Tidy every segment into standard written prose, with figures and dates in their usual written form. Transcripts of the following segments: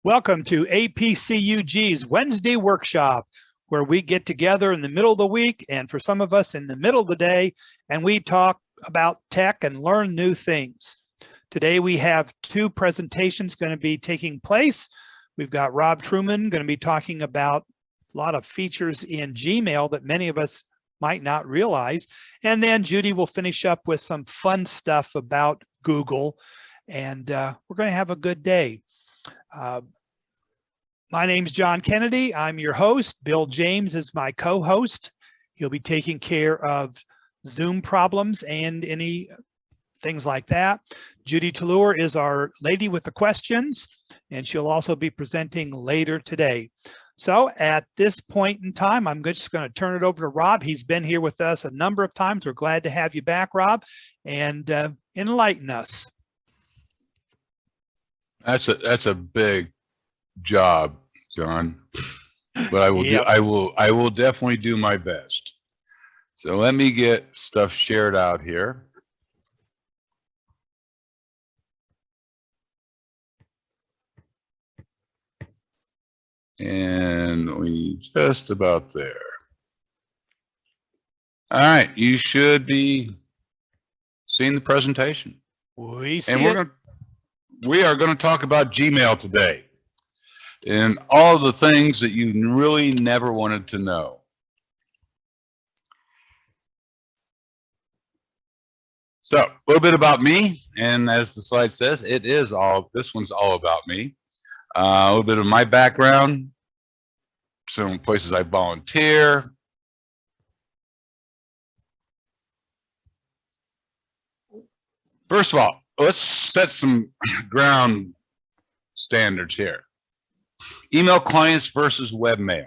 Welcome to APCUG's Wednesday workshop, where we get together in the middle of the week and for some of us in the middle of the day, and we talk about tech and learn new things. Today we have two presentations going to be taking place. We've got Rob Truman going to be talking about a lot of features in Gmail that many of us might not realize. And then Judy will finish up with some fun stuff about Google, and we're going to have a good day. My name's John Kennedy. I'm your host. Bill James is my co-host. He'll be taking care of Zoom problems and any things like that. Judy Tallur is our lady with the questions, and she'll also be presenting later today. So at this point in time, I'm just going to turn it over to Rob. He's been here with us a number of times. We're glad to have you back, Rob, and enlighten us. That's a big job, John, but I will Yep. I will definitely do my best. So let me get stuff shared out here. And we just about there. All right, you should be seeing the presentation. We see and we are going to talk about Gmail today and all the things that you really never wanted to know. So a little bit about me, and as the slide says, this one's all about me. A little bit of my background, some places I volunteer. First of all, let's set some ground standards here. Email clients versus webmail.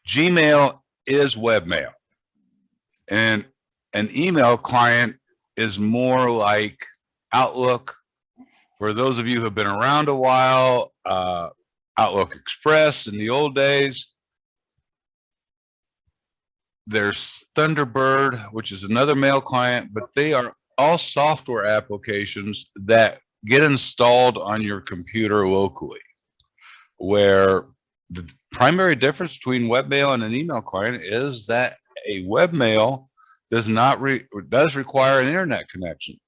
Gmail is webmail, and an email client is more like Outlook. For those of you who have been around a while, Outlook Express in the old days. There's Thunderbird, which is another mail client, but they are all software applications that get installed on your computer locally, where the primary difference between webmail and an email client is that a webmail does require an internet connection.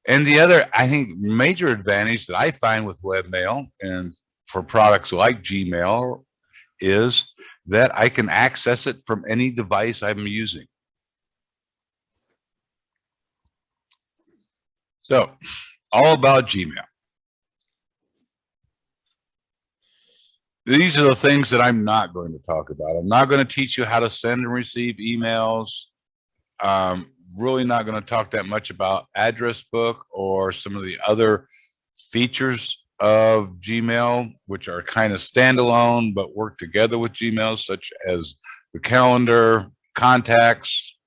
And the other, I think, major advantage that I find with webmail and for products like Gmail is that I can access it from any device I'm using. So, all about Gmail. These are the things that I'm not going to talk about. I'm not going to teach you how to send and receive emails. Really not going to talk that much about address book or some of the other features of Gmail, which are kind of standalone but work together with Gmail, such as the calendar, contacts.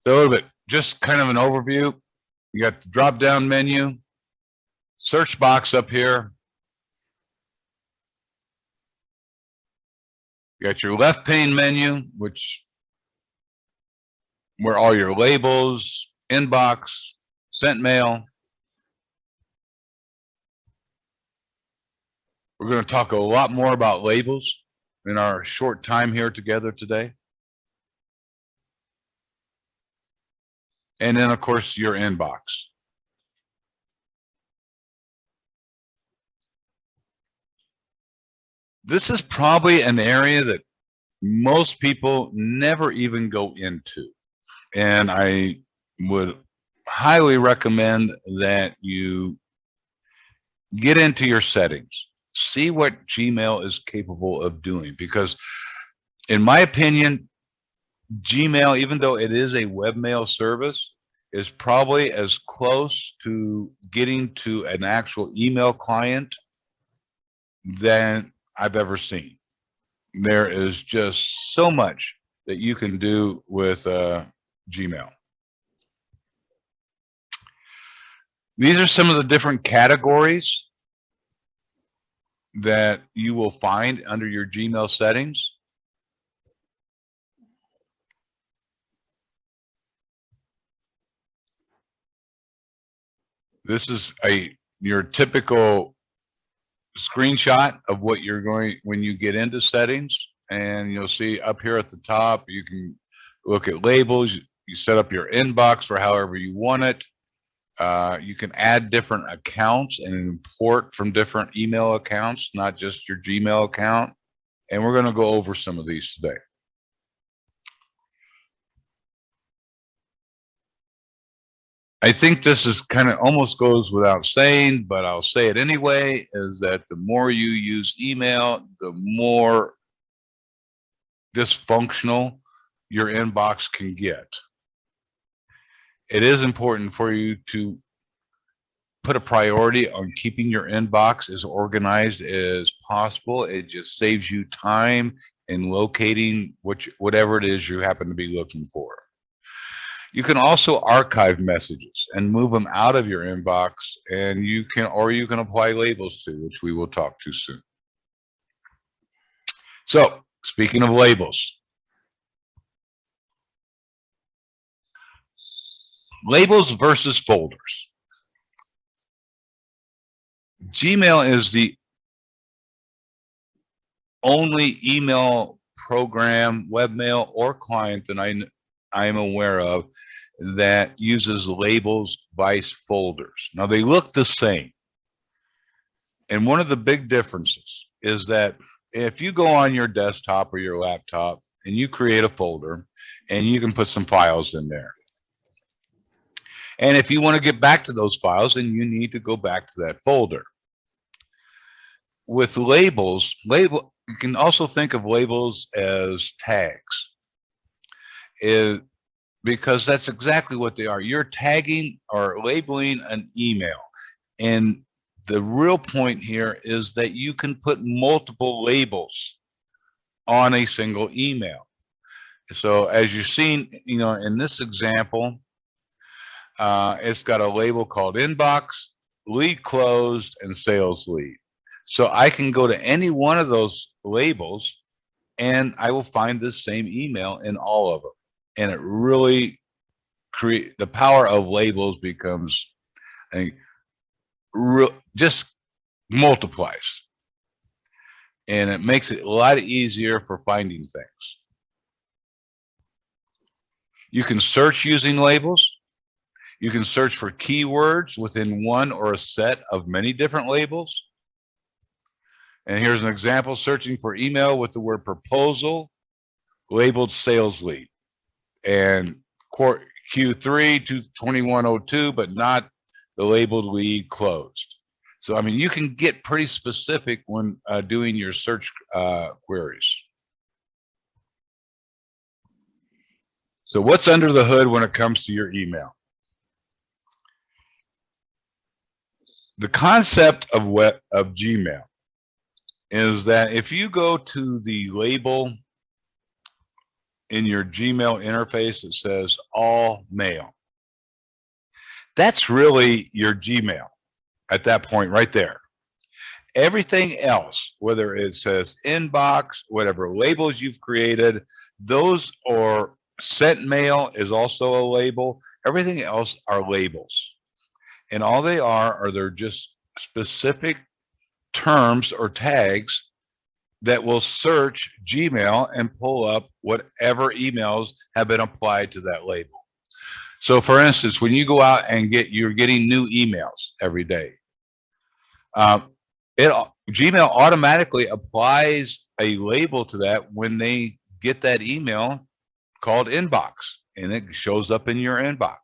So a little bit, just kind of an overview. You got the drop-down menu, search box up here. You got your left pane menu, where all your labels, inbox, sent mail. We're going to talk a lot more about labels in our short time here together today. And then, of course, your inbox. This is probably an area that most people never even go into. And I would highly recommend that you get into your settings. See what Gmail is capable of doing. Because in my opinion, Gmail, even though it is a webmail service, is probably as close to getting to an actual email client than I've ever seen. There is just so much that you can do with Gmail. These are some of the different categories that you will find under your Gmail settings. This is your typical screenshot of what you're going when you get into settings, and you'll see up here at the top, you can look at labels. You set up your inbox for however you want it. You can add different accounts and import from different email accounts, not just your Gmail account. And we're going to go over some of these today. I think this is kind of almost goes without saying, but I'll say it anyway, is that the more you use email, the more dysfunctional your inbox can get. It is important for you to put a priority on keeping your inbox as organized as possible. It just saves you time in locating whatever it is you happen to be looking for. You can also archive messages and move them out of your inbox, and you can apply labels to, which we will talk to soon. So, speaking of labels, labels versus folders. Gmail is the only email program, webmail, or client that I am aware of that uses labels vice folders. Now, they look the same. And one of the big differences is that if you go on your desktop or your laptop and you create a folder, and you can put some files in there. And if you want to get back to those files, then you need to go back to that folder. With labels, you can also think of labels as tags, because that's exactly what they are. You're tagging or labeling an email. And the real point here is that you can put multiple labels on a single email. So as you've seen, in this example, it's got a label called inbox, lead closed, and sales lead. So I can go to any one of those labels and I will find this same email in all of them. And it really the power of labels becomes, just multiplies. And it makes it a lot easier for finding things. You can search using labels. You can search for keywords within one or a set of many different labels. And here's an example: searching for email with the word proposal labeled sales lead, and Q3 to 2102, but not the labeled lead closed. So, I mean, you can get pretty specific when doing your search queries. So what's under the hood when it comes to your email? The concept of Gmail is that if you go to the label in your Gmail interface that says all mail, that's really your Gmail at that point right there. Everything else, whether it says inbox, whatever labels you've created, those or sent mail is also a label. Everything else are labels. And all they are they're just specific terms or tags that will search Gmail and pull up whatever emails have been applied to that label. So for instance, when you go out and you're getting new emails every day, Gmail automatically applies a label to that when they get that email called inbox, and it shows up in your inbox.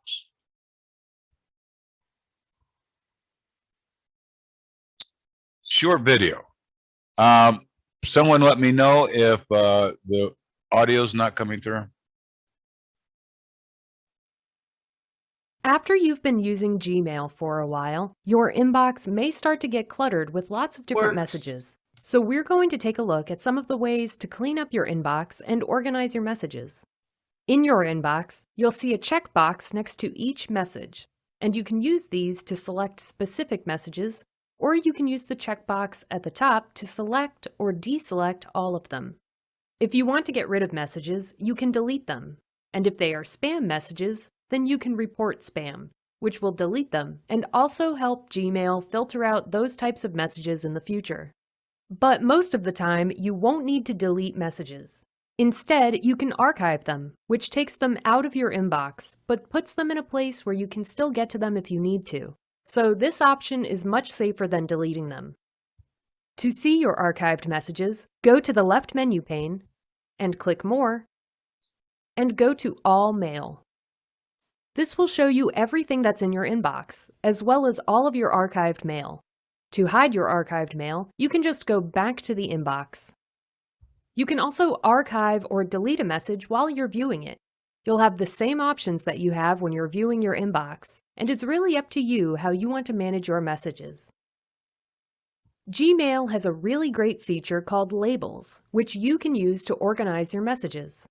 Short video. Someone let me know if the audio is not coming through. After you've been using Gmail for a while, your inbox may start to get cluttered with lots of different messages. So we're going to take a look at some of the ways to clean up your inbox and organize your messages. In your inbox, you'll see a checkbox next to each message, and you can use these to select specific messages, or you can use the checkbox at the top to select or deselect all of them. If you want to get rid of messages, you can delete them, and if they are spam messages, then you can report spam. which will delete them and also help Gmail filter out those types of messages in the future. But most of the time, you won't need to delete messages. Instead, you can archive them, which takes them out of your inbox, but puts them in a place where you can still get to them if you need to. So this option is much safer than deleting them. To see your archived messages, go to the left menu pane and click More, and go to All Mail. This will show you everything that's in your inbox, as well as all of your archived mail. To hide your archived mail, you can just go back to the inbox. You can also archive or delete a message while you're viewing it. You'll have the same options that you have when you're viewing your inbox, and it's really up to you how you want to manage your messages. Gmail has a really great feature called Labels, which you can use to organize your messages.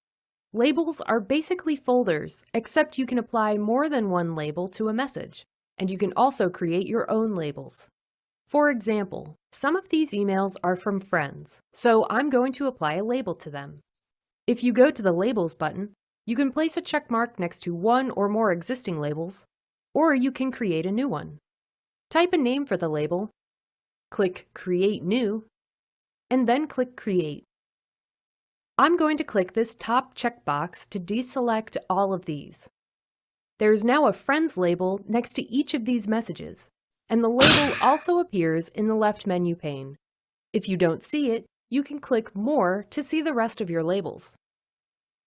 Labels are basically folders, except you can apply more than one label to a message, and you can also create your own labels. For example, some of these emails are from friends, so I'm going to apply a label to them. If you go to the Labels button, you can place a check mark next to one or more existing labels, or you can create a new one. Type a name for the label, click Create New, and then click Create. I'm going to click this top checkbox to deselect all of these. There's now a Friends label next to each of these messages, and the label also appears in the left menu pane. If you don't see it, you can click More to see the rest of your labels.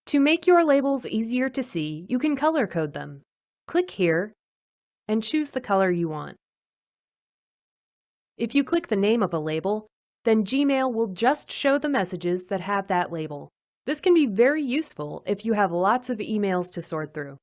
To make your labels easier to see, you can color code them. Click here and choose the color you want. If you click the name of a label, then Gmail will just show the messages that have that label. This can be very useful if you have lots of emails to sort through.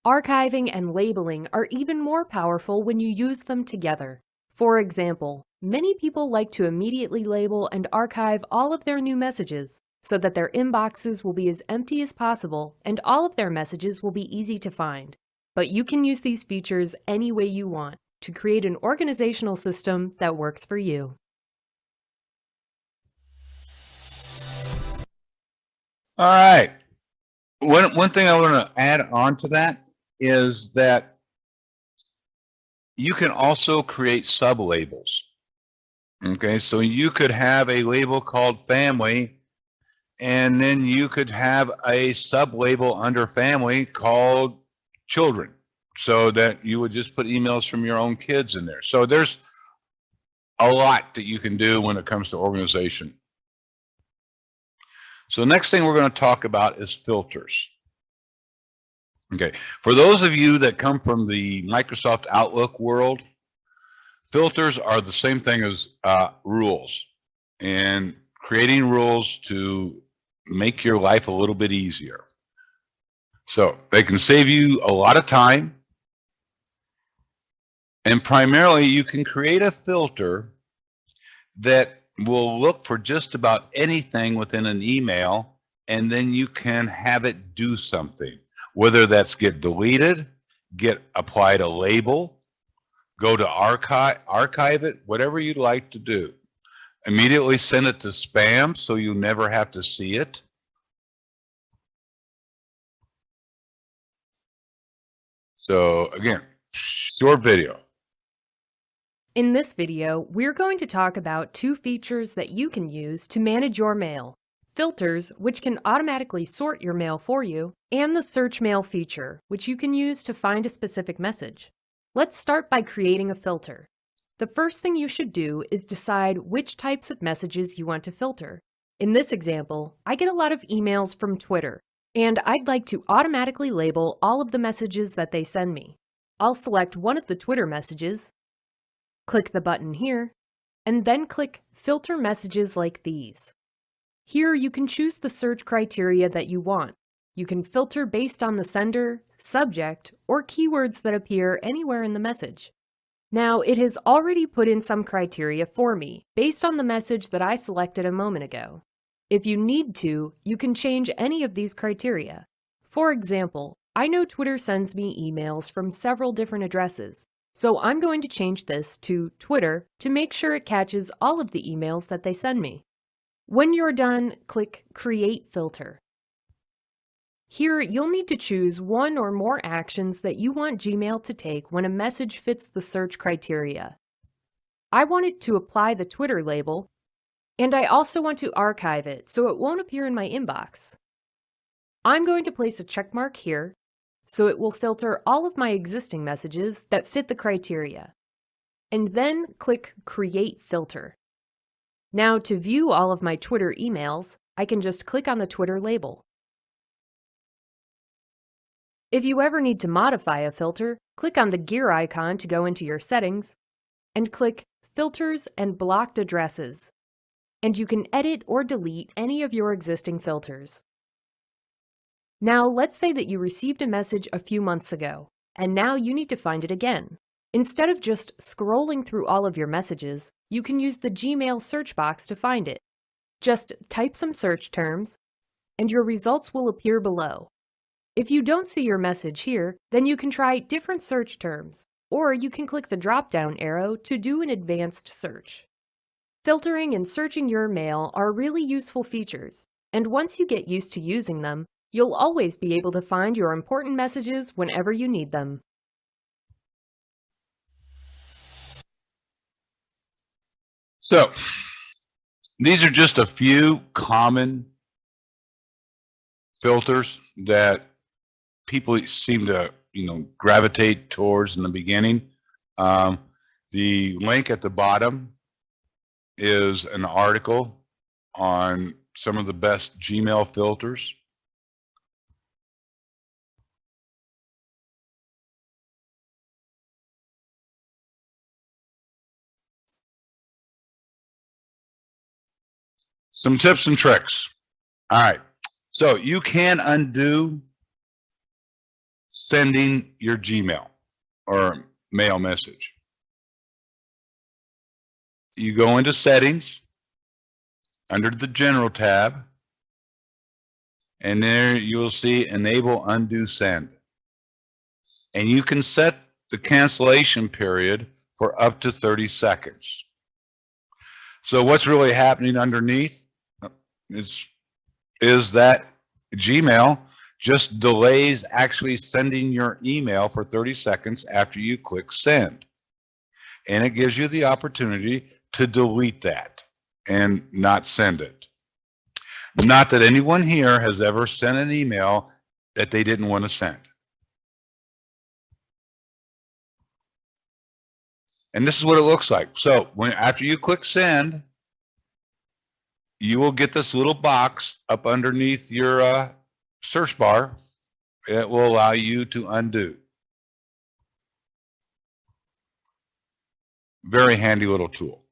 Archiving and labeling are even more powerful when you use them together. For example, many people like to immediately label and archive all of their new messages so that their inboxes will be as empty as possible and all of their messages will be easy to find. But you can use these features any way you want to create an organizational system that works for you. All right. One thing I want to add on to that is that you can also create sub-labels. Okay, so you could have a label called family, and then you could have a sub-label under family called children, so that you would just put emails from your own kids in there. So there's a lot that you can do when it comes to organization. So next thing we're going to talk about is filters. Okay, for those of you that come from the Microsoft Outlook world, filters are the same thing as rules, and creating rules to make your life a little bit easier. So they can save you a lot of time, and primarily you can create a filter that will look for just about anything within an email, and then you can have it do something. Whether that's get deleted, get applied a label, go to archive it, whatever you'd like to do. Immediately send it to spam so you never have to see it. So again, short video. In this video, we're going to talk about two features that you can use to manage your mail. Filters, which can automatically sort your mail for you, and the search mail feature, which you can use to find a specific message. Let's start by creating a filter. The first thing you should do is decide which types of messages you want to filter. In this example, I get a lot of emails from Twitter, and I'd like to automatically label all of the messages that they send me. I'll select one of the Twitter messages, click the button here, and then click Filter Messages like these. Here you can choose the search criteria that you want. You can filter based on the sender, subject, or keywords that appear anywhere in the message. Now, it has already put in some criteria for me, based on the message that I selected a moment ago. If you need to, you can change any of these criteria. For example, I know Twitter sends me emails from several different addresses, so I'm going to change this to Twitter to make sure it catches all of the emails that they send me. When you're done, click Create Filter. Here, you'll need to choose one or more actions that you want Gmail to take when a message fits the search criteria. I want it to apply the Twitter label, and I also want to archive it so it won't appear in my inbox. I'm going to place a check mark here, so it will filter all of my existing messages that fit the criteria. And then click Create Filter. Now, to view all of my Twitter emails, I can just click on the Twitter label. If you ever need to modify a filter, click on the gear icon to go into your settings, and click Filters and Blocked Addresses. And you can edit or delete any of your existing filters. Now, let's say that you received a message a few months ago, and now you need to find it again. Instead of just scrolling through all of your messages, you can use the Gmail search box to find it. Just type some search terms, and your results will appear below. If you don't see your message here, then you can try different search terms, or you can click the drop-down arrow to do an advanced search. Filtering and searching your mail are really useful features, and once you get used to using them, you'll always be able to find your important messages whenever you need them. So these are just a few common filters that people seem to, gravitate towards in the beginning. The link at the bottom is an article on some of the best Gmail filters. Some tips and tricks. All right. So you can undo sending your Gmail or mail message. You go into settings under the general tab, and there you'll see enable undo send. And you can set the cancellation period for up to 30 seconds. So what's really happening underneath is that Gmail just delays actually sending your email for 30 seconds after you click send. And it gives you the opportunity to delete that and not send it. Not that anyone here has ever sent an email that they didn't want to send. And this is what it looks like. So after you click send, you will get this little box up underneath your search bar. It will allow you to undo. Very handy little tool.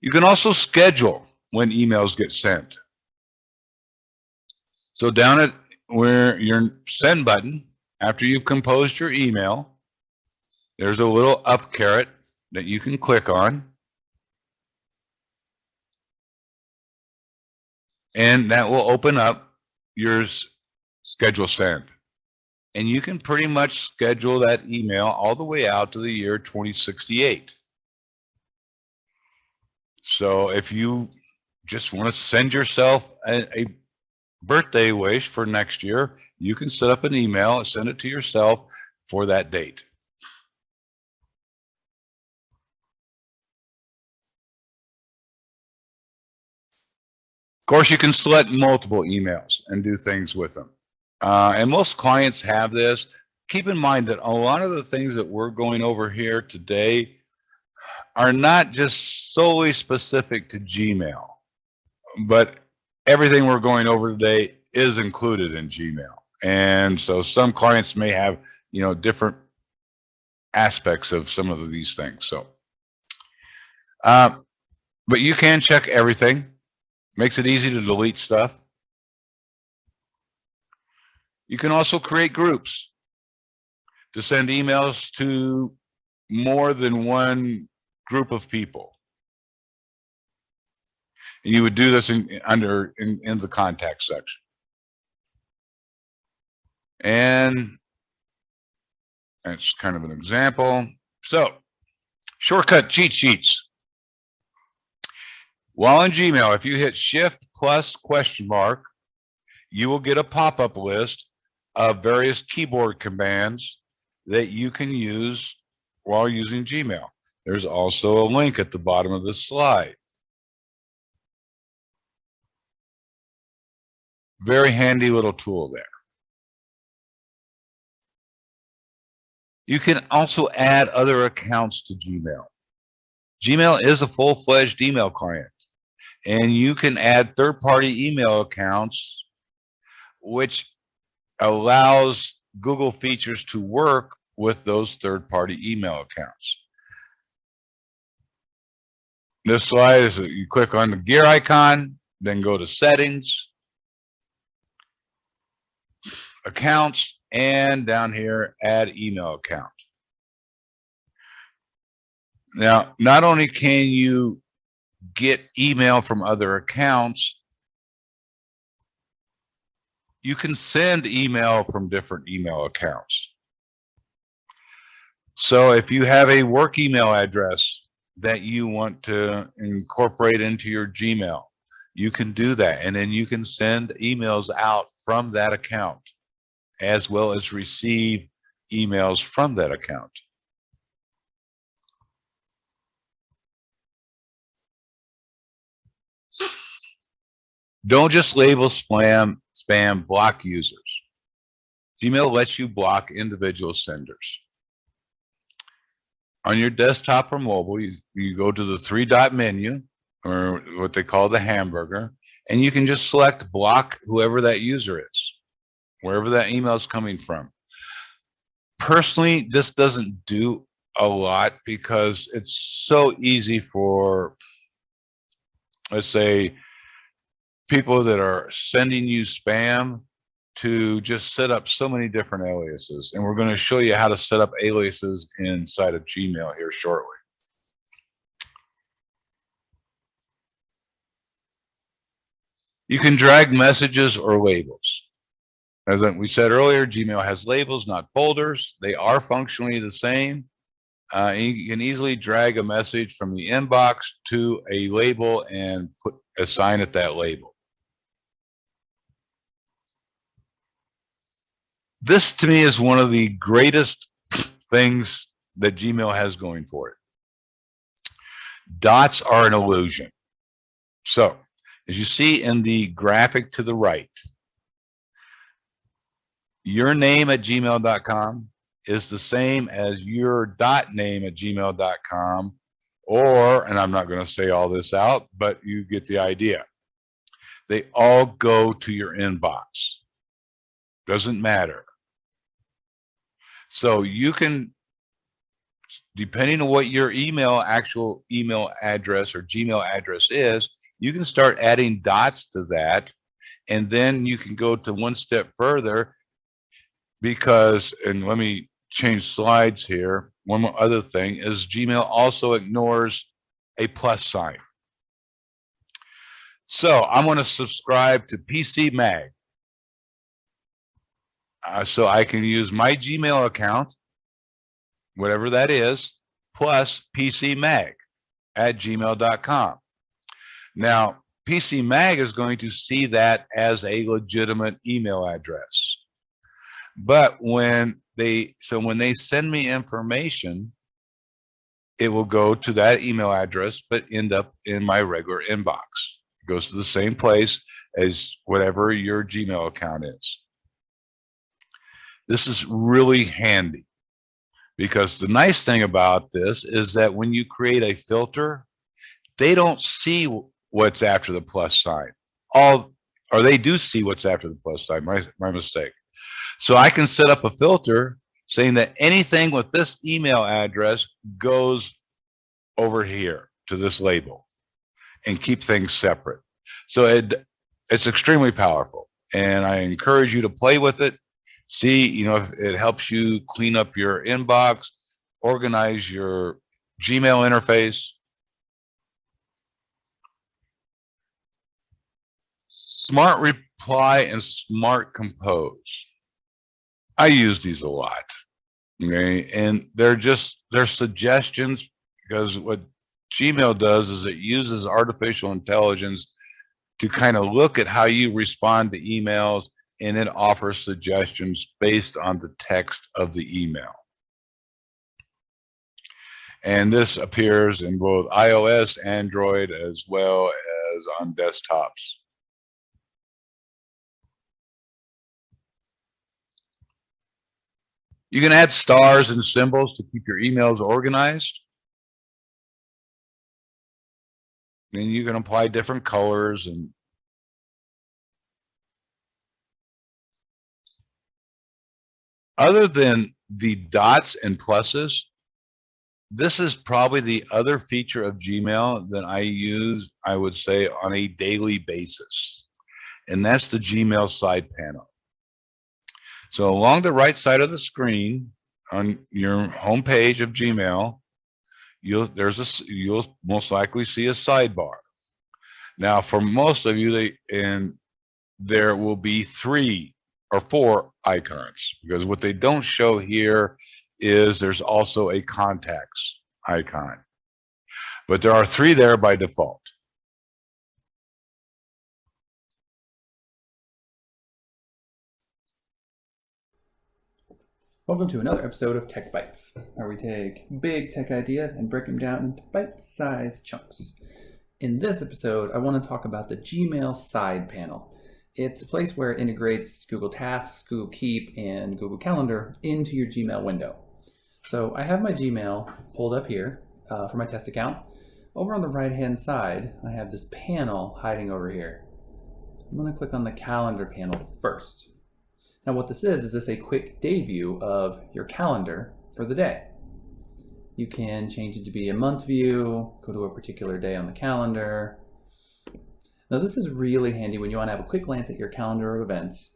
You can also schedule when emails get sent. So down at where your send button, after you've composed your email, there's a little up caret that you can click on. And that will open up your schedule send. And you can pretty much schedule that email all the way out to the year 2068. So if you just want to send yourself a birthday wish for next year, you can set up an email, send it to yourself for that date. Of course, you can select multiple emails and do things with them. And most clients have this. Keep in mind that a lot of the things that we're going over here today are not just solely specific to Gmail, but everything we're going over today is included in Gmail. And so some clients may have, different aspects of some of these things. So, but you can check everything. Makes it easy to delete stuff. You can also create groups to send emails to more than one group of people. And you would do this in the contact section. And that's kind of an example. So, shortcut cheat sheets. While in Gmail, if you hit Shift plus question mark, you will get a pop-up list of various keyboard commands that you can use while using Gmail. There's also a link at the bottom of this slide. Very handy little tool there. You can also add other accounts to Gmail. Gmail is a full-fledged email client, and you can add third-party email accounts, which allows Google features to work with those third-party email accounts. This slide is you click on the gear icon, then go to settings, accounts, and down here, add email account. Now, not only can you get email from other accounts, you can send email from different email accounts. So if you have a work email address that you want to incorporate into your Gmail, you can do that. And then you can send emails out from that account, as well as receive emails from that account. Don't just label spam block users. Gmail lets you block individual senders. On your desktop or mobile, you go to the three-dot menu, or what they call the hamburger, and you can just select block whoever that user is, wherever that email is coming from. Personally, this doesn't do a lot because it's so easy for, let's say, people that are sending you spam to just set up so many different aliases. And we're going to show you how to set up aliases inside of Gmail here shortly. You can drag messages or labels. As we said earlier, Gmail has labels, not folders. They are functionally the same. And you can easily drag a message from the inbox to a label and assign it that label. This, to me, is one of the greatest things that Gmail has going for it. Dots are an illusion. So, as you see in the graphic to the right, your name at gmail.com is the same as your .name at gmail.com, or, and I'm not going to say all this out, but you get the idea. They all go to your inbox. Doesn't matter. So you can, depending on what your actual email address or Gmail address is, you can start adding dots to that. And then you can go to one step further because, and let me change slides here. One more other thing is Gmail also ignores a plus sign. So I'm going to subscribe to PC Mag. So I can use my Gmail account, whatever that is, plus PC Mag at gmail.com. Now, PC Mag is going to see that as a legitimate email address. But when they send me information, it will go to that email address, but end up in my regular inbox. It goes to the same place as whatever your Gmail account is. This is really handy because the nice thing about this is that when you create a filter, they don't see what's after the plus sign. Or they do see what's after the plus sign, my mistake. So I can set up a filter saying that anything with this email address goes over here to this label and keep things separate. So it's extremely powerful, and I encourage you to play with it. See, if it helps you clean up your inbox, organize your Gmail interface. Smart Reply and Smart Compose. I use these a lot. Okay, and they're suggestions because what Gmail does is it uses artificial intelligence to kind of look at how you respond to emails, and it offers suggestions based on the text of the email. And this appears in both iOS, Android, as well as on desktops. You can add stars and symbols to keep your emails organized. And you can apply different colors and other than the dots and pluses, this is probably the other feature of Gmail that I use, I would say, on a daily basis. And that's the Gmail side panel. So along the right side of the screen on your home page of Gmail, you'll most likely see a sidebar. Now, for most of you, there will be 3 or 4 icons, because what they don't show here is there's also a contacts icon, but there are 3 there by default. Welcome to another episode of Tech Bites, where we take big tech ideas and break them down into bite-sized chunks. In this episode, I want to talk about the Gmail side panel. It's a place where it integrates Google Tasks, Google Keep, and Google Calendar into your Gmail window. So I have my Gmail pulled up here for my test account. Over on the right-hand side, I have this panel hiding over here. I'm going to click on the Calendar panel first. Now what this is this a quick day view of your calendar for the day. You can change it to be a month view, go to a particular day on the calendar. Now this is really handy when you want to have a quick glance at your calendar of events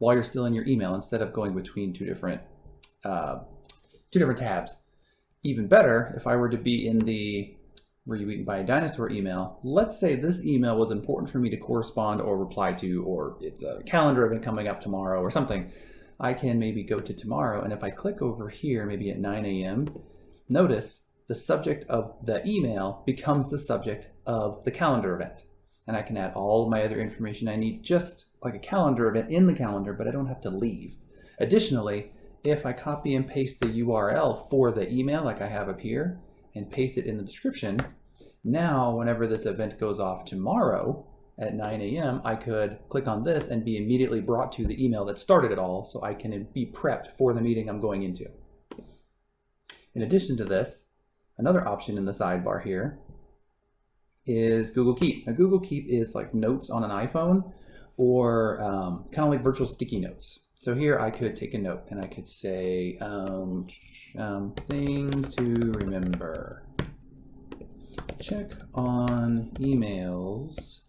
while you're still in your email instead of going between two different tabs. Even better, if I were to be in the Were You Eaten by a Dinosaur email, let's say this email was important for me to correspond or reply to, or it's a calendar event coming up tomorrow or something. I can maybe go to tomorrow, and if I click over here, maybe at 9 a.m., notice the subject of the email becomes the subject of the calendar event. And I can add all of my other information I need, just like a calendar event in the calendar, but I don't have to leave. Additionally, if I copy and paste the URL for the email like I have up here and paste it in the description, now whenever this event goes off tomorrow at 9 a.m., I could click on this and be immediately brought to the email that started it all, so I can be prepped for the meeting I'm going into. In addition to this, another option in the sidebar here is Google Keep. Now Google Keep is like notes on an iPhone, or kind of like virtual sticky notes. So here I could take a note and I could say things to remember. Check on emails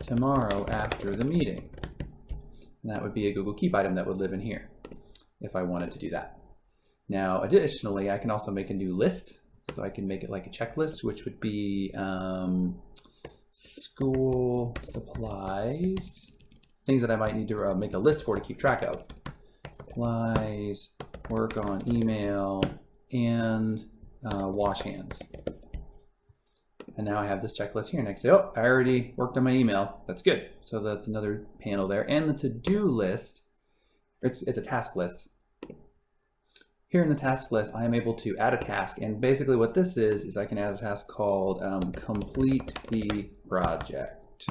tomorrow after the meeting. And that would be a Google Keep item that would live in here if I wanted to do that. Now additionally, I can also make a new list. So I can make it like a checklist, which would be school supplies, things that I might need to make a list for to keep track of. Supplies, work on email, and wash hands. And now I have this checklist here, and I can say, oh, I already worked on my email. That's good. So that's another panel there. And the to-do list, it's a task list. Here in the task list, I am able to add a task, and basically what this is I can add a task called complete the project.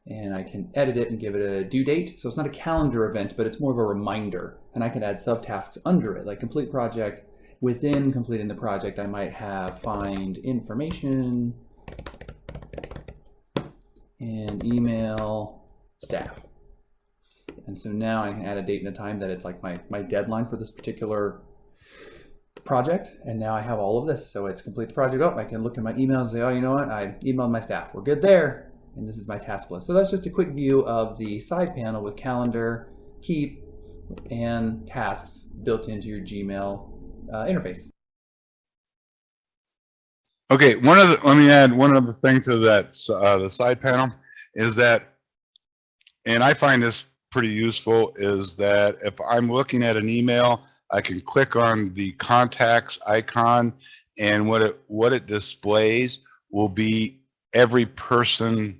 And I can edit it and give it a due date. So it's not a calendar event, but it's more of a reminder. And I can add subtasks under it, like complete project. Within completing the project, I might have find information and email staff. And so now I can add a date and a time that it's like my deadline for this particular project. And now I have all of this. So it's complete the project. Oh, I can look at my emails and say, oh, you know what? I emailed my staff. We're good there. And this is my task list. So that's just a quick view of the side panel with calendar, keep, and tasks built into your Gmail interface. Okay, let me add one other thing to that. The side panel is that, and I find this pretty useful, is that if I'm looking at an email, I can click on the contacts icon, and what it displays will be every person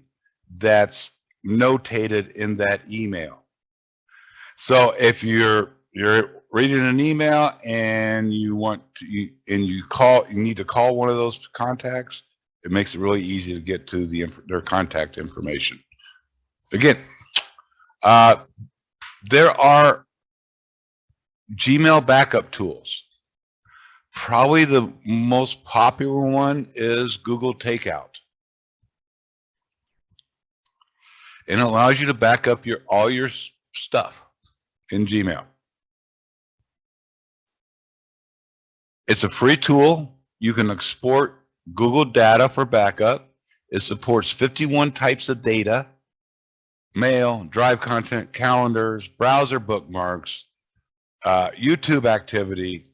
that's notated in that email. So if you're reading an email and you need to call one of those contacts, it makes it really easy to get to their contact information. Again, there are Gmail backup tools. Probably the most popular one is Google Takeout. And it allows you to back up all your stuff in Gmail. It's a free tool. You can export Google data for backup. It supports 51 types of data: mail, drive content, calendars, browser bookmarks, YouTube activity.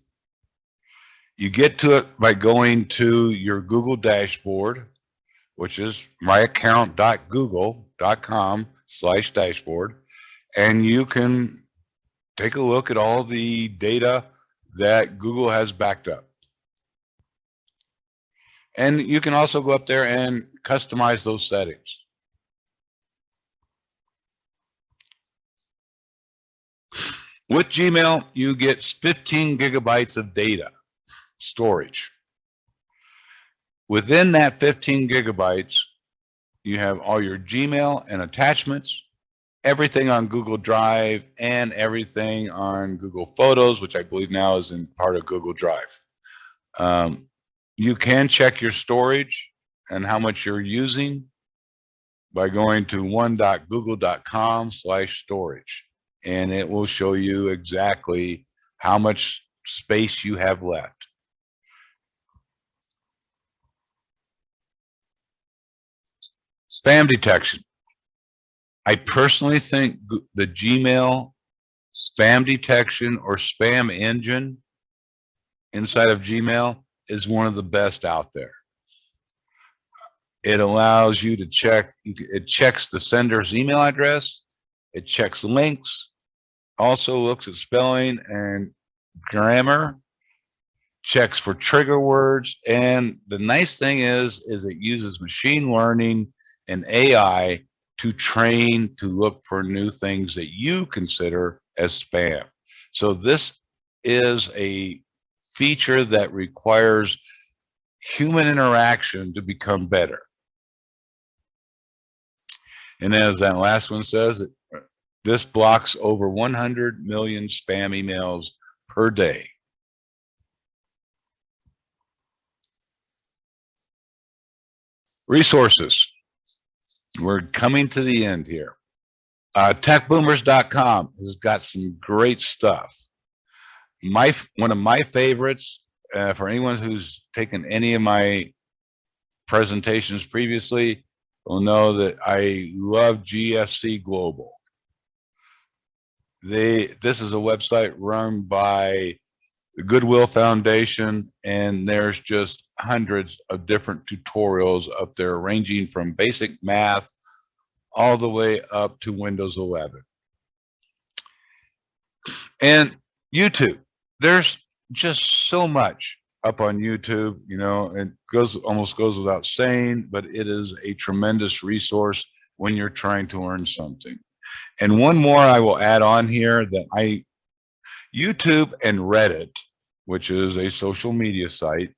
You get to it by going to your Google dashboard, which is myaccount.google.com/dashboard, and you can take a look at all the data that Google has backed up. And you can also go up there and customize those settings. With Gmail, you get 15 gigabytes of data storage. Within that 15 gigabytes, you have all your Gmail and attachments, everything on Google Drive, and everything on Google Photos, which I believe now is in part of Google Drive. You can check your storage and how much you're using by going to one.google.com/storage, and it will show you exactly how much space you have left. Spam detection. I personally think the Gmail spam detection or spam engine inside of Gmail is one of the best out there. It allows you to check, it checks the sender's email address, it checks links, also looks at spelling and grammar, checks for trigger words, and the nice thing is it uses machine learning and AI to train to look for new things that you consider as spam. So this is a feature that requires human interaction to become better. And as that last one says, this blocks over 100 million spam emails per day. Resources. We're coming to the end here. Techboomers.com has got some great stuff. One of my favorites, for anyone who's taken any of my presentations previously, will know that I love GFC Global. This is a website run by the Goodwill Foundation, and there's just hundreds of different tutorials up there, ranging from basic math all the way up to Windows 11. And YouTube, there's just so much up on YouTube, you know, it almost goes without saying, but it is a tremendous resource when you're trying to learn something. And one more I will add on here, that YouTube and Reddit, which is a social media site,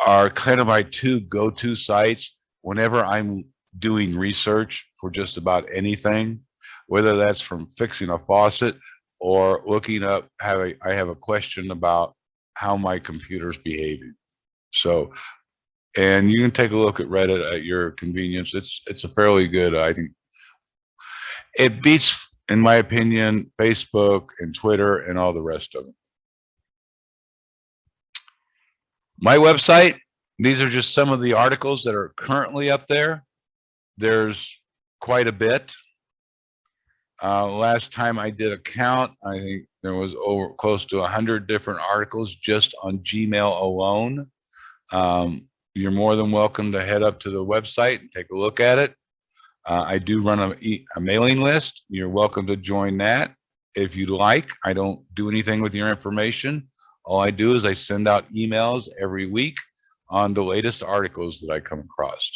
are kind of my two go-to sites whenever I'm doing research for just about anything, whether that's from fixing a faucet or looking up, I have a question about how my computer's behaving. So, and you can take a look at Reddit at your convenience. It's a fairly good, I think. It beats, in my opinion, Facebook and Twitter and all the rest of them. My website, these are just some of the articles that are currently up there. There's quite a bit. Last time I did a count, I think there was close to 100 different articles just on Gmail alone. You're more than welcome to head up to the website and take a look at it. I do run a mailing list. You're welcome to join that if you'd like. I don't do anything with your information. All I do is I send out emails every week on the latest articles that I come across.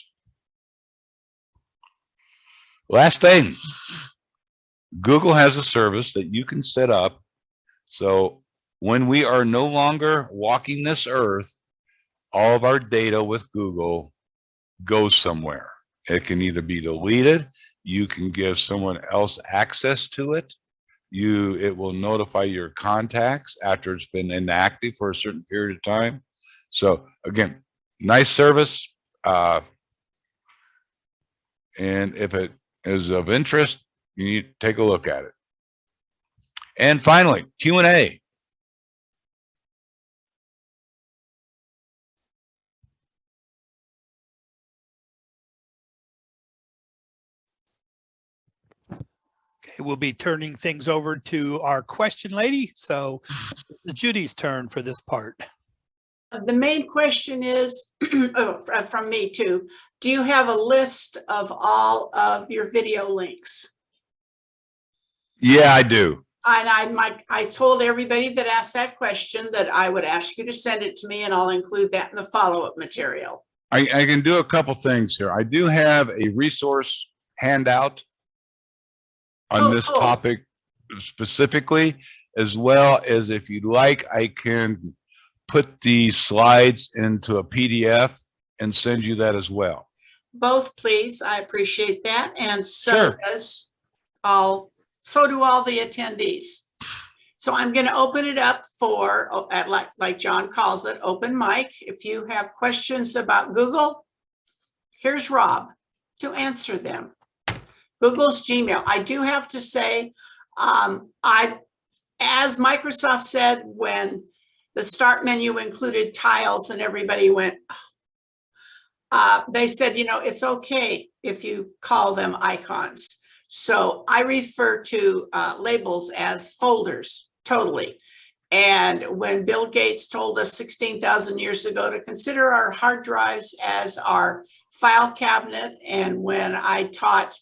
Last thing, Google has a service that you can set up. So when we are no longer walking this earth, all of our data with Google goes somewhere. It can either be deleted, you can give someone else access to it. It will notify your contacts after it's been inactive for a certain period of time. So again, nice service. And if it is of interest, you need to take a look at it. And finally, Q&A. Okay, we'll be turning things over to our question lady. So this is Judy's turn for this part. The main question is, from me too, do you have a list of all of your video links? Yeah, I do. And I told everybody that asked that question that I would ask you to send it to me, and I'll include that in the follow-up material. I can do a couple things here. I do have a resource handout on this topic specifically, as well as if you'd like, I can put the slides into a PDF and send you that as well. Both, please. I appreciate that. And so Sure. so do all the attendees. So I'm going to open it up for, like John calls it, open mic. If you have questions about Google, here's Rob to answer them. Google's Gmail. I do have to say, as Microsoft said, when the start menu included tiles and everybody went, they said, you know, it's okay if you call them icons. So I refer to labels as folders, totally. And when Bill Gates told us 16,000 years ago to consider our hard drives as our file cabinet, and when I taught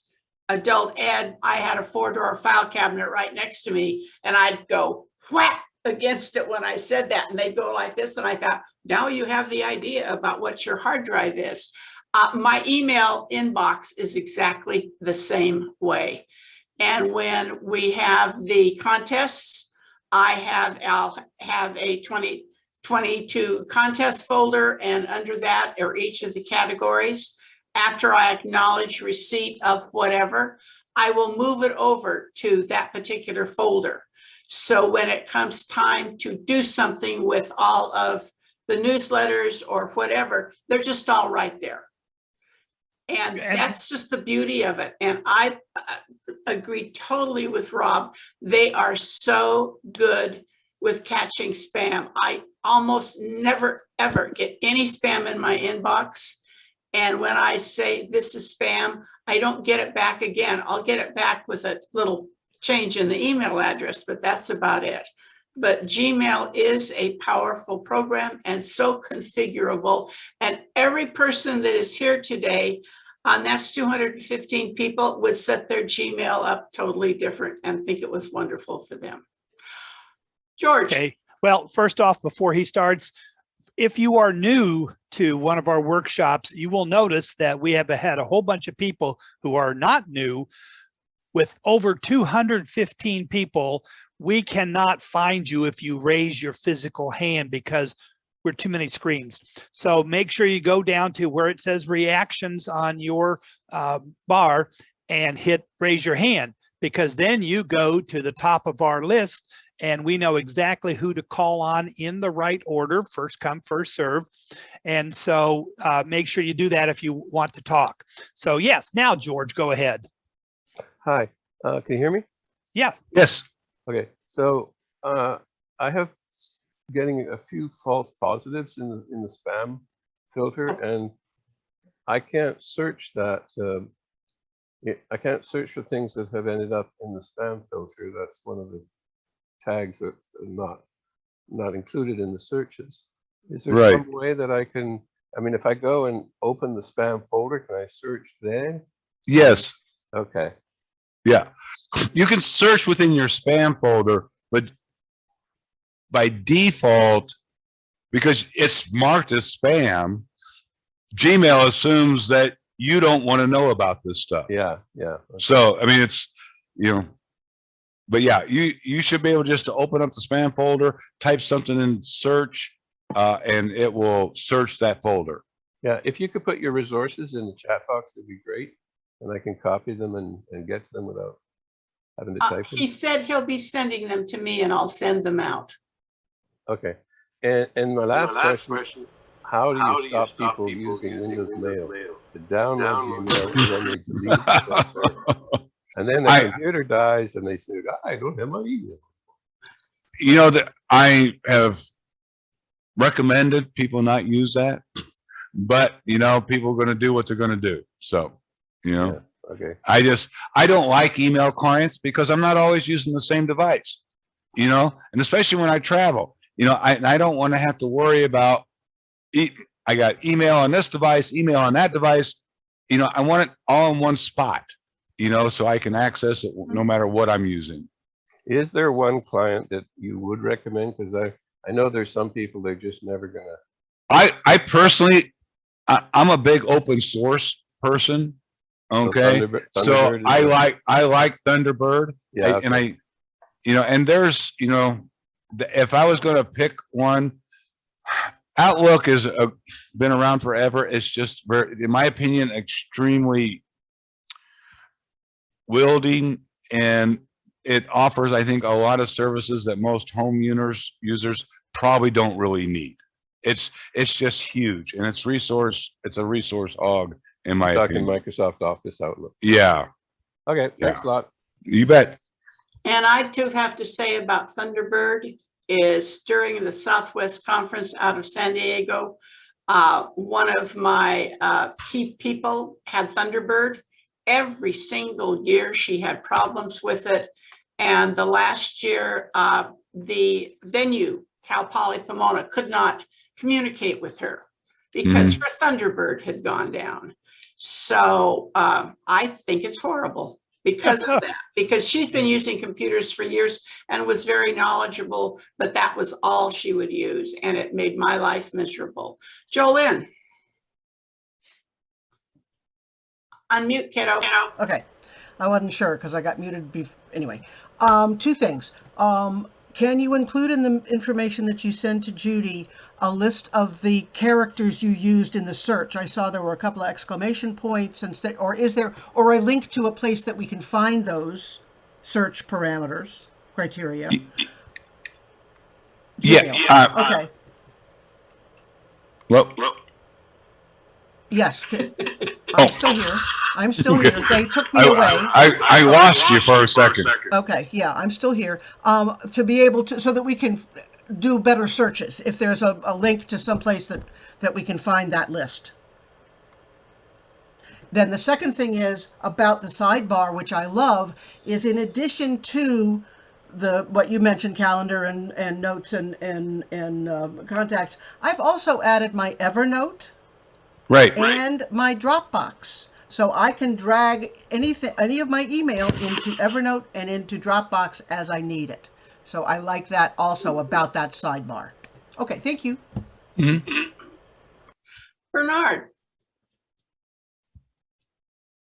adult ed, I had a 4-drawer file cabinet right next to me, and I'd go whack against it when I said that, and they'd go like this, and I thought, now you have the idea about what your hard drive is. My email inbox is exactly the same way. And when we have the contests, I'll have a 2022 contest folder, and under that are each of the categories. After I acknowledge receipt of whatever, I will move it over to that particular folder. So when it comes time to do something with all of the newsletters or whatever, they're just all right there. And that's just the beauty of it. And I agree totally with Rob. They are so good with catching spam. I almost never, ever get any spam in my inbox. And when I say this is spam, I don't get it back again. I'll get it back with a little change in the email address, but that's about it. But Gmail is a powerful program and so configurable. And every person that is here today, and that's 215 people, would set their Gmail up totally different and think it was wonderful for them. George. Okay. Well, first off, before he starts, if you are new to one of our workshops, you will notice that we have had a whole bunch of people who are not new. With over 215 people, we cannot find you if you raise your physical hand because we're too many screens. So make sure you go down to where it says reactions on your bar and hit raise your hand, because then you go to the top of our list and we know exactly who to call on in the right order, first come, first serve. And so make sure you do that if you want to talk. So yes, now George, go ahead. Hi, can you hear me? Yeah. Yes. Okay, so I have getting a few false positives in the spam filter, and I can't search that. I can't search for things that have ended up in the spam filter. That's one of the tags that are not included in the searches. Is there some way that I can? I mean, if I go and open the spam folder, can I search there? Yes. Okay. Yeah, you can search within your spam folder, but by default, because it's marked as spam, Gmail assumes that you don't want to know about this stuff. Yeah, yeah. Okay. So, I mean, it's, you know, but yeah, you should be able just to open up the spam folder, type something in search, and it will search that folder. Yeah, if you could put your resources in the chat box, it'd be great. And I can copy them and get to them without having to type them. He said he'll be sending them to me and I'll send them out. Okay. And my last question, how do you stop people using Windows Mail to download Gmail and then they delete it? That's right. And then the computer dies and they say, I don't have my email. You know, that I have recommended people not use that, but you know, people are going to do what they're going to do. So, you know, Yeah, okay. I don't like email clients because I'm not always using the same device, you know, and especially when I travel, you know, I don't want to have to worry about, I got email on this device, email on that device. You know, I want it all in one spot, you know, so I can access it no matter what I'm using. Is there one client that you would recommend? Because I know there's some people they're just never gonna. I personally, I'm a big open source person. Okay, so I like Thunderbird. Yeah, okay. And you know, and there's, you know, if I was going to pick one, Outlook has been around forever. It's just very, in my opinion, extremely wielding, and it offers, I think, a lot of services that most home users probably don't really need. It's just huge, and it's a resource hog in my Talking opinion. Microsoft Office Outlook. Yeah. Okay, thanks a lot. You bet. And I do have to say about Thunderbird is during the Southwest Conference out of San Diego, one of my key people had Thunderbird. Every single year she had problems with it. And the last year, the venue, Cal Poly Pomona, could not communicate with her because her Thunderbird had gone down. So I think it's horrible because of that, because she's been using computers for years and was very knowledgeable, but that was all she would use. And it made my life miserable. Jolynn. Unmute, kiddo. Okay. I wasn't sure because I got muted anyway. Two things. Can you include in the information that you send to Judy a list of the characters you used in the search? I saw there were a couple of exclamation points or is there a link to a place that we can find those search parameters criteria? Yeah. Okay. Well. Yes. I'm still here. I'm still here. They took me away. I lost you for a second. Okay, yeah, I'm still here. To be able to, so that we can do better searches, if there's a link to some place that we can find that list. Then the second thing is about the sidebar, which I love, is in addition to what you mentioned, calendar and notes and contacts, I've also added my Evernote. Right. And my Dropbox. So I can drag any of my email into Evernote and into Dropbox as I need it. So I like that also about that sidebar. Okay, thank you. Mm-hmm. Bernard.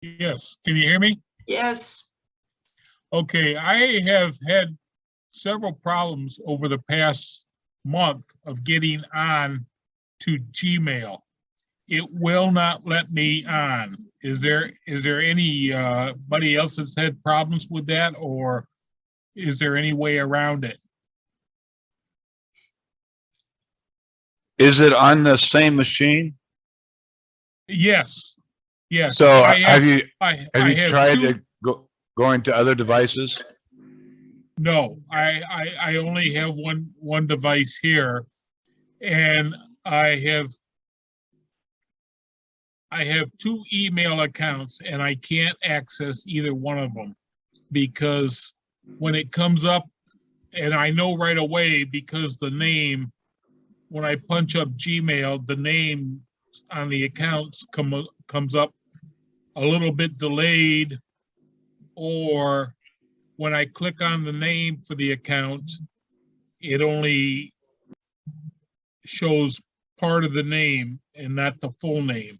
Yes, can you hear me? Yes. Okay, I have had several problems over the past month of getting on to Gmail. It will not let me on. Is there anybody else that's had problems with that, or is there any way around it? Is it on the same machine? Yes. Yes. So have you have tried to go into other devices? No, I only have one device here, and I have two email accounts, and I can't access either one of them because when it comes up, and I know right away because the name, when I punch up Gmail, the name on the accounts comes up a little bit delayed, or when I click on the name for the account, it only shows part of the name and not the full name.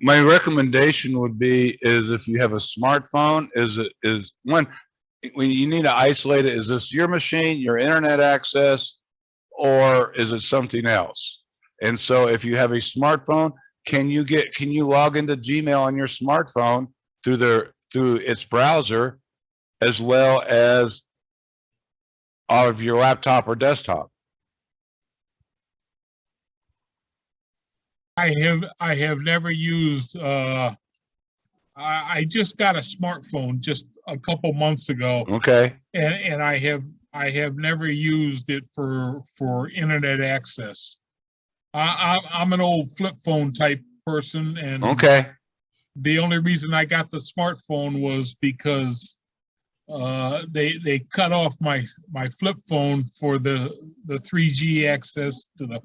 My recommendation would be is if you have a smartphone, is one, when you need to isolate it, is this your machine, your internet access, or is it something else? And so if you have a smartphone, can you log into Gmail on your smartphone through its browser, as well as out of your laptop or desktop? I have never used, I just got a smartphone just a couple months ago, Okay. and I have never used it for internet access. I'm an old flip phone type person, and Okay. the only reason I got the smartphone was because they cut off my flip phone for the 3G access to the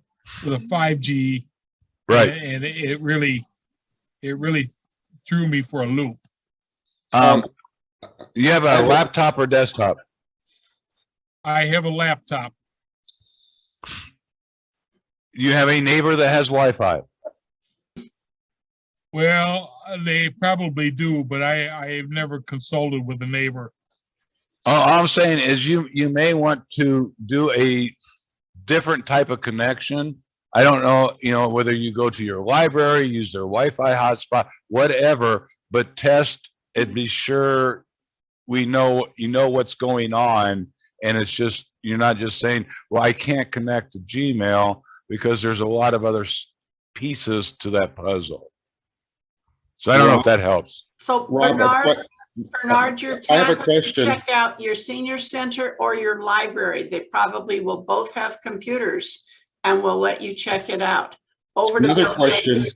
5G. Right. And it really threw me for a loop. You have a laptop or desktop? I have a laptop. You have a neighbor that has Wi-Fi? Well, they probably do, but I have never consulted with a neighbor. All I'm saying is you may want to do a different type of connection. I don't know, whether you go to your library, use their Wi-Fi hotspot, whatever, but test and be sure you know what's going on. And it's just, you're not just saying, well, I can't connect to Gmail, because there's a lot of other pieces to that puzzle. So I don't know if that helps. So Robert, Bernard, your I have a task is to question. check out your senior center or your library. They probably will both have computers, and we'll let you check it out. Over to Bill James.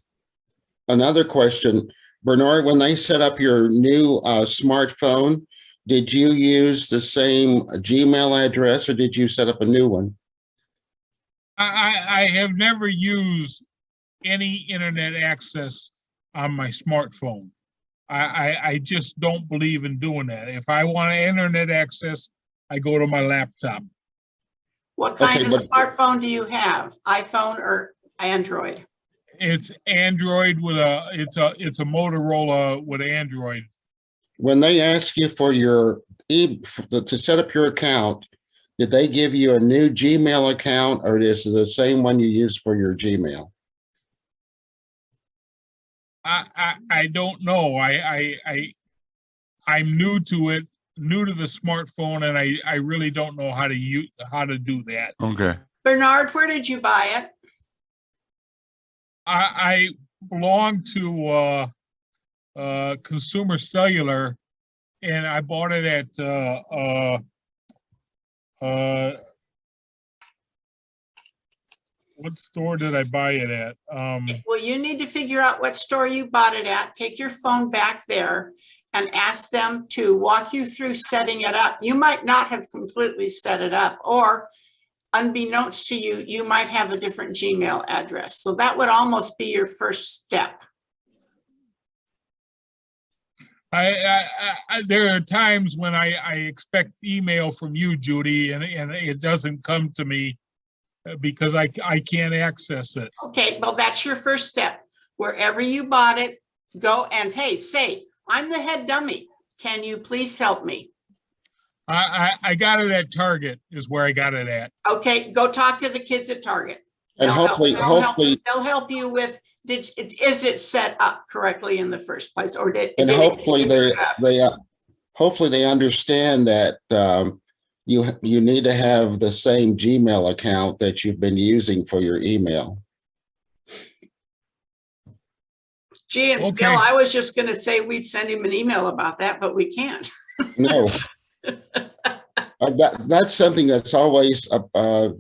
Another question, Bernard, when they set up your new smartphone, did you use the same Gmail address, or did you set up a new one? I have never used any internet access on my smartphone. I just don't believe in doing that. If I want internet access, I go to my laptop. What kind of smartphone do you have? iPhone or Android? It's Android with it's a Motorola with Android. When they ask you for your to set up your account, did they give you a new Gmail account, or is it the same one you use for your Gmail? I don't know. I'm new to it, new to the smartphone, and I really don't know how to do that. Okay. Bernard, where did you buy it? I belong to Consumer Cellular, and I bought it at what store did I buy it at? Well, you need to figure out what store you bought it at. Take your phone back there and ask them to walk you through setting it up. You might not have completely set it up, or unbeknownst to you, you might have a different Gmail address. So that would almost be your first step. There are times when I expect email from you, Judy, and it doesn't come to me because I can't access it. Okay, well, that's your first step. Wherever you bought it, go and, hey, say, I'm the head dummy. Can you please help me? I got it at Target is where I got it at. Okay, go talk to the kids at Target. And hopefully they'll help you with, is it set up correctly in the first place, or hopefully they understand that you need to have the same Gmail account that you've been using for your email. Gee, and Okay. Bill, I was just going to say we'd send him an email about that, but we can't. No. That's something that's always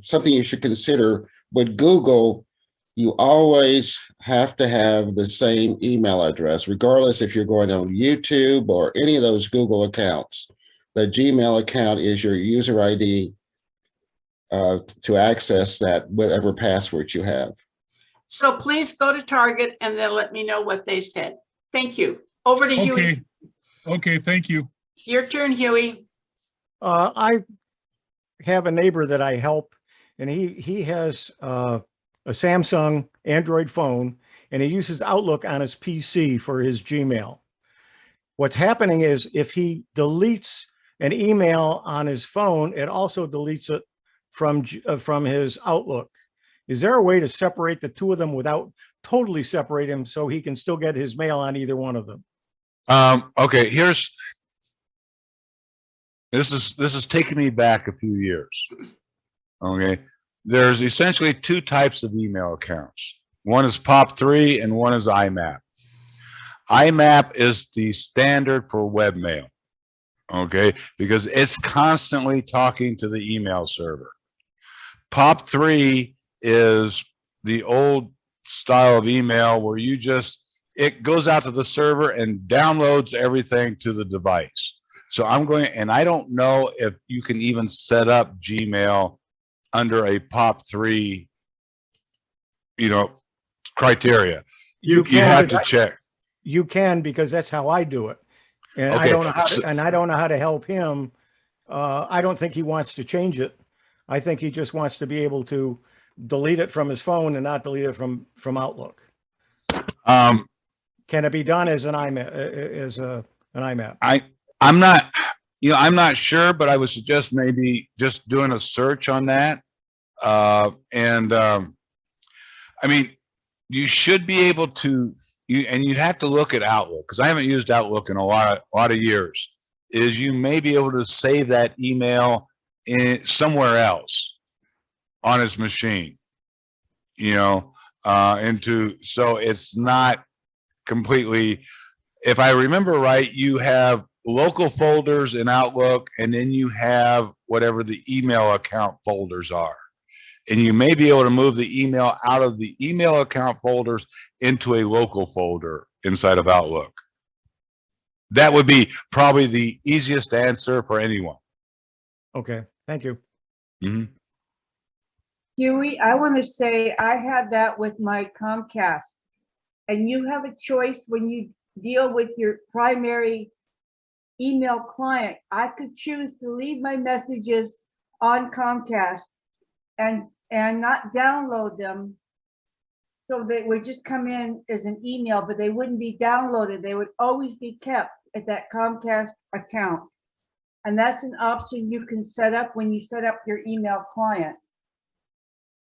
something you should consider. With Google, you always have to have the same email address, regardless if you're going on YouTube or any of those Google accounts. The Gmail account is your user ID to access that, whatever password you have. So please go to Target and then let me know what they said. Thank you. Over to Huey. Okay, thank you. Your turn, Huey. I have a neighbor that I help, and he has a a Samsung Android phone, and he uses Outlook on his PC for his Gmail. What's happening is if he deletes an email on his phone, it also deletes it from his Outlook. Is there a way to separate the two of them without totally separate him so he can still get his mail on either one of them? Okay, this is taking me back a few years. Okay, there's essentially two types of email accounts. One is POP3 and one is IMAP. IMAP is the standard for webmail, okay, because it's constantly talking to the email server. POP3 is the old style of email where it goes out to the server and downloads everything to the device. So and I don't know if you can even set up Gmail under a POP3, criteria. You have to check. You can, because that's how I do it. And Okay, I don't know how to help him. I don't think he wants to change it. I think he just wants to be able to delete it from his phone and not delete it from Outlook. Can it be done as an IMAP? I'm not sure, but I would suggest maybe just doing a search on that. I mean, you should be able to, and you'd have to look at Outlook, because I haven't used Outlook in a lot of years, is you may be able to save that email somewhere else on his machine, so it's not completely, if I remember right, you have local folders in Outlook, and then you have whatever the email account folders are. And you may be able to move the email out of the email account folders into a local folder inside of Outlook. That would be probably the easiest answer for anyone. Okay, thank you. Mm-hmm. Huey, I want to say I had that with my Comcast. And you have a choice when you deal with your primary email client. I could choose to leave my messages on Comcast and not download them. So they would just come in as an email, but they wouldn't be downloaded. They would always be kept at that Comcast account. And that's an option you can set up when you set up your email client.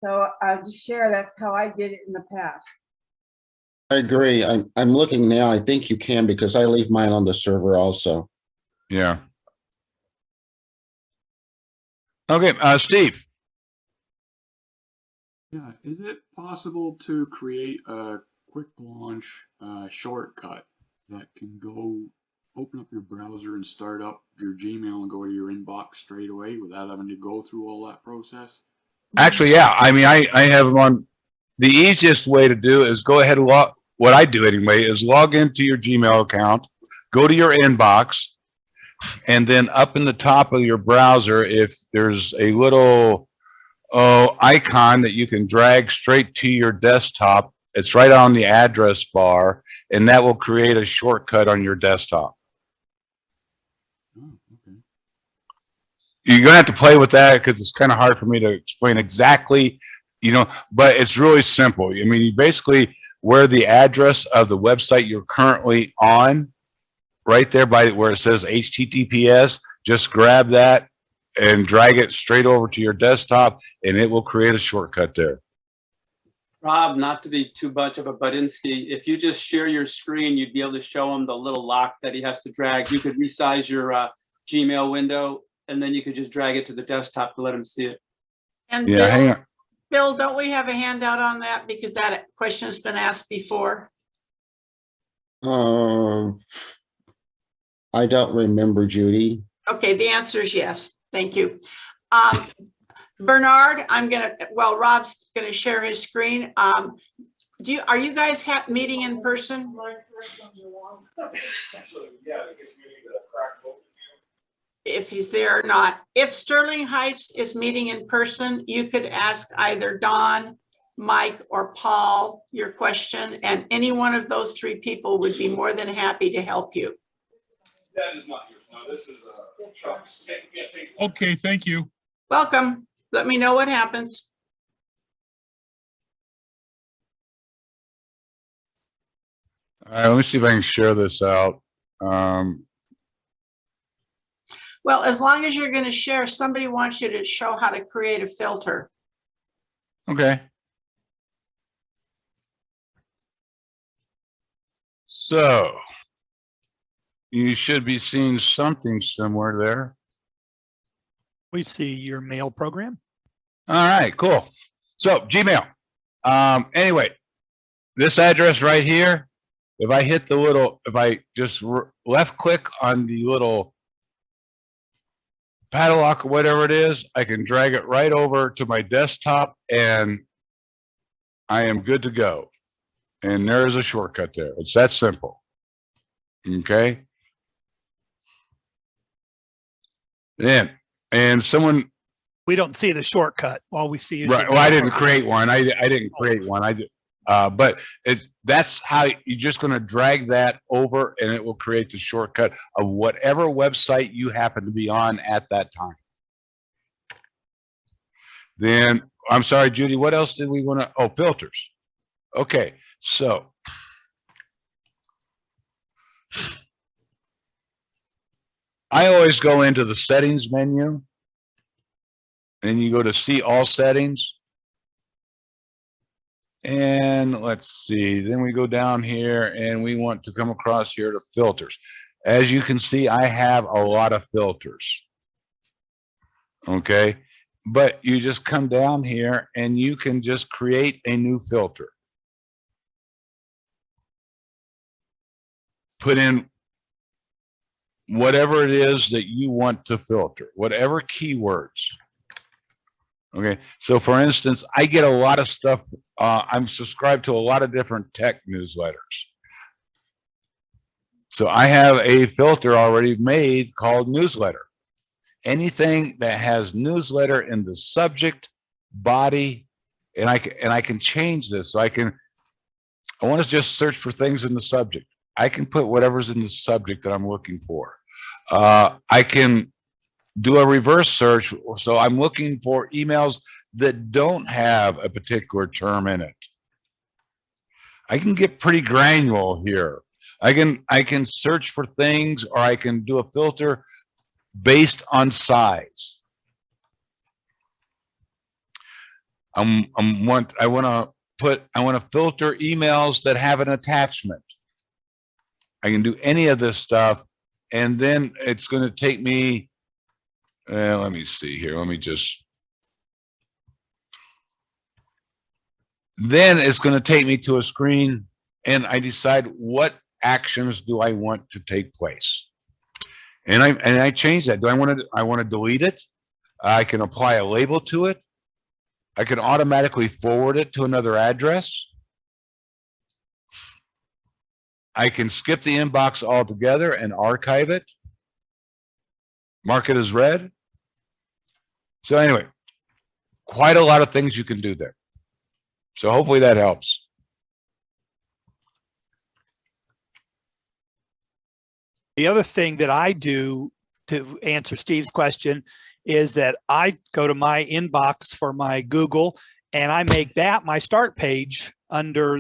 So I'll just share, that's how I did it in the past. I agree. I'm looking now. I think you can, because I leave mine on the server also. Yeah. Okay, Steve. Yeah, is it possible to create a quick launch shortcut that can go open up your browser and start up your Gmail and go to your inbox straight away without having to go through all that process? Actually, yeah. I mean, I have them on. The easiest way to do is go ahead and what I do anyway is log into your Gmail account, go to your inbox, and then up in the top of your browser, if there's a little icon that you can drag straight to your desktop, it's right on the address bar, and that will create a shortcut on your desktop. Oh, okay. You're gonna have to play with that because it's kind of hard for me to explain exactly, but it's really simple. I mean, you basically, where the address of the website you're currently on, right there by where it says HTTPS, just grab that and drag it straight over to your desktop, and it will create a shortcut there. Rob, not to be too much of a Budinsky, if you just share your screen, you'd be able to show him the little lock that he has to drag. You could resize your Gmail window, and then you could just drag it to the desktop to let him see it. And Yeah, hang on. Bill, don't we have a handout on that? Because that question has been asked before. I don't remember, Judy. Okay, the answer is yes. Thank you. Bernard, Rob's gonna share his screen. Are you guys meeting in person? If he's there or not. If Sterling Heights is meeting in person, you could ask either Don, Mike, or Paul your question, and any one of those three people would be more than happy to help you. That is not yours. No, this is Okay, thank you. Welcome. Let me know what happens. All right, let me see if I can share this out. Well, as long as you're going to share, somebody wants you to show how to create a filter. Okay. So you should be seeing something similar there. We see your mail program. All right, cool. So Gmail. Anyway, this address right here, if I hit the little, if I just left click on the little padlock or whatever it is, I can drag it right over to my desktop and I am good to go. And there is a shortcut there. It's that simple. Okay. Then, and someone. We don't see the shortcut. All we see is Right. Well, I didn't create one. I didn't create one. I did. But that's how you're just going to drag that over and it will create the shortcut of whatever website you happen to be on at that time. Then, I'm sorry, Judy, what else did we want to, oh, filters. Okay, so. I always go into the settings menu and you go to see all settings. And let's see, then we go down here and we want to come across here to filters. As you can see, I have a lot of filters. Okay, but you just come down here and you can just create a new filter. Put in whatever it is that you want to filter, whatever keywords. Okay, so for instance, I get a lot of stuff. I'm subscribed to a lot of different tech newsletters. So I have a filter already made called newsletter. Anything that has newsletter in the subject, body, and I can change this. So I want to just search for things in the subject. I can put whatever's in the subject that I'm looking for. I can do a reverse search. So I'm looking for emails that don't have a particular term in it. I can get pretty granular here. I can search for things, or I can do a filter based on size. I want to filter emails that have an attachment. I can do any of this stuff, and then it's going to take me, let me see here. Then it's going to take me to a screen, and I decide what actions do I want to take place. And I change that. I want to delete it. I can apply a label to it. I can automatically forward it to another address. I can skip the inbox altogether and archive it. Mark it as read. So anyway, quite a lot of things you can do there. So hopefully that helps. The other thing that I do to answer Steve's question is that I go to my inbox for my Google and I make that my start page under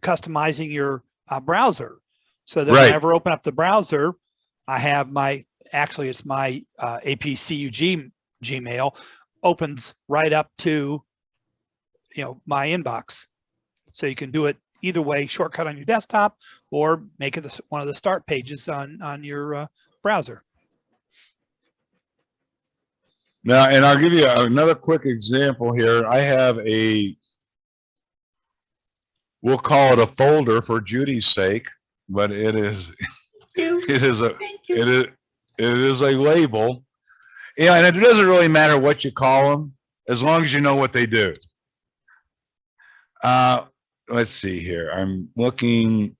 customizing your browser. So that whenever I open up the browser, I have it's my APCUG Gmail opens right up to, my inbox. So you can do it either way, shortcut on your desktop, or make it one of the start pages on your browser. Now, and I'll give you another quick example here. I have we'll call it a folder for Judy's sake, but it is a label. Yeah, and it doesn't really matter what you call them, as long as you know what they do. Let's see here. I'm looking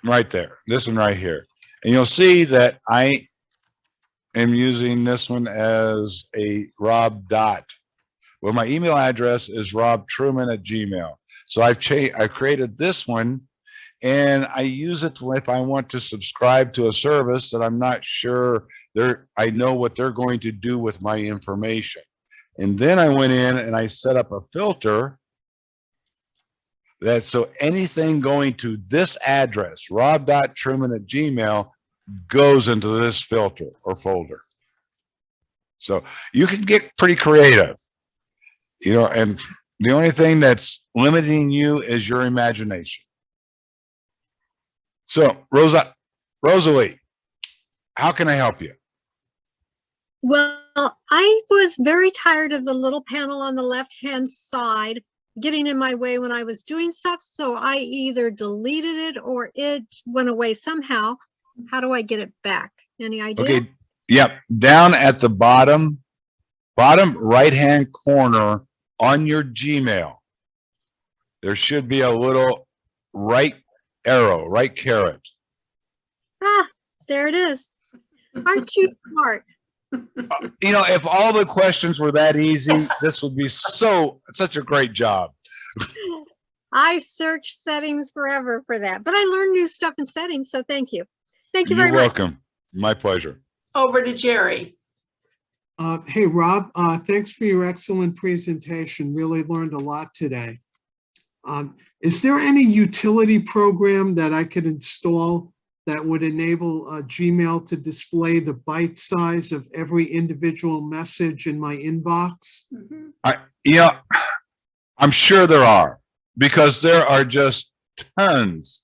right there. This one right here. And you'll see that I am using this one as a Rob Dot. Well, my email address is robtruman@gmail. So I've created this one, and I use it if I want to subscribe to a service that I'm not sure I know what they're going to do with my information. And then I went in and I set up a filter that so anything going to this address, rob.truman@gmail, goes into this filter or folder. So you can get pretty creative, you know, and the only thing that's limiting you is your imagination. So Rosalie, how can I help you? Well, I was very tired of the little panel on the left-hand side getting in my way when I was doing stuff. So I either deleted it or it went away somehow. How do I get it back? Any idea? Okay. Yep. Down at the bottom right-hand corner on your Gmail, there should be a little right arrow, right caret. Ah, there it is. Aren't you smart? You know, if all the questions were that easy, this would be such a great job. I searched settings forever for that, but I learned new stuff in settings. So thank you. Thank you very You're much. welcome. My pleasure. Over to Jerry. Hey, Rob, thanks for your excellent presentation. Really learned a lot today. Is there any utility program that I could install that would enable Gmail to display the byte size of every individual message in my inbox? Yeah, I'm sure there are, because there are just tons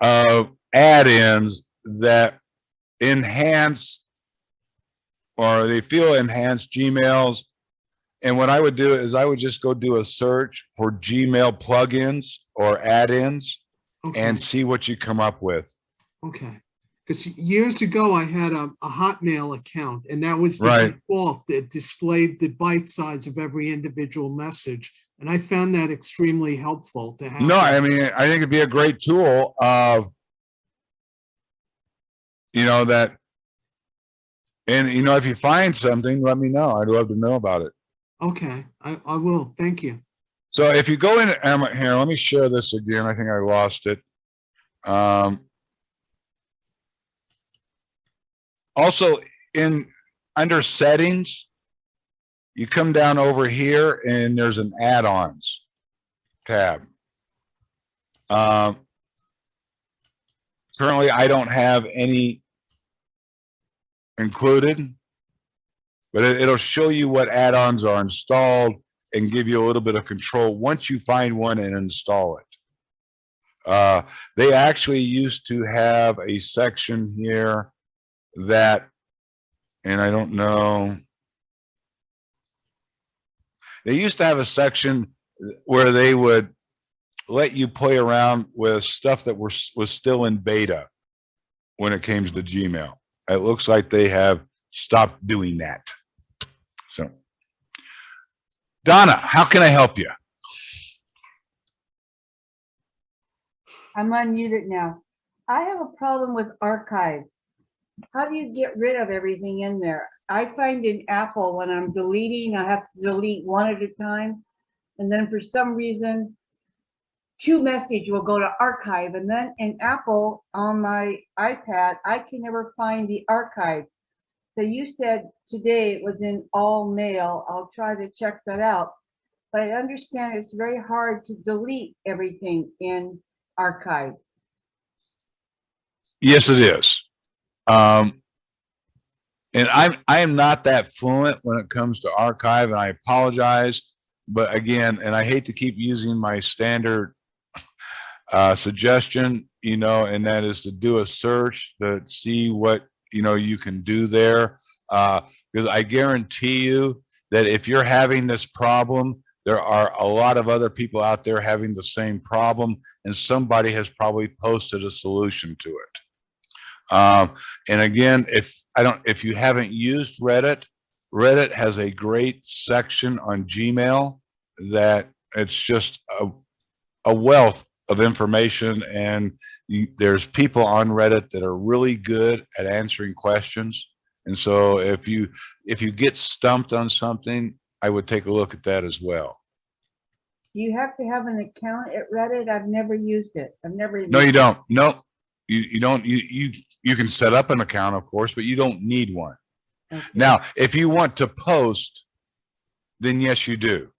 of add-ins that enhance, or they feel enhanced Gmails. And what I would do is I would just go do a search for Gmail plugins or add-ins and see what you come up with. Okay, because years ago I had a Hotmail account, and that was the Right. default that displayed the byte size of every individual message, and I found that extremely helpful to have. No, that. I mean, I think it'd be a great tool of, you know, that, and, you know, if you find something, let me know. I'd love to know about it. Okay, I will. Thank you. So if you go in, here, let me share this again. I think I lost it. Also, under settings, you come down over here and there's an add-ons tab. Currently, I don't have any included, but it'll show you what add-ons are installed and give you a little bit of control once you find one and install it. They actually used to have a section here that, and I don't know, they used to have a section where they would let you play around with stuff that was still in beta when it came to Gmail. It looks like they have stopped doing that. So, Donna, how can I help you? I'm unmuted now. I have a problem with archive. How do you get rid of everything in there? I find in Apple when I'm deleting, I have to delete one at a time. And then for some reason, to message will go to archive. And then in Apple on my iPad, I can never find the archive. So you said today it was in all mail. I'll try to check that out. But I understand it's very hard to delete everything in archive. Yes, it is. And I am not that fluent when it comes to archive, and I apologize. But again, and I hate to keep using my standard suggestion, you know, and that is to do a search to see what, you know, you can do there. Because I guarantee you that if you're having this problem, there are a lot of other people out there having the same problem, and somebody has probably posted a solution to it. And again, if you haven't used Reddit, Reddit has a great section on Gmail that it's just a wealth of information, and there's people on Reddit that are really good at answering questions. And so if you get stumped on something, I would take a look at that as well. Do you have to have an account at Reddit? I've never used it. I've never. No, you don't. No, you don't. You can set up an account, of course, but you don't need one. Okay. Now, if you want to post, then yes, you do.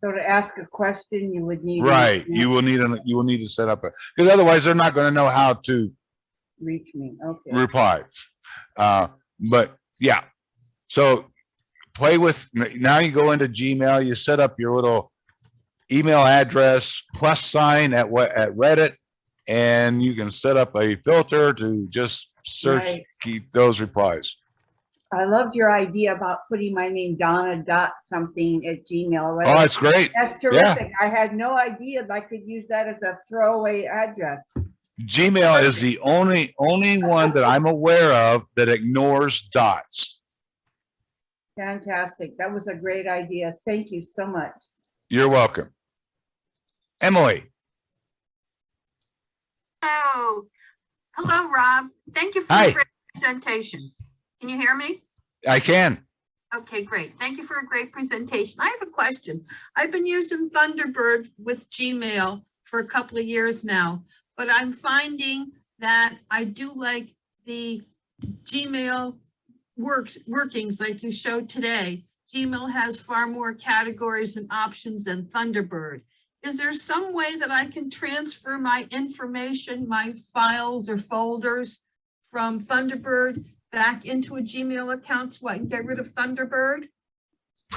So to ask a question, you would need. Right. You will need to set up because otherwise they're not going to know how to Reach me, okay. reply. But yeah, so play with, now you go into Gmail, you set up your little email address plus sign at Reddit, and you can set up a filter to just search, Right. keep those replies. I loved your idea about putting my name Donna dot something at Gmail. Oh, that's great. That's terrific. I had no idea I could use that as a throwaway address. Gmail is the only one that I'm aware of that ignores dots. Fantastic. That was a great idea. Thank you so much. You're welcome. Emily. Oh, hello, Rob. Thank you for Hi. the great presentation. Can you hear me? I can. Okay, great. Thank you for a great presentation. I have a question. I've been using Thunderbird with Gmail for a couple of years now, but I'm finding that I do like the Gmail workings like you showed today. Gmail has far more categories and options than Thunderbird. Is there some way that I can transfer my information, my files or folders from Thunderbird back into a Gmail account so I can get rid of Thunderbird?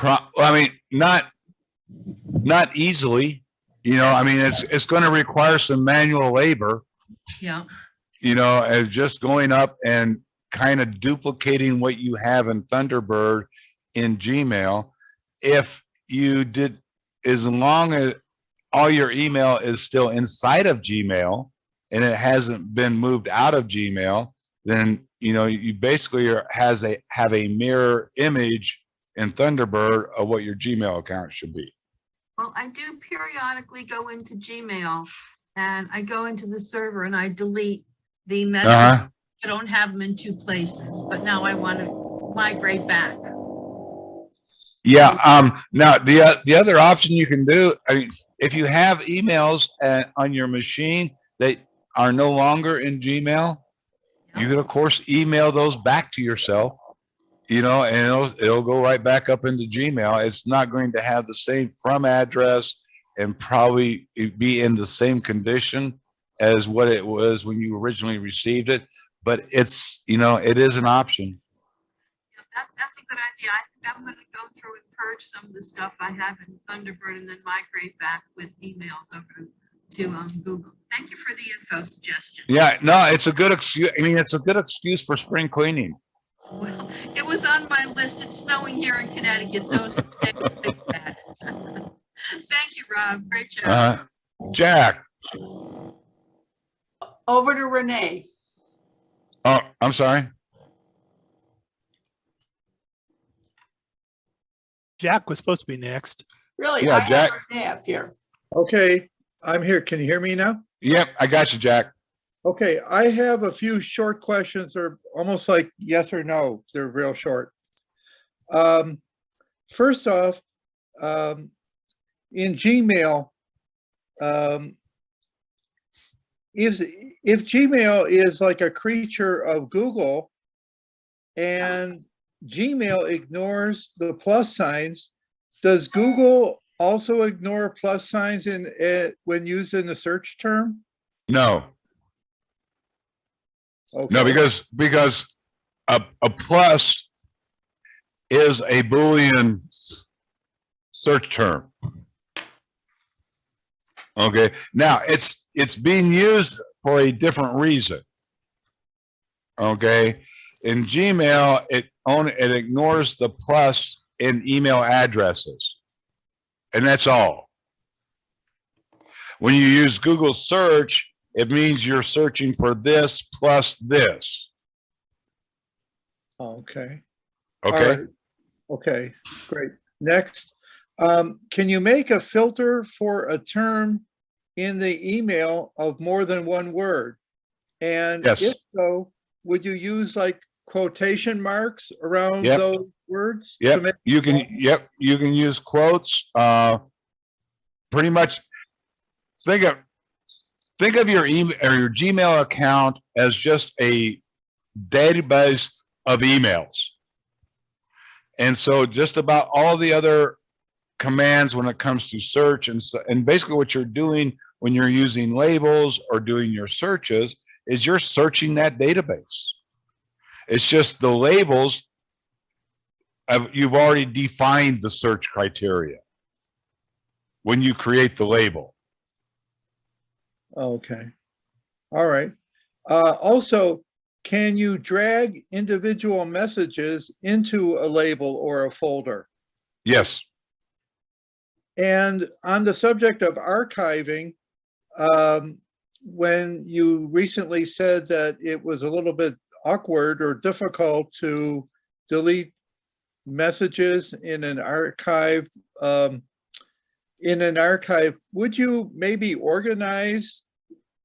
I mean, not easily. You know, I mean, it's going to require some manual labor. Yeah. You know, as just going up and kind of duplicating what you have in Thunderbird in Gmail. If you did, as long as all your email is still inside of Gmail and it hasn't been moved out of Gmail, then, you know, you basically have a mirror image in Thunderbird of what your Gmail account should be. Well, I do periodically go into Gmail and I go into the server and I delete the messages. I don't have them in two places, but now I want to migrate back. Yeah. Now the other option you can do, I mean, if you have emails on your machine that are no longer in Gmail, you can of course email those back to yourself, you know, and it'll go right back up into Gmail. It's not going to have the same from address and probably be in the same condition as what it was when you originally received it, but it's, you know, it is an option. That's a good idea. I think I'm going to go through and purge some of the stuff I have in Thunderbird and then migrate back with emails over to Google. Thank you for the info suggestion. Yeah, no, it's a good excuse. I mean, it's a good excuse for spring cleaning. Well, it was on my list. It's snowing here in Connecticut, so it's bad. Thank you, Rob. Great job. Jack. Over to Renee. Oh, I'm sorry. Jack was supposed to be next. Really? Yeah, I have Jack. Renee up here. Okay, I'm here. Can you hear me now? Yep, I got you, Jack. Okay, I have a few short questions. They're almost like yes or no. They're real short. First off, in Gmail, if Gmail is like a creature of Google and Gmail ignores the plus signs, does Google also ignore plus signs when used in the search term? No. Okay. No, because a plus is a Boolean search term. Okay. Now it's being used for a different reason. Okay. In Gmail, it ignores the plus in email addresses, and that's all. When you use Google search, it means you're searching for this plus this. Okay. Okay. All right. Okay, great. Next, can you make a filter for a term in the email of more than one word? And Yes. if so, would you use like quotation marks around Yep. those words? to Yep. make- You can use quotes. Pretty much think of your email or your Gmail account as just a database of emails. And so just about all the other commands when it comes to search, and basically what you're doing when you're using labels or doing your searches is you're searching that database. It's just the labels, you've already defined the search criteria when you create the label. Okay. All right. Also, can you drag individual messages into a label or a folder? Yes. And on the subject of archiving, when you recently said that it was a little bit awkward or difficult to delete messages in an archive, would you maybe organize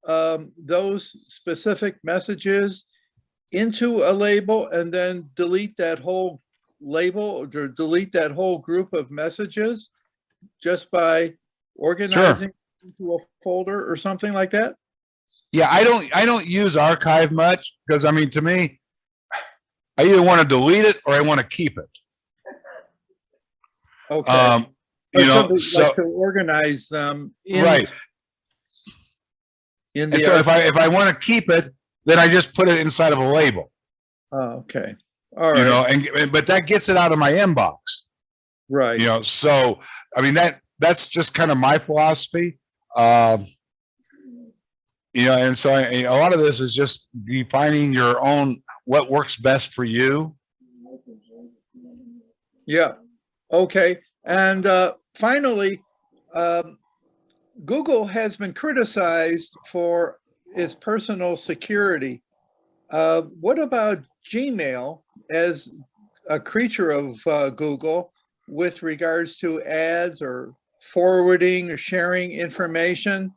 those specific messages into a label and then delete that whole label or delete that whole group of messages just by organizing into a folder or something like that? Yeah, I don't use archive much because, I mean, to me, I either want to delete it or I want to keep it. Okay. You know, Something so like to organize them in, right. in the And so if I want to keep it, then I just put it inside of a label. Oh, okay. All right. You know, but that gets it out of my inbox. Right. You know, so I mean that's just kind of my philosophy. You know, and so a lot of this is just defining your own what works best for you. Yeah. Okay. And finally, Google has been criticized for its personal security. What about Gmail as a creature of Google with regards to ads or forwarding or sharing information?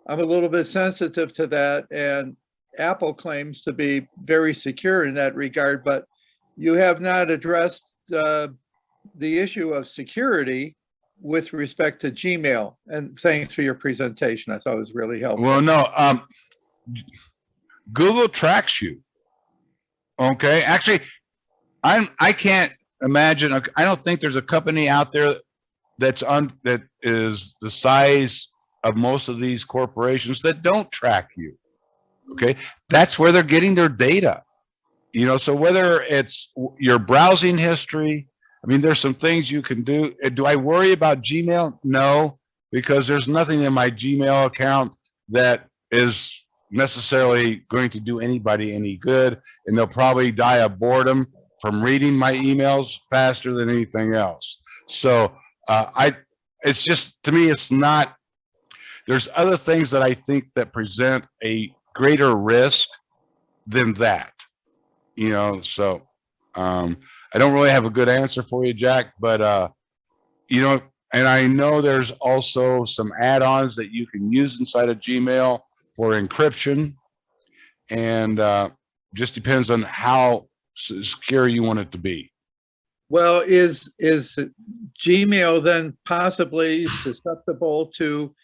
I'm a little bit sensitive to that, and Apple claims to be very secure in that regard, but you have not addressed the issue of security with respect to Gmail. And thanks for your presentation. I thought it was really helpful. Well, no, Google tracks you. Okay, actually, I can't imagine. I don't think there's a company out there that is the size of most of these corporations that don't track you. Okay, that's where they're getting their data. You know, so whether it's your browsing history, I mean, there's some things you can do. Do I worry about Gmail? No, because there's nothing in my Gmail account that is necessarily going to do anybody any good, and they'll probably die of boredom from reading my emails faster than anything else. So it's just, to me, it's not. There's other things that I think that present a greater risk than that. You know, so I don't really have a good answer for you, Jack, but you know, and I know there's also some add-ons that you can use inside of Gmail for encryption, and just depends on how secure you want it to be. Well, is Gmail then possibly susceptible to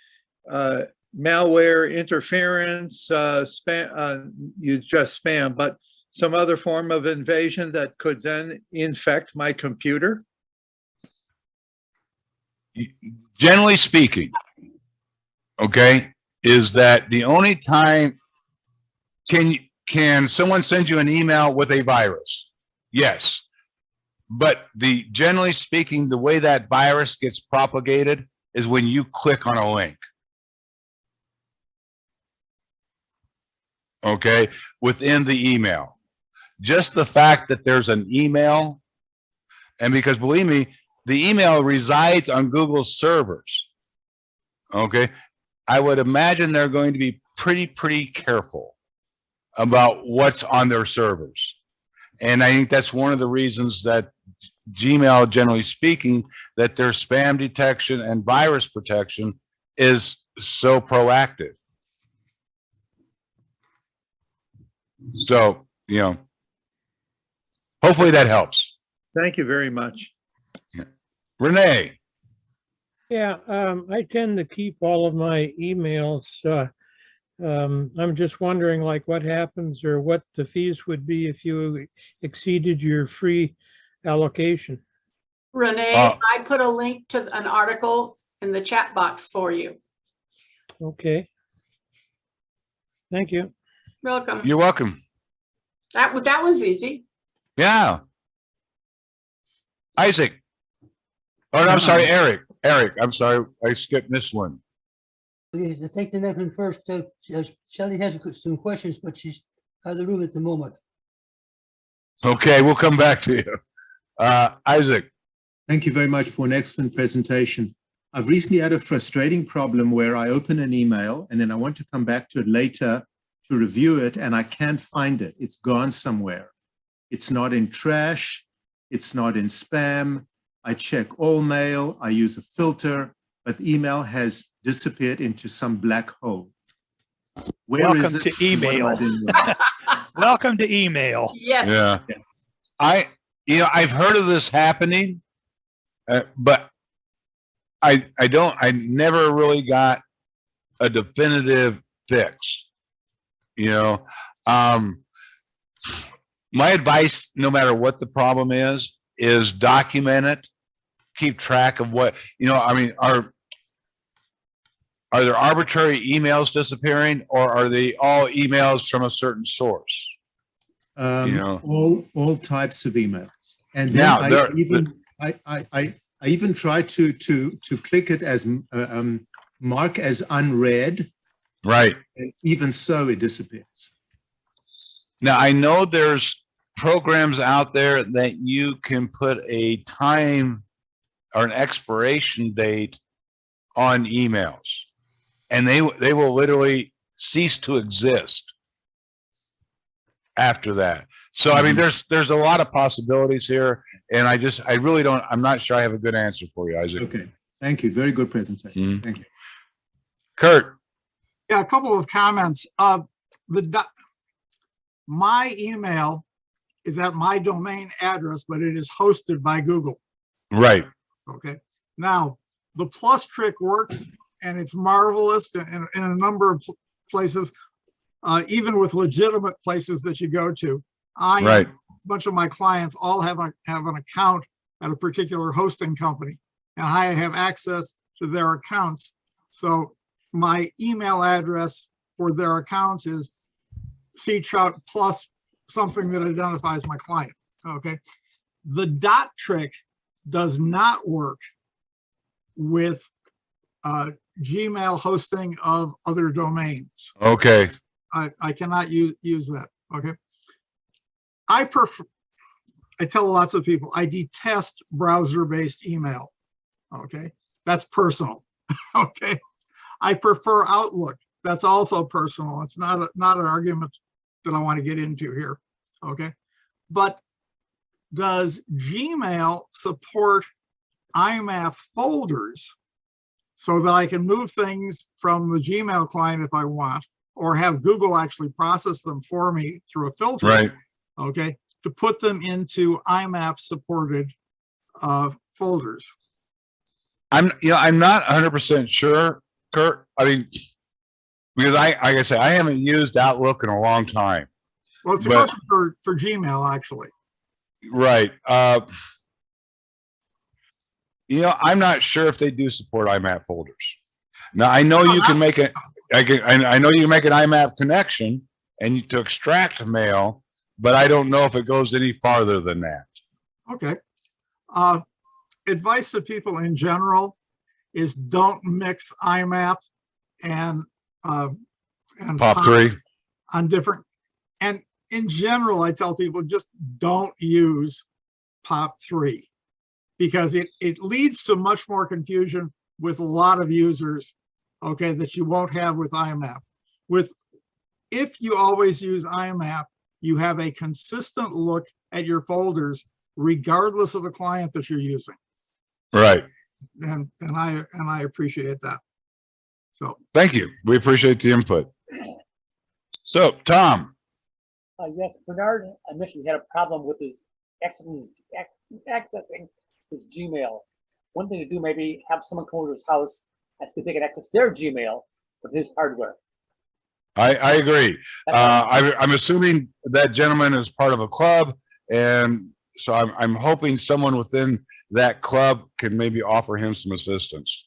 malware interference, spam, you just spam, but some other form of invasion that could then infect my computer? Generally speaking, okay, is that the only time can someone send you an email with a virus? Yes. But generally speaking, the way that virus gets propagated is when you click on a link. Okay, within the email. Just the fact that there's an email, and because believe me, the email resides on Google's servers. Okay, I would imagine they're going to be pretty careful about what's on their servers. And I think that's one of the reasons that Gmail, generally speaking, that their spam detection and virus protection is so proactive. So, you know, hopefully that helps. Thank you very much. Yeah. Renee. Yeah, I tend to keep all of my emails. I'm just wondering, like, what happens or what the fees would be if you exceeded your free allocation. Renee, I put a link to an article in the chat box for you. Okay. Thank you. Welcome. You're welcome. That was easy. Yeah. Isaac. Oh, no, I'm sorry, Eric. Eric, I'm sorry. I skipped this one. Okay, to take the next one first. Shelley has some questions, but she's out of the room at the moment. Okay, we'll come back to you. Isaac. Thank you very much for an excellent presentation. I've recently had a frustrating problem where I open an email and then I want to come back to it later to review it and I can't find it. It's gone somewhere. It's not in trash. It's not in spam. I check all mail. I use a filter, but the email has disappeared into some black hole. Where is Welcome it? to email. Welcome to email. Yes. Yeah. I've heard of this happening, but I never really got a definitive fix. My advice, no matter what the problem is document it, keep track of what, are there arbitrary emails disappearing, or are they all emails from a certain source? All types of emails. And then Now, I even try to click it as mark as unread. Right. And even so, it disappears. Now, I know there's programs out there that you can put a time or an expiration date on emails, and they will literally cease to exist after that. So, I mean, there's a lot of possibilities here, and I'm not sure I have a good answer for you, Isaac. Okay. Thank you. Very good presentation. Thank you. Kurt. Yeah, a couple of comments. My email is at my domain address, but it is hosted by Google. Right. Okay. Now, the plus trick works, and it's marvelous in a number of places, even with legitimate places that you go to. Right. A bunch of my clients all have an account at a particular hosting company, and I have access to their accounts. So my email address for their accounts is ctrout plus something that identifies my client. Okay. The dot trick does not work with Gmail hosting of other domains. Okay. I cannot use that. Okay. I tell lots of people, I detest browser-based email. Okay. That's personal. Okay. I prefer Outlook. That's also personal. It's not an argument that I want to get into here. Okay. But does Gmail support IMAP folders so that I can move things from the Gmail client if I want, or have Google actually process them for me through a filter? Right. Okay. To put them into IMAP supported folders. I'm not 100% sure, Kurt. I mean, because like I said, I haven't used Outlook in a long time. Well, it's a question for Gmail, actually. Right. I'm not sure if they do support IMAP folders. Now, I know you can make I know you can make an IMAP connection and to extract mail, but I don't know if it goes any farther than that. Okay. Advice to people in general is don't mix IMAP and POP3 on different. And in general, I tell people just don't use POP3 because it leads to much more confusion with a lot of users, okay, that you won't have with IMAP. If you always use IMAP, you have a consistent look at your folders, regardless of the client that you're using. Right. And I appreciate that. So thank you. We appreciate the input. So Tom. Yes, Bernard, I mentioned he had a problem with his accessing his Gmail. One thing to do, maybe have someone come over to his house and see if they can access their Gmail with his hardware. I agree. I'm assuming that gentleman is part of a club, and so I'm hoping someone within that club can maybe offer him some assistance.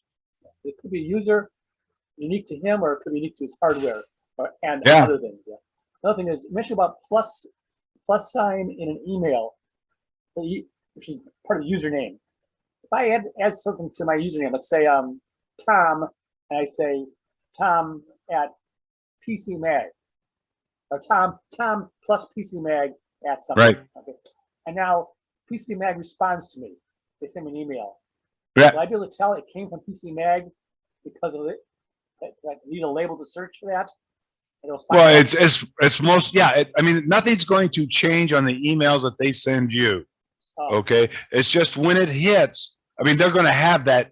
It could be user unique to him, or it could be unique to his hardware, and Yeah. other things. Yeah. Another thing is, you mentioned about plus sign in an email, which is part of the username. If I add something to my username, let's say Tom, and I say Tom at PC Mag, or Tom plus PC Mag at something. Right. Okay. And now PC Mag responds to me. They send me an email. Yeah. Will I be able to tell it came from PC Mag because of it? I need a label to search for that. Well, it's most, yeah. I mean, nothing's going to change on the emails that they send you. Okay. It's just when it hits, I mean, they're going to have that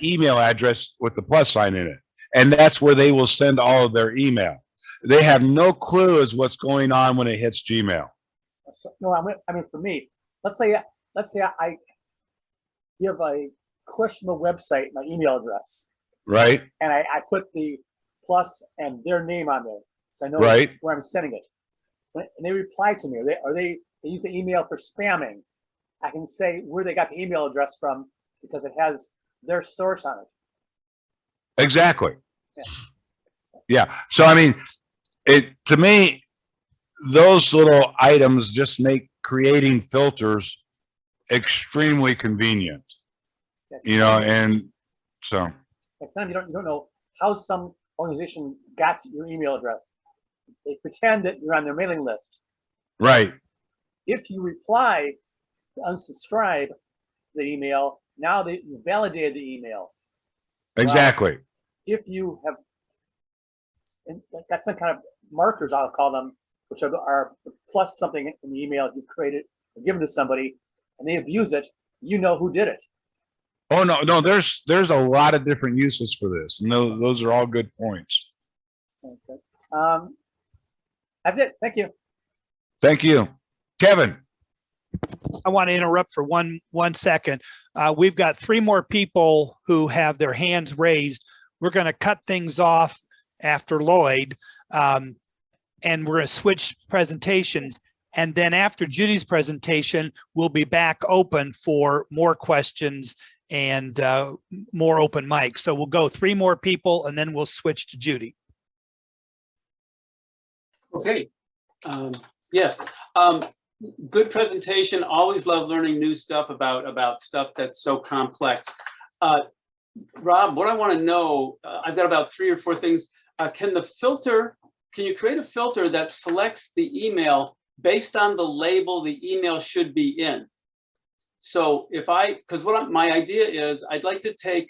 email address with the plus sign in it. And that's where they will send all of their email. They have no clue as what's going on when it hits Gmail. No, I mean, for me, let's say I give a questionable website my email address, Right. and I put the plus and their name on there, so I know Right. where I'm sending it. And they reply to me, or they use the email for spamming. I can say where they got the email address from because it has their source on it. Exactly. Yeah. So, I mean, to me, those little items just make creating filters extremely convenient, you know, and so. Next time you don't know how some organization got your email address. They pretend that you're on their mailing list. Right. If you reply to unsubscribe the email, now they validated the email. Exactly. If you have got some kind of markers, I'll call them, which are plus something in the email you've created or given to somebody, and they abuse it, you know who did it. Oh, no, there's a lot of different uses for this. And those are all good points. Okay. That's it. Thank you. Thank you. Kevin. I want to interrupt for one second. We've got 3 more people who have their hands raised. We're going to cut things off after Lloyd, and we're going to switch presentations. And then after Judy's presentation, we'll be back open for more questions and more open mic. So we'll go 3 more people and then we'll switch to Judy. Okay. Yes. Good presentation. Always love learning new stuff about stuff that's so complex. Rob, what I want to know, I've got about 3 or 4 things. Can you create a filter that selects the email based on the label the email should be in? So because my idea is I'd like to take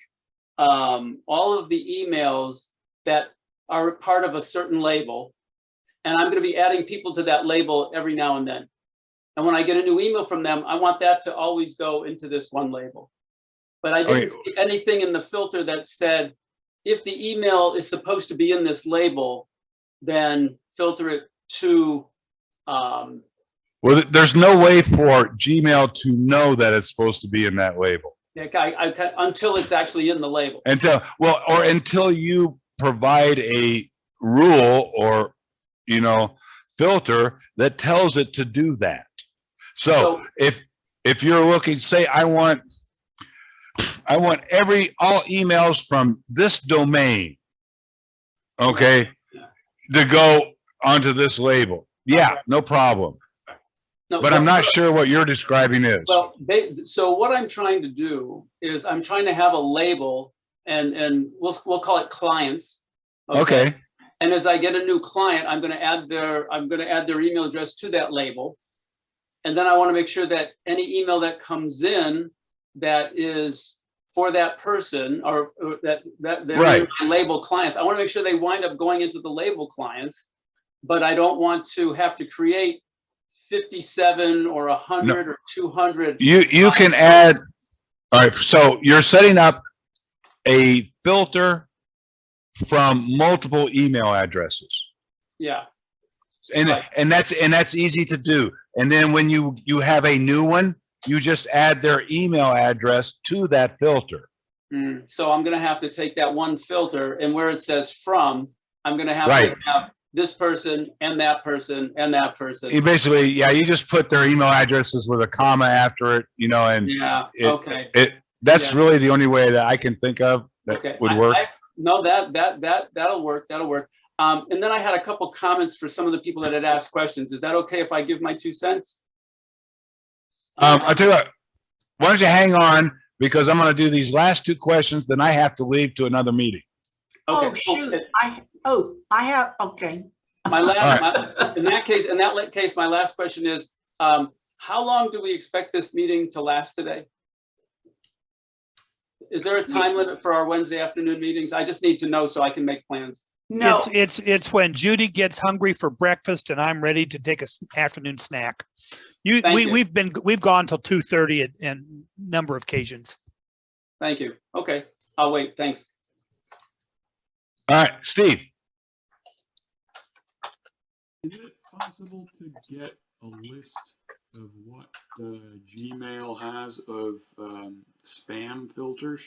all of the emails that are part of a certain label, and I'm going to be adding people to that label every now and then. And when I get a new email from them, I want that to always go into this one label. But I didn't see anything in the filter that said, if the email is supposed to be in this label, then filter it to. Well, there's no way for Gmail to know that it's supposed to be in that label. Yeah, until it's actually in the label. Until you provide a rule or, filter that tells it to do that. So if you're looking, say, I want all emails from this domain, okay, to go onto this label. Yeah, no problem. No, but I'm not sure what you're describing is. Well, so what I'm trying to do is I'm trying to have a label, and we'll call it clients. Okay. And as I get a new client, I'm going to add their email address to that label, and then I want to make sure that any email that comes in that is for that person or that they're right. label clients, I want to make sure they wind up going into the label clients, but I don't want to have to create 57 or 100 or 200. You can add. All right. So you're setting up a filter from multiple email addresses. Yeah. And that's easy to do. And then when you have a new one, you just add their email address to that filter. So I'm going to have to take that one filter, and where it says from, I'm going to have right. to have this person and that person and that person. You basically, yeah, you just put their email addresses with a comma after it, you know, and Yeah, okay. that's Yeah. really the only way that I can think of that Okay, would work. No, that'll work. That'll work. And then I had a couple comments for some of the people that had asked questions. Is that okay if I give my 2 cents? I'll tell you what, why don't you hang on, because I'm going to do these last 2 questions, then I have to leave to another meeting. Okay. Oh, shoot. I have, okay. In that case, my last question is, how long do we expect this meeting to last today? Is there a time limit for our Wednesday afternoon meetings? I just need to know so I can make plans. No. It's when Judy gets hungry for breakfast and I'm ready to take a afternoon snack. We've gone till 2:30 at a number of occasions. Thank you. Okay, I'll wait. Thanks. All right, Steve. Is it possible to get a list of what Gmail has of spam filters?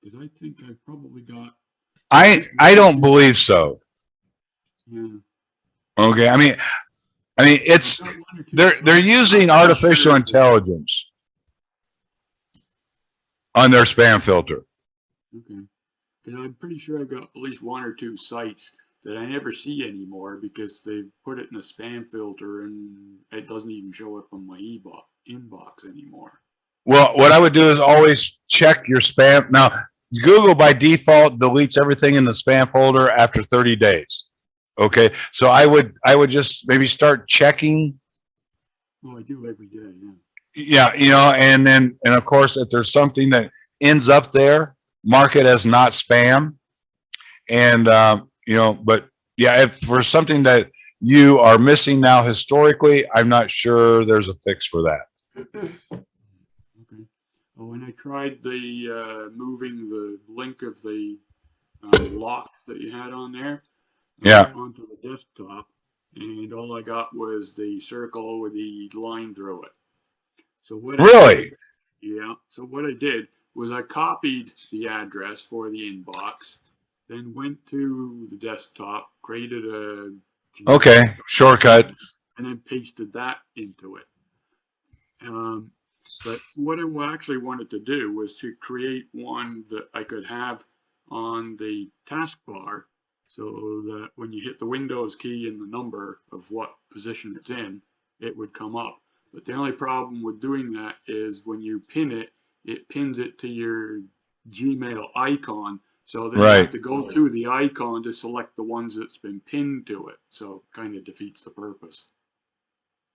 Because I think I've probably got. I don't believe so. Yeah. Okay, I mean it's they're using artificial intelligence on their spam filter. Okay. Because I'm pretty sure I've got at least 1 or 2 sites that I never see anymore because they've put it in a spam filter and it doesn't even show up on my inbox anymore. Well, what I would do is always check your spam. Now, Google by default deletes everything in the spam folder after 30 days. Okay, so I would just maybe start checking. Well, I do every day, Yeah, yeah. you know, and of course, if there's something that ends up there, mark it as not spam. And you know, but yeah, if for something that you are missing now historically, I'm not sure there's a fix for that. Okay. Oh, and I tried the moving the link of the lock that you had on there. Yeah. Onto the desktop, and all I got was the circle with the line through it. So what? Really? Yeah. So what I did was I copied the address for the inbox, then went to the desktop, created a shortcut, and then pasted that into it. But what I actually wanted to do was to create one that I could have on the taskbar, so that when you hit the Windows key and the number of what position it's in, it would come up. But the only problem with doing that is when you pin it, it pins it to your Gmail icon. So then you have to go to the icon to select the ones that's been pinned to it. So it kind of defeats the purpose.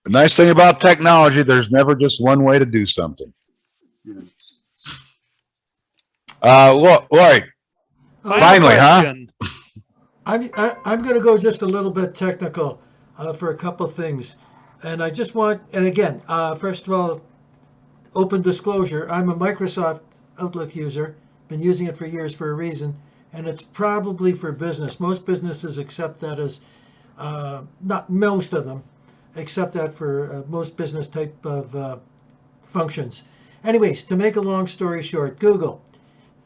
The nice thing about technology, there's never just one way to do something. Yeah. Lloyd, finally, huh? I'm going to go just a little bit technical for a couple of things. And I just want, and again, first of all, open disclosure, I'm a Microsoft Outlook user, been using it for years for a reason, and it's probably for business. Most businesses accept that as, not most of them, accept that for most business type of functions. Anyways, to make a long story short, Google,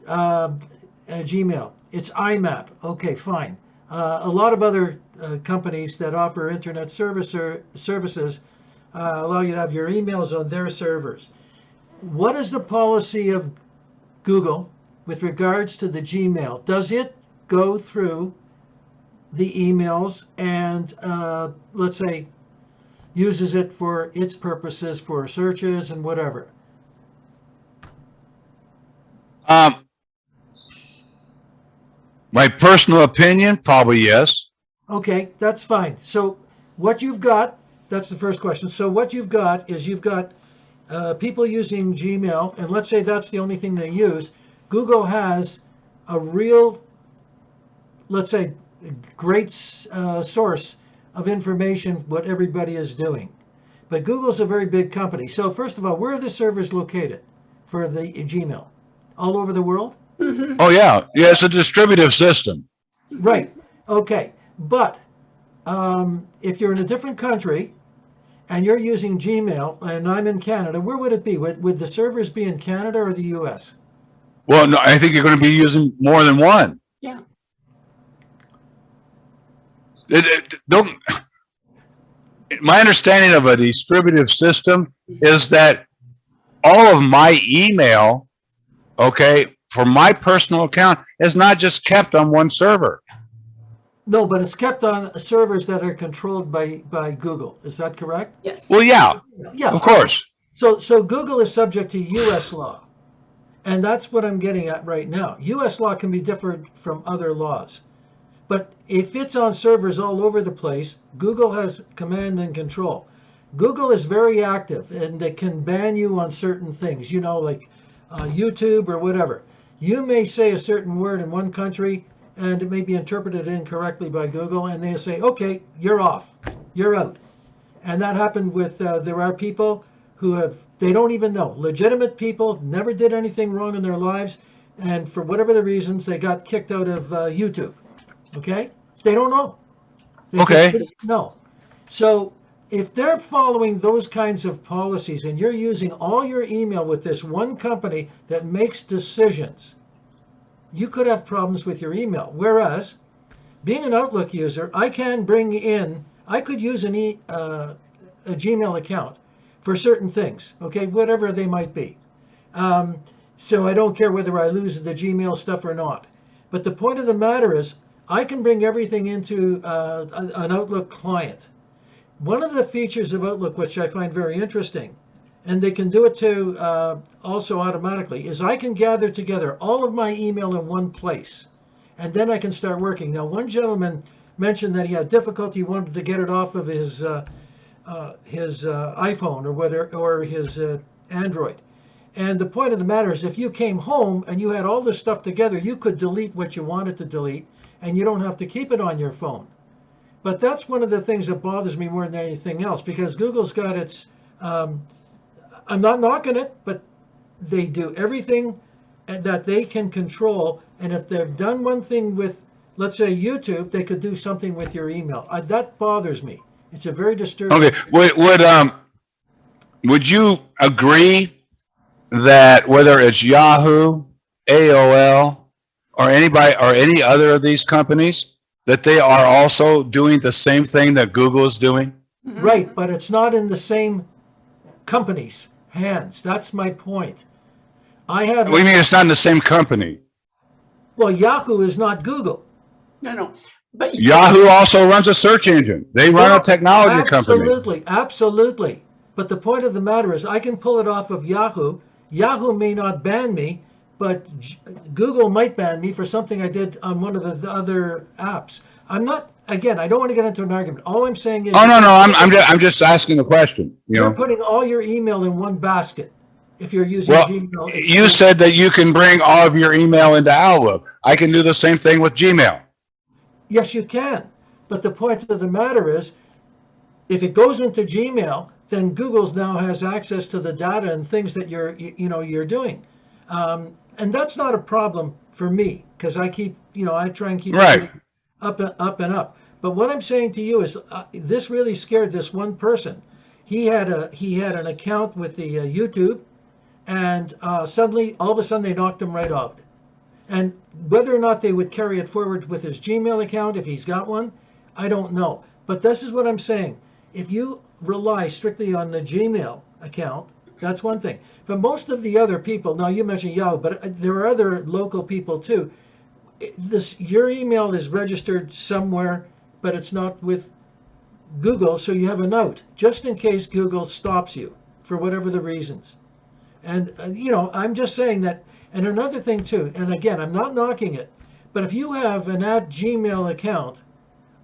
Gmail, it's IMAP. Okay, fine. A lot of other companies that offer internet services allow you to have your emails on their servers. What is the policy of Google with regards to the Gmail? Does it go through the emails and, let's say, uses it for its purposes for searches and whatever? My personal opinion, probably yes. Okay, that's fine. So what you've got, that's the first question. So what you've got is you've got people using Gmail, and let's say that's the only thing they use. Google has a real, let's say, great source of information what everybody is doing. But Google's a very big company. So first of all, where are the servers located for the Gmail? All over the world? Oh, yeah. Yeah, it's a distributive system. Right. Okay. But if you're in a different country and you're using Gmail and I'm in Canada, where would it be? Would the servers be in Canada or the US? Well, no, I think you're going to be using more than one. Yeah. Don't. My understanding of a distributive system is that all of my email, okay, for my personal account is not just kept on one server. No, but it's kept on servers that are controlled by Google. Is that correct? Yes. Well, yeah, Yeah. of course. So Google is subject to US law. And that's what I'm getting at right now. US law can be different from other laws. But if it's on servers all over the place, Google has command and control. Google is very active and they can ban you on certain things, you know, like YouTube or whatever. You may say a certain word in one country and it may be interpreted incorrectly by Google and they say, okay, you're off, you're out. And that happened with, there are people who have, they don't even know, legitimate people, never did anything wrong in their lives, and for whatever the reasons, they got kicked out of YouTube. Okay? They don't know. They Okay. just didn't know. So if they're following those kinds of policies and you're using all your email with this one company that makes decisions, you could have problems with your email. Whereas, being an Outlook user, I can bring in, I could use a Gmail account for certain things, okay, whatever they might be. So I don't care whether I lose the Gmail stuff or not. But the point of the matter is, I can bring everything into an Outlook client. One of the features of Outlook, which I find very interesting, and they can do it too also automatically, is I can gather together all of my email in one place, and then I can start working. Now, one gentleman mentioned that he had difficulty, wanted to get it off of his iPhone or whatever, or his Android. And the point of the matter is, if you came home and you had all this stuff together, you could delete what you wanted to delete, and you don't have to keep it on your phone. But that's one of the things that bothers me more than anything else, because Google's got its, I'm not knocking it, but they do everything that they can control. And if they've done one thing with, let's say, YouTube, they could do something with your email. That bothers me. It's a very disturbing. Okay, would you agree that whether it's Yahoo, AOL, or anybody or any other of these companies, that they are also doing the same thing that Google is doing? Right, but it's not in the same company's hands. That's my point. I have. What do you mean it's not in the same company? Well, Yahoo is not Google. No. But Yahoo also runs a search engine. They run a technology company. Absolutely. But the point of the matter is, I can pull it off of Yahoo. Yahoo may not ban me, but Google might ban me for something I did on one of the other apps. I'm not. Again, I don't want to get into an argument. All I'm saying is. Oh no, I'm just asking the question. You're putting all your email in one basket. If you're using Gmail. You said that you can bring all of your email into Outlook. I can do the same thing with Gmail. Yes, you can. But the point of the matter is, if it goes into Gmail, then Google's now has access to the data and things that you're doing. And that's not a problem for me, because I keep, I try and keep it up and up. But what I'm saying to you is, this really scared this one person. He had an account with the YouTube, and suddenly, all of a sudden, they knocked him right out. And whether or not they would carry it forward with his Gmail account, if he's got one, I don't know. But this is what I'm saying. If you rely strictly on the Gmail account, that's one thing. But most of the other people, now you mentioned Yahoo, but there are other local people too. Your email is registered somewhere, but it's not with Google, so you have a note, just in case Google stops you for whatever the reasons. And, I'm just saying that. And another thing too, and again, I'm not knocking it, but if you have an @Gmail account,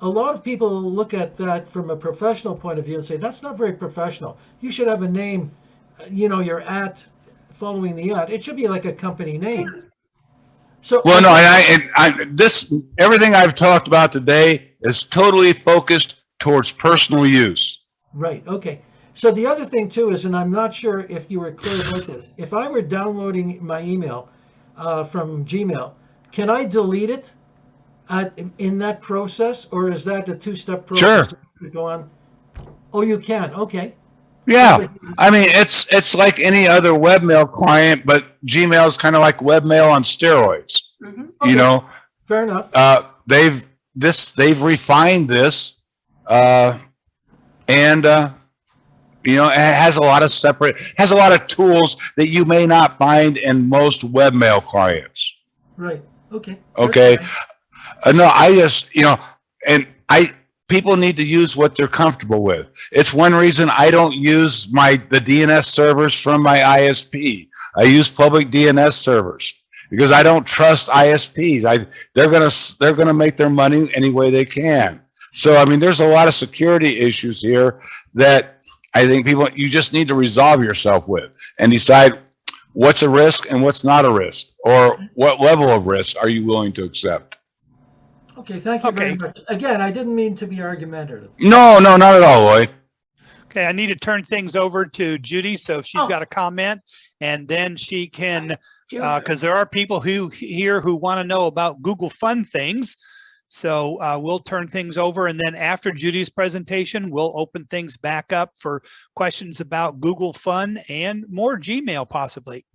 a lot of people look at that from a professional point of view and say, that's not very professional. You should have a name, your following the @. It should be like a company name. So. Well, no, everything I've talked about today is totally focused towards personal use. Right, okay. So the other thing too is, and I'm not sure if you were clear about this, if I were downloading my email from Gmail, can I delete it in that process, or is that a two-step process? Sure. To go on? Oh, you can, okay. Yeah, I mean, it's like any other webmail client, but Gmail is kind of like webmail on steroids. Okay. Fair enough. They've they've refined this, and you know, it has a lot of tools that you may not find in most webmail clients. Right, okay. Okay. No, I just, you know, and people need to use what they're comfortable with. It's one reason I don't use the DNS servers from my ISP. I use public DNS servers because I don't trust ISPs. They're gonna make their money any way they can. So I mean, there's a lot of security issues here that I think you just need to resolve yourself with and decide what's a risk and what's not a risk, or what level of risk are you willing to accept. Okay, thank you very much. Again, I didn't mean to be argumentative. No, not at all, Lloyd. Okay, I need to turn things over to Judy, so if she's got a comment, and then she can, because there are people here who want to know about Google Fun things. So we'll turn things over, and then after Judy's presentation, we'll open things back up for questions about Google Fun and more Gmail possibly.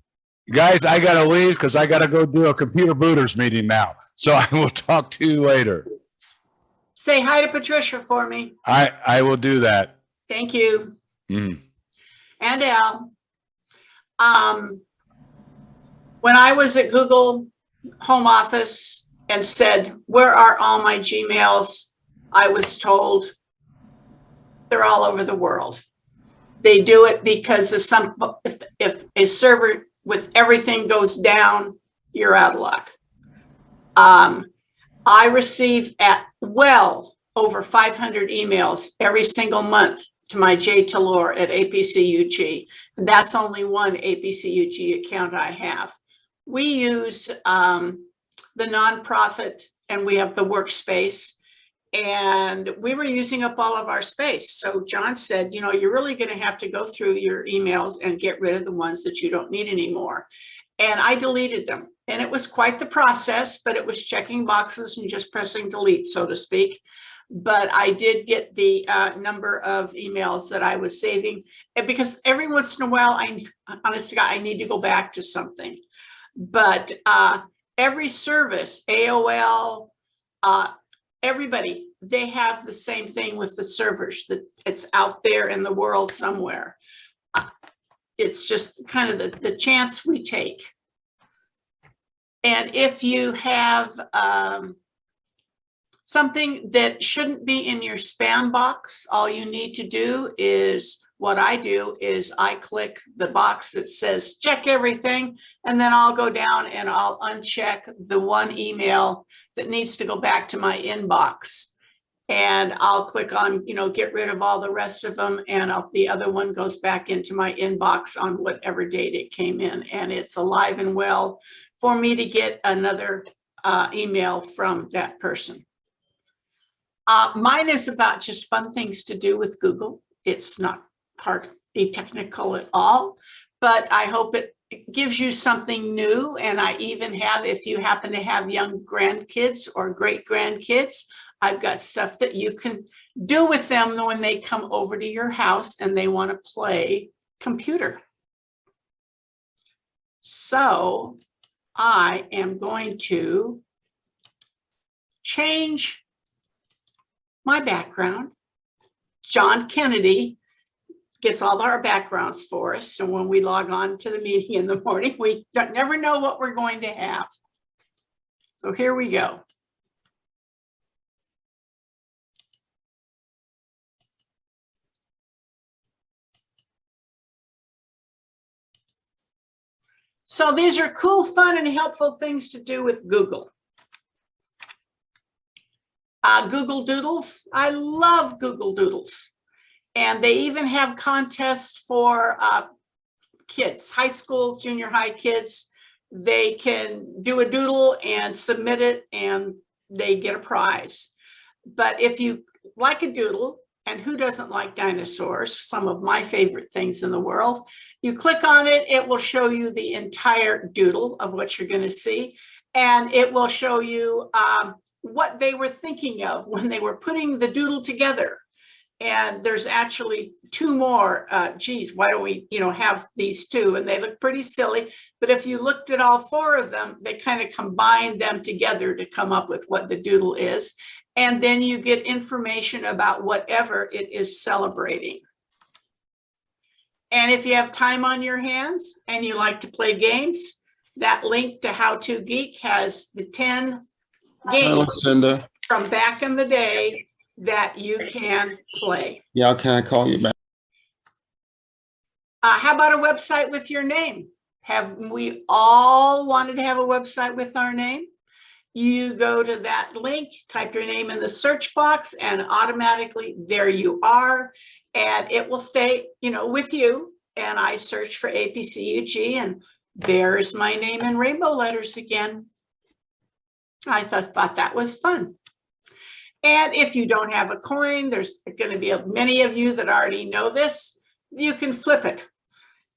Guys, I got to leave because I got to go do a computer booters meeting now. So I will talk to you later. Say hi to Patricia for me. I will do that. Thank you. Mm. And Al. When I was at Google Home Office and said, where are all my Gmails? I was told they're all over the world. They do it because if a server with everything goes down, you're out of luck. I receive well over 500 emails every single month to my Cellular at APCUG. And that's only one APCUG account I have. We use the nonprofit and we have the workspace, and we were using up all of our space. So John said, you know, you're really going to have to go through your emails and get rid of the ones that you don't need anymore. And I deleted them. And it was quite the process, but it was checking boxes and just pressing delete, so to speak. But I did get the number of emails that I was saving, and because every once in a while, honest to God, I need to go back to something. But every service, AOL, everybody, they have the same thing with the servers, that it's out there in the world somewhere. It's just kind of the chance we take. And if you have something that shouldn't be in your spam box, all you need to do is, what I do is I click the box that says check everything, and then I'll go down and I'll uncheck the one email that needs to go back to my inbox. And I'll click on, you know, get rid of all the rest of them, and the other one goes back into my inbox on whatever date it came in, and it's alive and well for me to get another email from that person. Mine is about just fun things to do with Google. It's not hardly technical at all, but I hope it gives you something new. And I even have, if you happen to have young grandkids or great grandkids, I've got stuff that you can do with them when they come over to your house and they want to play computer. So I am going to change my background. John Kennedy gets all our backgrounds for us. So when we log on to the meeting in the morning, we never know what we're going to have. So here we go. So these are cool, fun, and helpful things to do with Google. Google Doodles. I love Google Doodles. And they even have contests for kids, high school, junior high kids. They can do a doodle and submit it, and they get a prize. But if you like a doodle, and who doesn't like dinosaurs, some of my favorite things in the world, you click on it, it will show you the entire doodle of what you're going to see. And it will show you what they were thinking of when they were putting the doodle together. And there's actually two more. Geez, why don't we, have these two? And they look pretty silly. But if you looked at all four of them, they kind of combine them together to come up with what the doodle is. And then you get information about whatever it is celebrating. And if you have time on your hands and you like to play games, that link to How To Geek has the 10 games from back in the day that you can play. Yeah, can I call you back? How about a website with your name? Have we all wanted to have a website with our name? You go to that link, type your name in the search box, and automatically there you are. And it will stay, with you. And I search for APCUG, and there's my name in rainbow letters again. I thought that was fun. And if you don't have a coin, there's going to be many of you that already know this. You can flip it.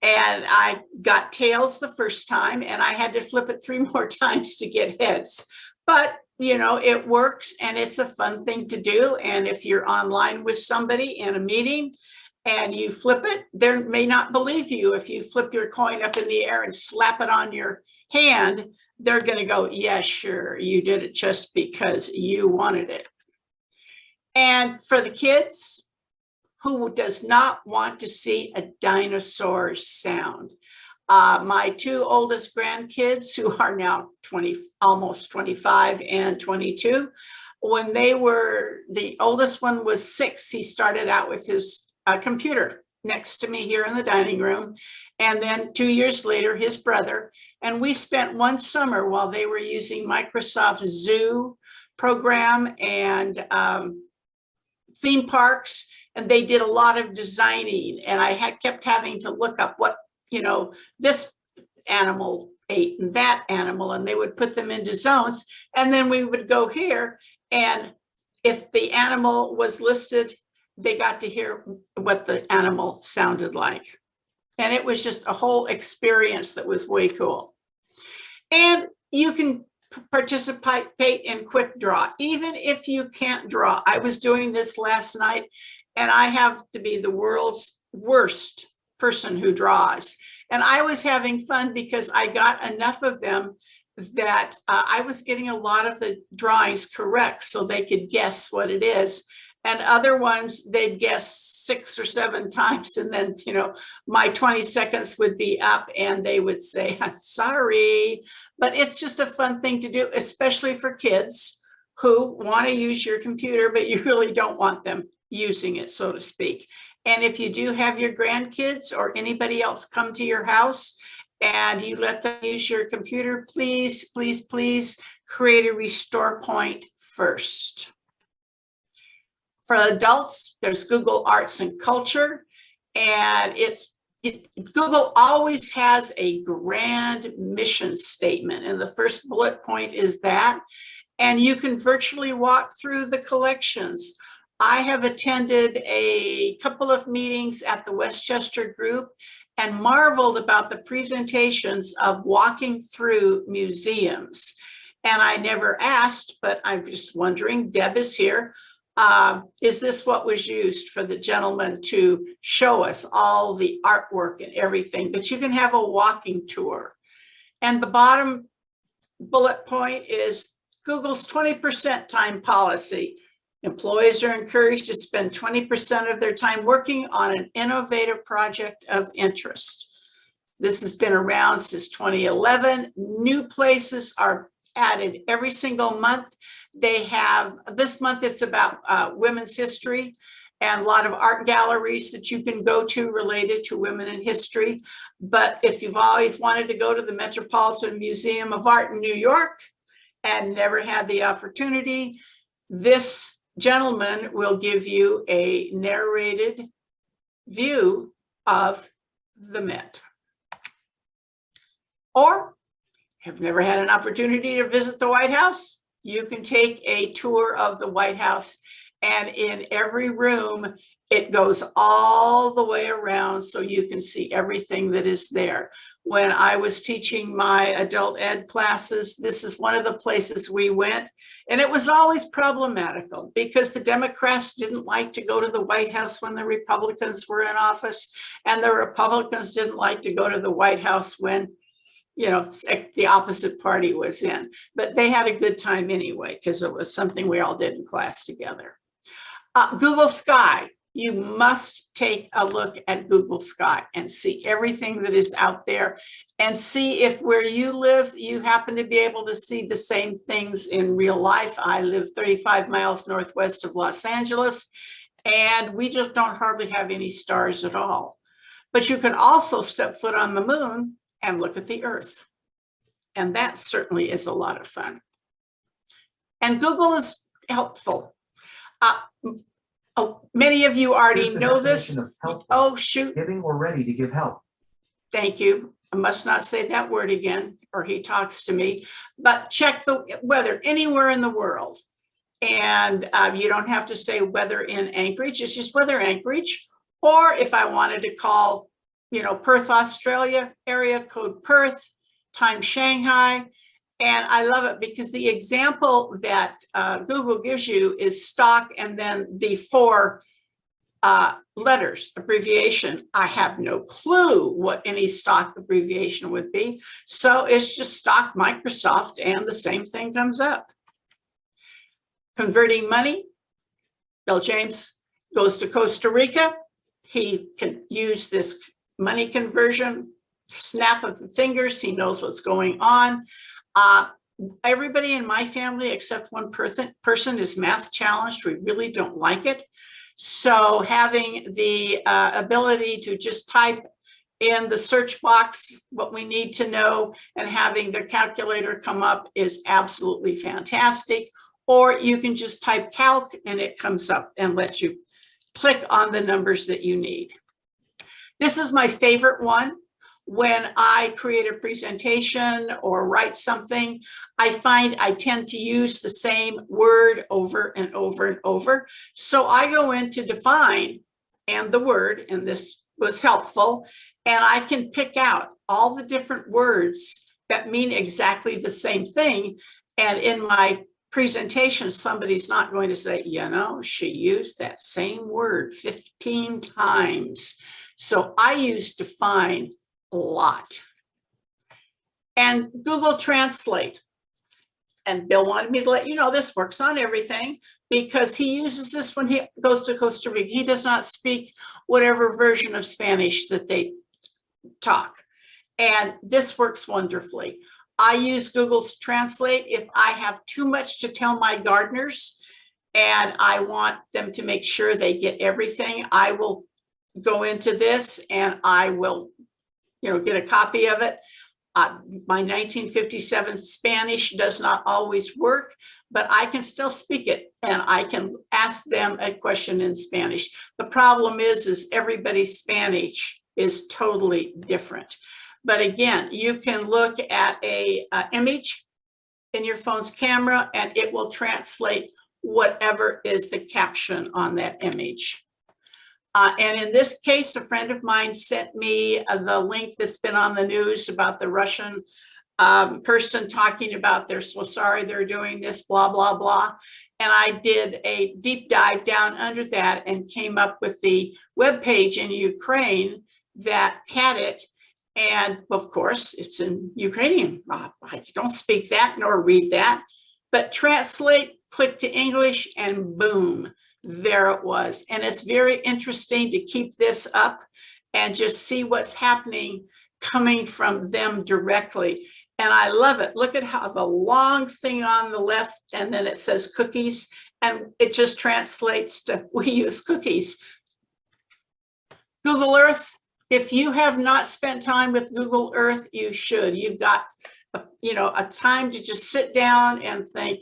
And I got tails the first time, and I had to flip it 3 more times to get heads. But, it works, and it's a fun thing to do. And if you're online with somebody in a meeting and you flip it, they may not believe you. If you flip your coin up in the air and slap it on your hand, they're going to go, yeah, sure, you did it just because you wanted it. And for the kids, who does not want to see a dinosaur sound? My 2 oldest grandkids, who are now almost 25 and 22, when the oldest one was 6, he started out with his computer next to me here in the dining room. And then 2 years later, his brother. And we spent one summer while they were using Microsoft Zoo program and theme parks, and they did a lot of designing, and I kept having to look up what, this animal ate and that animal, and they would put them into zones, and then we would go here, and if the animal was listed, they got to hear what the animal sounded like. And it was just a whole experience that was way cool. And you can participate in quick draw, even if you can't draw. I was doing this last night, and I have to be the world's worst person who draws. And I was having fun because I got enough of them that I was getting a lot of the drawings correct so they could guess what it is. And other ones, they'd guess 6 or 7 times. And then, my 20 seconds would be up and they would say, I'm sorry. But it's just a fun thing to do, especially for kids who want to use your computer, but you really don't want them using it, so to speak. And if you do have your grandkids or anybody else come to your house and you let them use your computer, please, please, please create a restore point first. For adults, there's Google Arts and Culture, and Google always has a grand mission statement, and the first bullet point is that, and you can virtually walk through the collections. I have attended a couple of meetings at the Westchester group and marveled about the presentations of walking through museums. And I never asked, but I'm just wondering, Deb is here. Is this what was used for the gentleman to show us all the artwork and everything? But you can have a walking tour. And the bottom bullet point is Google's 20% time policy. Employees are encouraged to spend 20% of their time working on an innovative project of interest. This has been around since 2011. New places are added every single month. They have, this month it's about women's history and a lot of art galleries that you can go to related to women in history. But if you've always wanted to go to the Metropolitan Museum of Art in New York and never had the opportunity, this gentleman will give you a narrated view of the Met. Or have never had an opportunity to visit the White House, you can take a tour of the White House, and in every room It goes all the way around so you can see everything that is there. When I was teaching my adult ed classes, this is one of the places we went, and it was always problematical because the Democrats didn't like to go to the White House when the Republicans were in office, and the Republicans didn't like to go to the White House when, you know, the opposite party was in. But they had a good time anyway because it was something we all did in class together. Google Sky. You must take a look at Google Sky and see everything that is out there and see if where you live, you happen to be able to see the same things in real life. I live 35 miles northwest of Los Angeles, and we just don't hardly have any stars at all. But you can also step foot on the moon and look at the Earth. And that certainly is a lot of fun. And Google is helpful. Oh, many of you already know this. Oh, shoot. Giving or ready to give help. Thank you. I must not say that word again, or he talks to me. But check the weather anywhere in the world. And you don't have to say weather in Anchorage. It's just weather Anchorage. Or if I wanted to call, you know, Perth, Australia, area code Perth, time Shanghai. And I love it because the example that Google gives you is stock and then the 4 letters abbreviation. I have no clue what any stock abbreviation would be. So it's just stock Microsoft and the same thing comes up. Converting money. Bill James goes to Costa Rica. He can use this money conversion, snap of the fingers. He knows what's going on. Everybody in my family except one person is math challenged. We really don't like it. So having the ability to just type in the search box what we need to know and having the calculator come up is absolutely fantastic. Or you can just type calc and it comes up and lets you click on the numbers that you need. This is my favorite one. When I create a presentation or write something, I find I tend to use the same word over and over and over. So I go into define and the word, and this was helpful, and I can pick out all the different words that mean exactly the same thing. And in my presentation, somebody's not going to say, you know, she used that same word 15 times. So I use define a lot. And Google Translate. And Bill wanted me to let you know this works on everything because he uses this when he goes to Costa Rica. He does not speak whatever version of Spanish that they talk. And this works wonderfully. I use Google Translate if I have too much to tell my gardeners and I want them to make sure they get everything. I will go into this and I will, you know, get a copy of it. My 1957 Spanish does not always work, but I can still speak it and I can ask them a question in Spanish. The problem is everybody's Spanish is totally different. But again, you can look at a image in your phone's camera and it will translate whatever is the caption on that image. And in this case, a friend of mine sent me the link that's been on the news about the Russian person talking about they're so sorry they're doing this, blah, blah, blah. And I did a deep dive down under that and came up with the webpage in Ukraine that had it. And of course, it's in Ukrainian. I don't speak that nor read that, but translate, click to English, and boom. There it was. And it's very interesting to keep this up and just see what's happening coming from them directly. And I love it. Look at how the long thing on the left, and then it says cookies, and it just translates to we use cookies. Google Earth. If you have not spent time with Google Earth, you should. You've got, you know, a time to just sit down and think,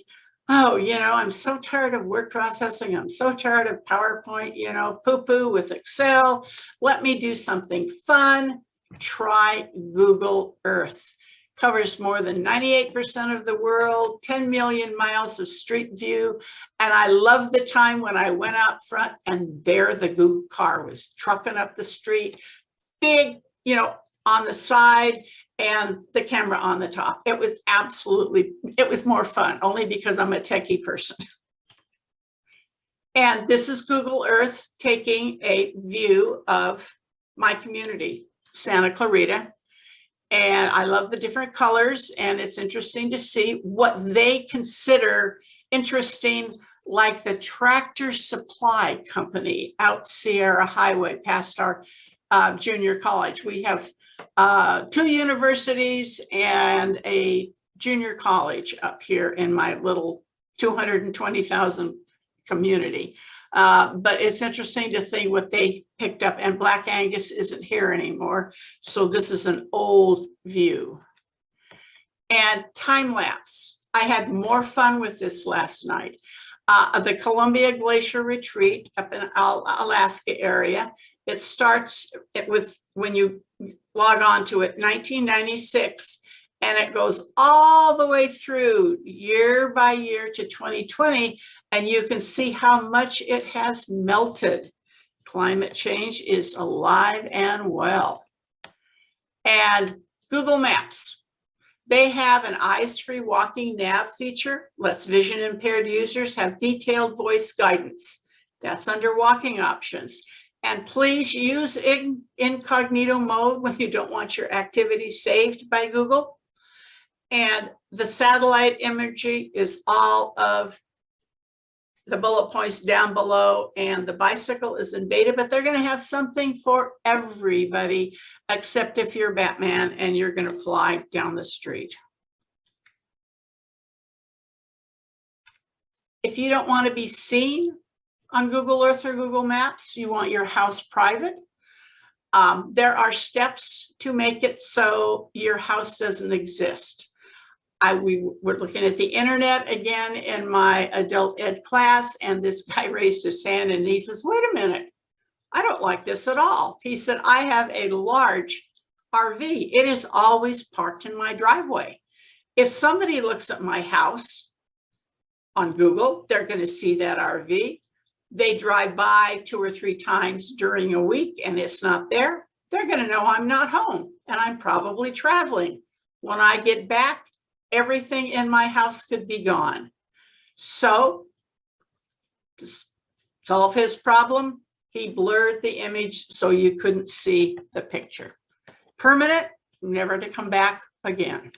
oh, you know, I'm so tired of word processing. I'm so tired of PowerPoint, you know, poo-poo with Excel. Let me do something fun. Try Google Earth. covers more than 98% of the world, 10 million miles of street view. And I love the time when I went out front and there the Google car was trucking up the street, big, you know, on the side and the camera on the top. It was absolutely, it was more fun, only because I'm a techie person. And this is Google Earth taking a view of my community, Santa Clarita. And I love the different colors, and it's interesting to see what they consider interesting, like the Tractor Supply Company out Sierra Highway past our junior college. We have 2 universities and a junior college up here in my little 220,000 community. But it's interesting to think what they picked up, and Black Angus isn't here anymore. So this is an old view. And time lapse. I had more fun with this last night. The Columbia Glacier Retreat up in Alaska area. It starts with, when you log on to it, 1996, and it goes all the way through year by year to 2020, and you can see how much it has melted. Climate change is alive and well. And Google Maps, they have an eyes-free walking nav feature, lets vision impaired users have detailed voice guidance. That's under walking options. And please use incognito mode when you don't want your activity saved by Google. And the satellite imagery is all of the bullet points down below, and the bicycle is in beta, but they're going to have something for everybody, except if you're Batman and you're going to fly down the street. If you don't want to be seen on Google Earth or Google Maps, you want your house private, there are steps to make it so your house doesn't exist. We were looking at the internet again in my adult ed class, and this guy raised his hand and he says, wait a minute, I don't like this at all. He said, I have a large RV. It is always parked in my driveway. If somebody looks at my house on Google, they're going to see that RV. They drive by 2 or 3 times during a week and it's not there. They're going to know I'm not home and I'm probably traveling. When I get back, everything in my house could be gone. So to solve his problem, he blurred the image so you couldn't see the picture. Permanent, never to come back again.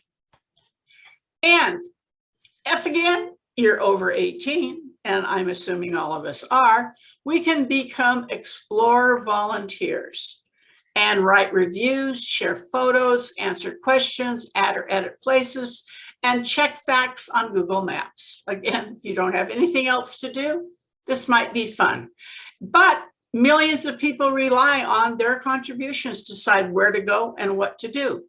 And if again, you're over 18, and I'm assuming all of us are, we can become Explorer volunteers and write reviews, share photos, answer questions, add or edit places, and check facts on Google Maps. Again, if you don't have anything else to do, this might be fun. But millions of people rely on their contributions to decide where to go and what to do.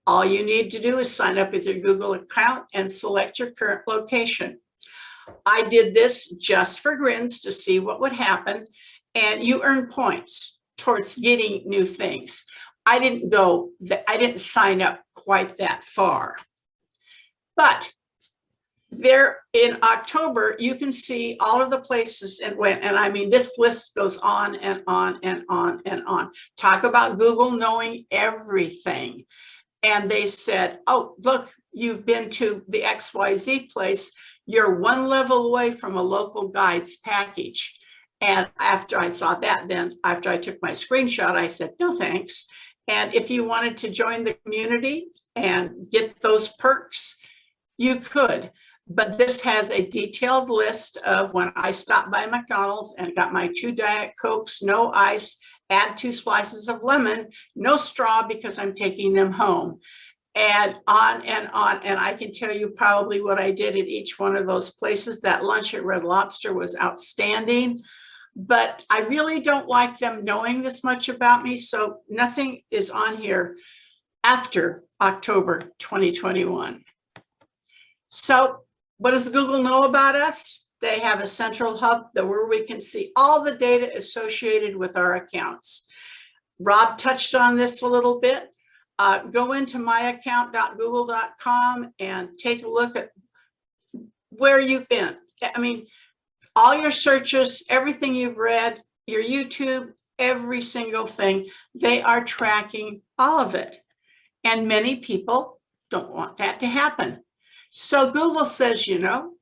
All you need to do is sign up with your Google account and select your current location. I did this just for grins to see what would happen, and you earn points towards getting new things. I didn't sign up quite that far. But there in October, you can see all of the places it went. And I mean, this list goes on and on and on and on. Talk about Google knowing everything. And they said, oh, look, you've been to the XYZ place. You're 1 level away from a local guides package. And after I saw that, then after I took my screenshot, I said, no, thanks. And if you wanted to join the community and get those perks, you could. But this has a detailed list of when I stopped by McDonald's and got my 2 Diet Cokes, no ice, add 2 slices of lemon, no straw because I'm taking them home. And on and on. And I can tell you probably what I did at each one of those places. That lunch at Red Lobster was outstanding. But I really don't like them knowing this much about me. So nothing is on here after October 2021. So what does Google know about us? They have a central hub where we can see all the data associated with our accounts. Rob touched on this a little bit. Go into myaccount.google.com and take a look at where you've been. I mean, all your searches, everything you've read, your YouTube, every single thing, they are tracking all of it. And many people don't want that to happen. So Google says, you know,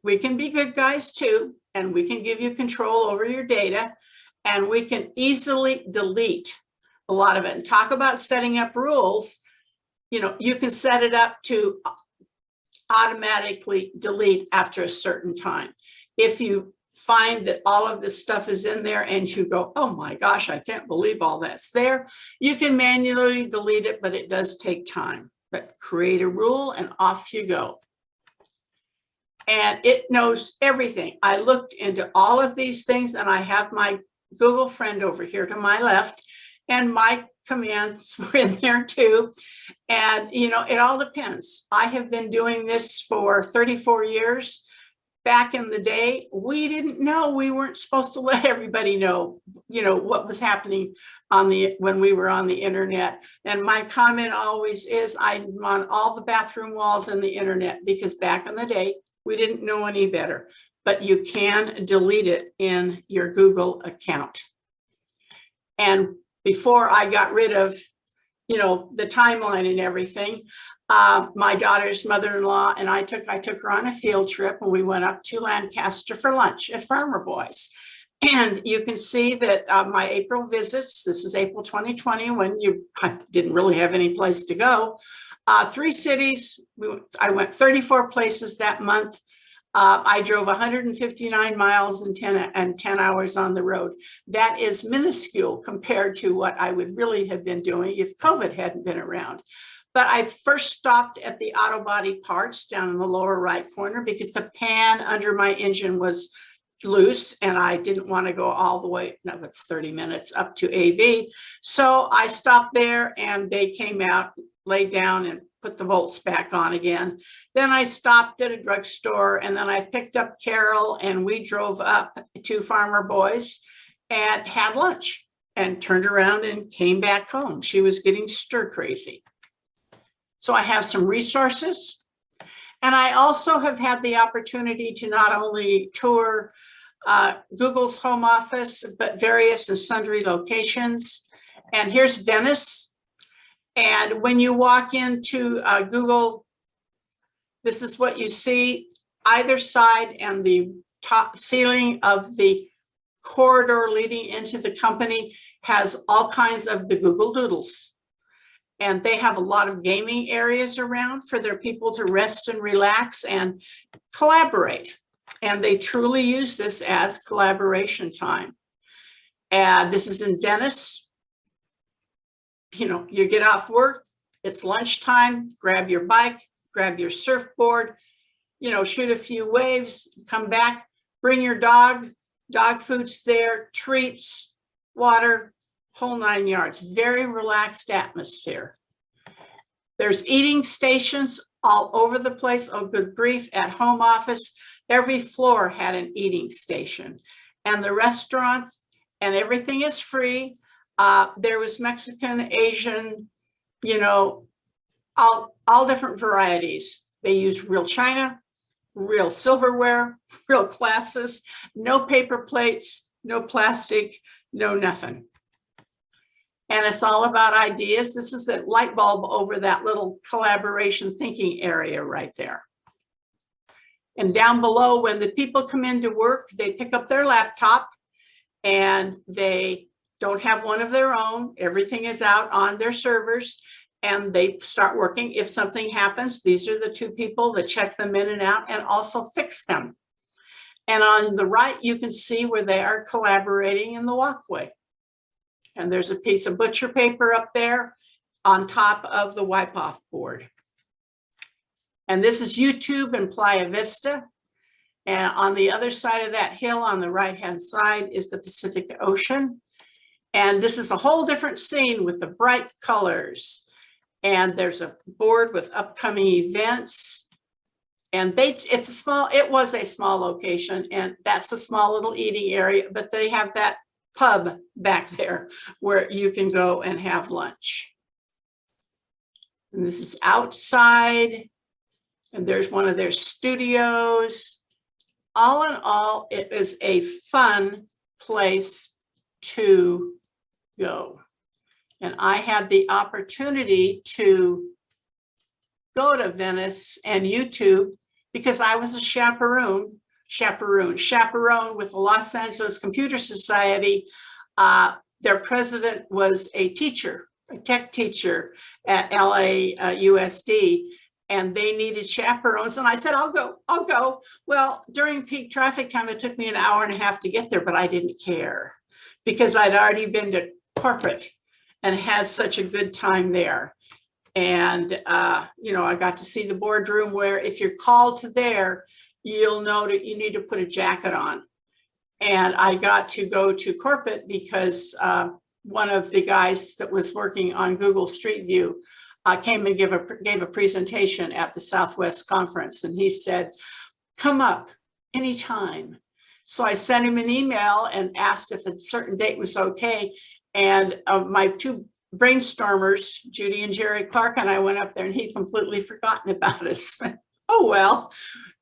we can be good guys too, and we can give you control over your data, and we can easily delete a lot of it. And talk about setting up rules. You know, you can set it up to automatically delete after a certain time. If you find that all of this stuff is in there and you go, oh my gosh, I can't believe all that's there, you can manually delete it, but it does take time. But create a rule and off you go. And it knows everything. I looked into all of these things, and I have my Google friend over here to my left, and my commands were in there too. And, you know, it all depends. I have been doing this for 34 years. Back in the day, we didn't know, we weren't supposed to let everybody know, you know, what was happening on when we were on the internet. And my comment always is, I'm on all the bathroom walls in the internet, because back in the day, we didn't know any better. But you can delete it in your Google account. And before I got rid of, you know, the timeline and everything, my daughter's mother-in-law and I took her on a field trip, and we went up to Lancaster for lunch at Farmer Boys. And you can see that my April visits, this is April 2020, when I didn't really have any place to go. 3 cities, I went 34 places that month. I drove 159 miles and 10 hours on the road. That is minuscule compared to what I would really have been doing if COVID hadn't been around. But I first stopped at the auto body parts down in the lower right corner, because the pan under my engine was loose and I didn't want to go all the way, no, it's 30 minutes up to AV. So I stopped there, and they came out, laid down, and put the bolts back on again. Then I stopped at a drugstore, and then I picked up Carol, and we drove up to Farmer Boys and had lunch and turned around and came back home. She was getting stir crazy. So I have some resources, and I also have had the opportunity to not only tour Google's home office, but various and sundry locations. And here's Venice. And when you walk into Google, this is what you see. Either side and the top ceiling of the corridor leading into the company has all kinds of the Google Doodles. And they have a lot of gaming areas around for their people to rest and relax and collaborate. And they truly use this as collaboration time. And this is in Venice. You know, you get off work, it's lunchtime, grab your bike, grab your surfboard, you know, shoot a few waves, come back, bring your dog food's there, treats, water, whole 9 yards. Very relaxed atmosphere. There's eating stations all over the place. Oh, good grief. At home office, every floor had an eating station. And the restaurants, and everything is free. There was Mexican, Asian, you know, all different varieties. They use real china, real silverware, real glasses, no paper plates, no plastic, no nothing. And it's all about ideas. This is the light bulb over that little collaboration thinking area right there. And down below, when the people come into work, they pick up their laptop and they don't have one of their own. Everything is out on their servers and they start working. If something happens, these are the 2 people that check them in and out and also fix them. And on the right, you can see where they are collaborating in the walkway. And there's a piece of butcher paper up there on top of the wipe-off board. And this is YouTube and Playa Vista. And on the other side of that hill on the right-hand side is the Pacific Ocean. And this is a whole different scene with the bright colors. And there's a board with upcoming events. And it was a small location, and that's a small little eating area, but they have that pub back there where you can go and have lunch. And this is outside. And there's one of their studios. All in all, it is a fun place to go. And I had the opportunity to go to Venice and YouTube because I was a chaperone with the Los Angeles Computer Society. Their president was a teacher, a tech teacher at LAUSD, and they needed chaperones. And I said, I'll go. Well, during peak traffic time, it took me an hour and a half to get there, but I didn't care because I'd already been to corporate and had such a good time there. And, you know, I got to see the boardroom where if you're called to there, you'll know that you need to put a jacket on. And I got to go to corporate because one of the guys that was working on Google Street View came and gave a presentation at the Southwest Conference. And he said, come up anytime. So I sent him an email and asked if a certain date was okay. And my two brainstormers, Judy and Jerry Clark, and I went up there and he'd completely forgotten about us. Oh, well,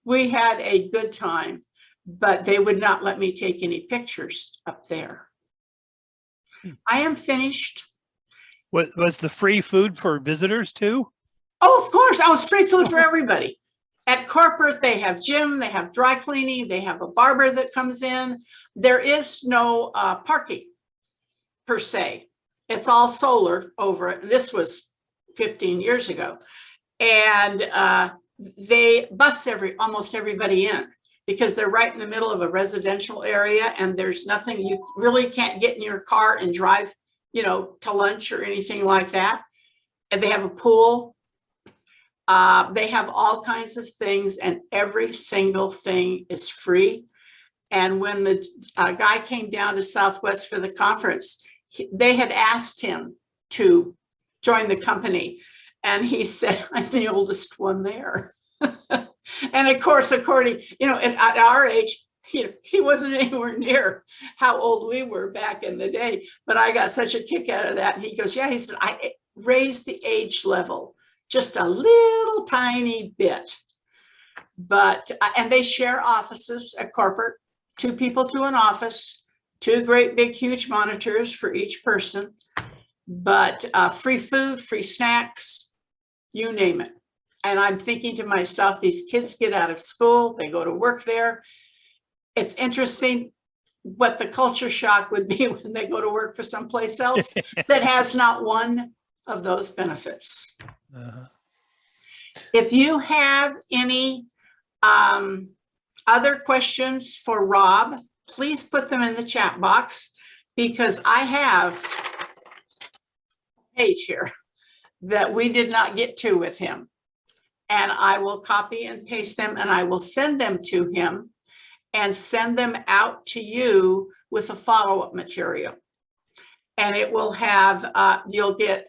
we had a good time, but they would not let me take any pictures up there. I am finished. Was the free food for visitors too? Oh, of course. I was free food for everybody. At corporate, they have gym, they have dry cleaning, they have a barber that comes in. There is no parking per se. It's all solar over it. This was 15 years ago. And they bus almost everybody in because they're right in the middle of a residential area and there's nothing, you really can't get in your car and drive, you know, to lunch or anything like that. And they have a pool. They have all kinds of things and every single thing is free. And when the guy came down to Southwest for the conference, they had asked him to join the company. And he said, I'm the oldest one there. And of course, according, you know, at our age, he wasn't anywhere near how old we were back in the day. But I got such a kick out of that. And he goes, yeah, he said, I raised the age level just a little tiny bit. But, and they share offices at corporate, 2 people to an office, 2 great big huge monitors for each person, but free food, free snacks, you name it. And I'm thinking to myself, these kids get out of school, they go to work there. It's interesting what the culture shock would be when they go to work for someplace else that has not one of those benefits. If you have any other questions for Rob, please put them in the chat box because I have a page here that we did not get to with him. And I will copy and paste them and I will send them to him and send them out to you with a follow-up material. And it will have, you'll get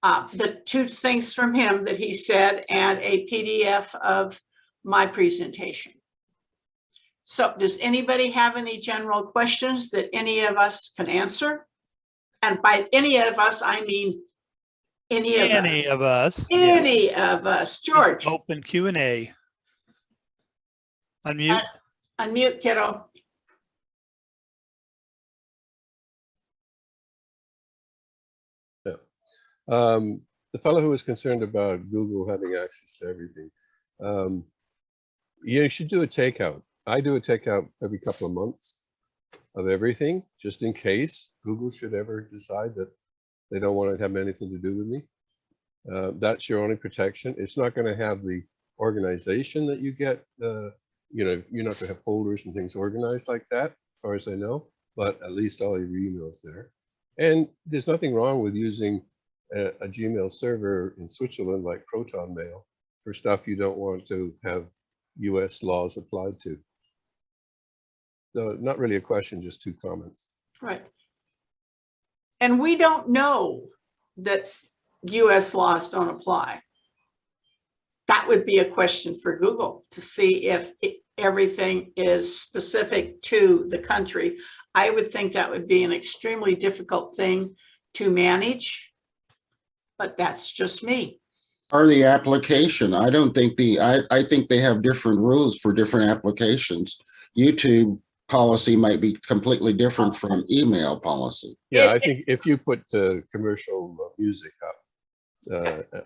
the 2 things from him that he said and a PDF of my presentation. So does anybody have any general questions that any of us can answer? And by any of us, I mean any of us. Any of us. George. Just open Q&A. Unmute. Unmute, kiddo. The fellow who was concerned about Google having access to everything, you should do a takeout. I do a takeout every couple of months of everything, just in case Google should ever decide that they don't want to have anything to do with me. That's your only protection. It's not going to have the organization that you get. You know, you're not going to have folders and things organized like that, as far as I know, but at least all your emails there. And there's nothing wrong with using a Gmail server in Switzerland like Proton Mail for stuff you don't want to have US laws applied to. So not really a question, just 2 comments. Right. And we don't know that US laws don't apply. That would be a question for Google to see if everything is specific to the country. I would think that would be an extremely difficult thing to manage, but that's just me. Or the application. I don't think I think they have different rules for different applications. YouTube policy might be completely different from email policy. Yeah, I think if you put commercial music up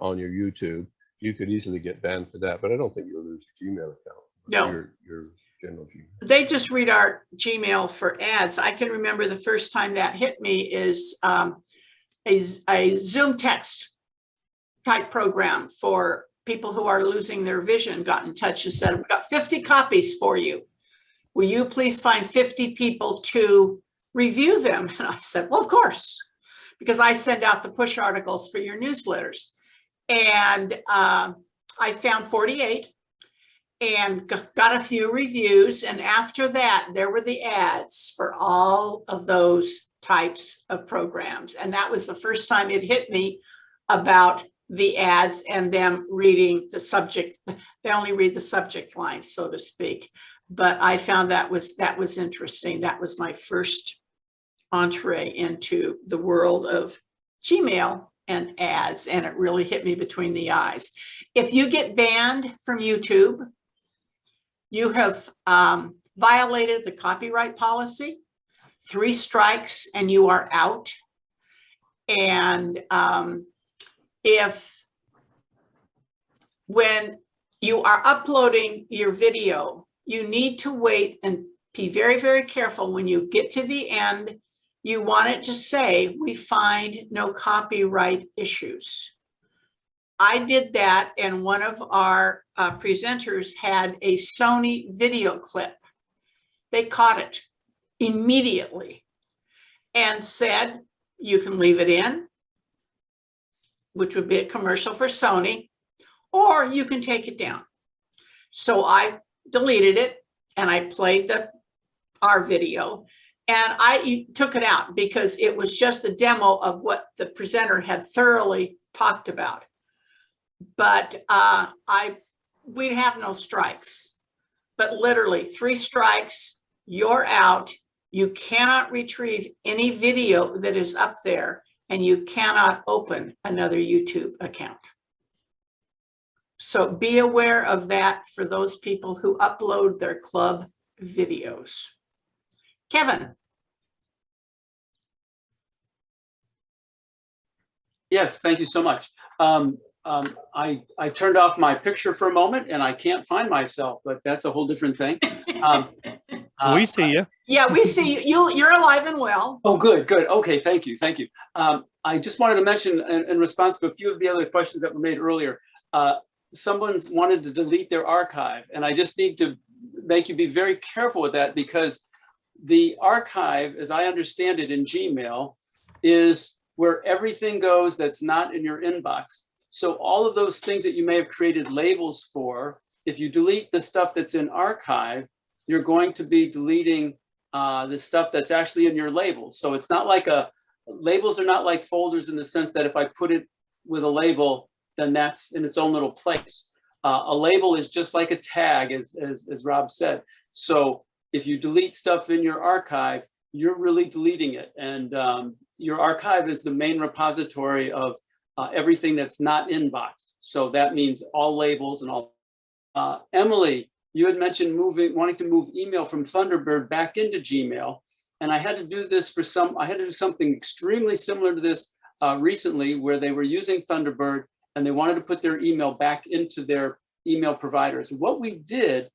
on your YouTube, you could easily get banned for that. But I don't think you'll lose your Gmail account. No. Your general Gmail. They just read our Gmail for ads. I can remember the first time that hit me is a Zoom text type program for people who are losing their vision got in touch and said, we've got 50 copies for you. Will you please find 50 people to review them? And I said, well, of course, because I send out the push articles for your newsletters. And I found 48 and got a few reviews. And after that, there were the ads for all of those types of programs. And that was the first time it hit me about the ads and them reading the subject. They only read the subject lines, so to speak. But I found that was interesting. That was my first entree into the world of Gmail and ads, and it really hit me between the eyes. If you get banned from YouTube, you have violated the copyright policy. 3 strikes and you are out. And when you are uploading your video, you need to wait and be very, very careful. When you get to the end, you want it to say, we find no copyright issues. I did that, and one of our presenters had a Sony video clip. They caught it immediately and said, you can leave it in, which would be a commercial for Sony, or you can take it down. So I deleted it and I played our video, and I took it out because it was just a demo of what the presenter had thoroughly talked about. But we'd have no strikes, but literally 3 strikes, you're out. You cannot retrieve any video that is up there, and you cannot open another YouTube account. So be aware of that for those people who upload their club videos. Kevin. Yes, thank you so much. I turned off my picture for a moment and I can't find myself, but that's a whole different thing. We see you. Yeah, we see you. You're alive and well. Oh, good, good. Okay, thank you, thank you. I just wanted to mention in response to a few of the other questions that were made earlier, someone's wanted to delete their archive, and I just need to make you be very careful with that, because the archive, as I understand it in Gmail, is where everything goes that's not in your inbox. So all of those things that you may have created labels for, if you delete the stuff that's in archive, you're going to be deleting the stuff that's actually in your labels. So it's not like labels are not like folders in the sense that if I put it with a label, then that's in its own little place. A label is just like a tag, as Rob said. So if you delete stuff in your archive, you're really deleting it. And your archive is the main repository of everything that's not inbox. So that means all labels and all. Emily, you had mentioned wanting to move email from Thunderbird back into Gmail. And I had to do this I had to do something extremely similar to this recently, where they were using Thunderbird and they wanted to put their email back into their email providers. What we did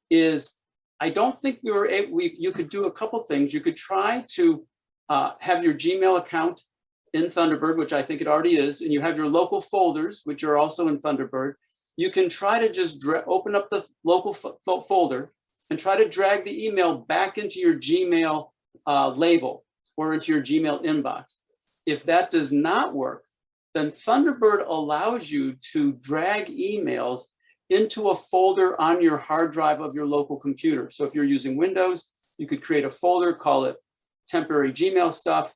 is, I don't think we were able, you could do a couple things. You could try to have your Gmail account in Thunderbird, which I think it already is, and you have your local folders, which are also in Thunderbird. You can try to just open up the local folder and try to drag the email back into your Gmail label or into your Gmail inbox. If that does not work, then Thunderbird allows you to drag emails into a folder on your hard drive of your local computer. So if you're using Windows, you could create a folder, call it temporary Gmail stuff,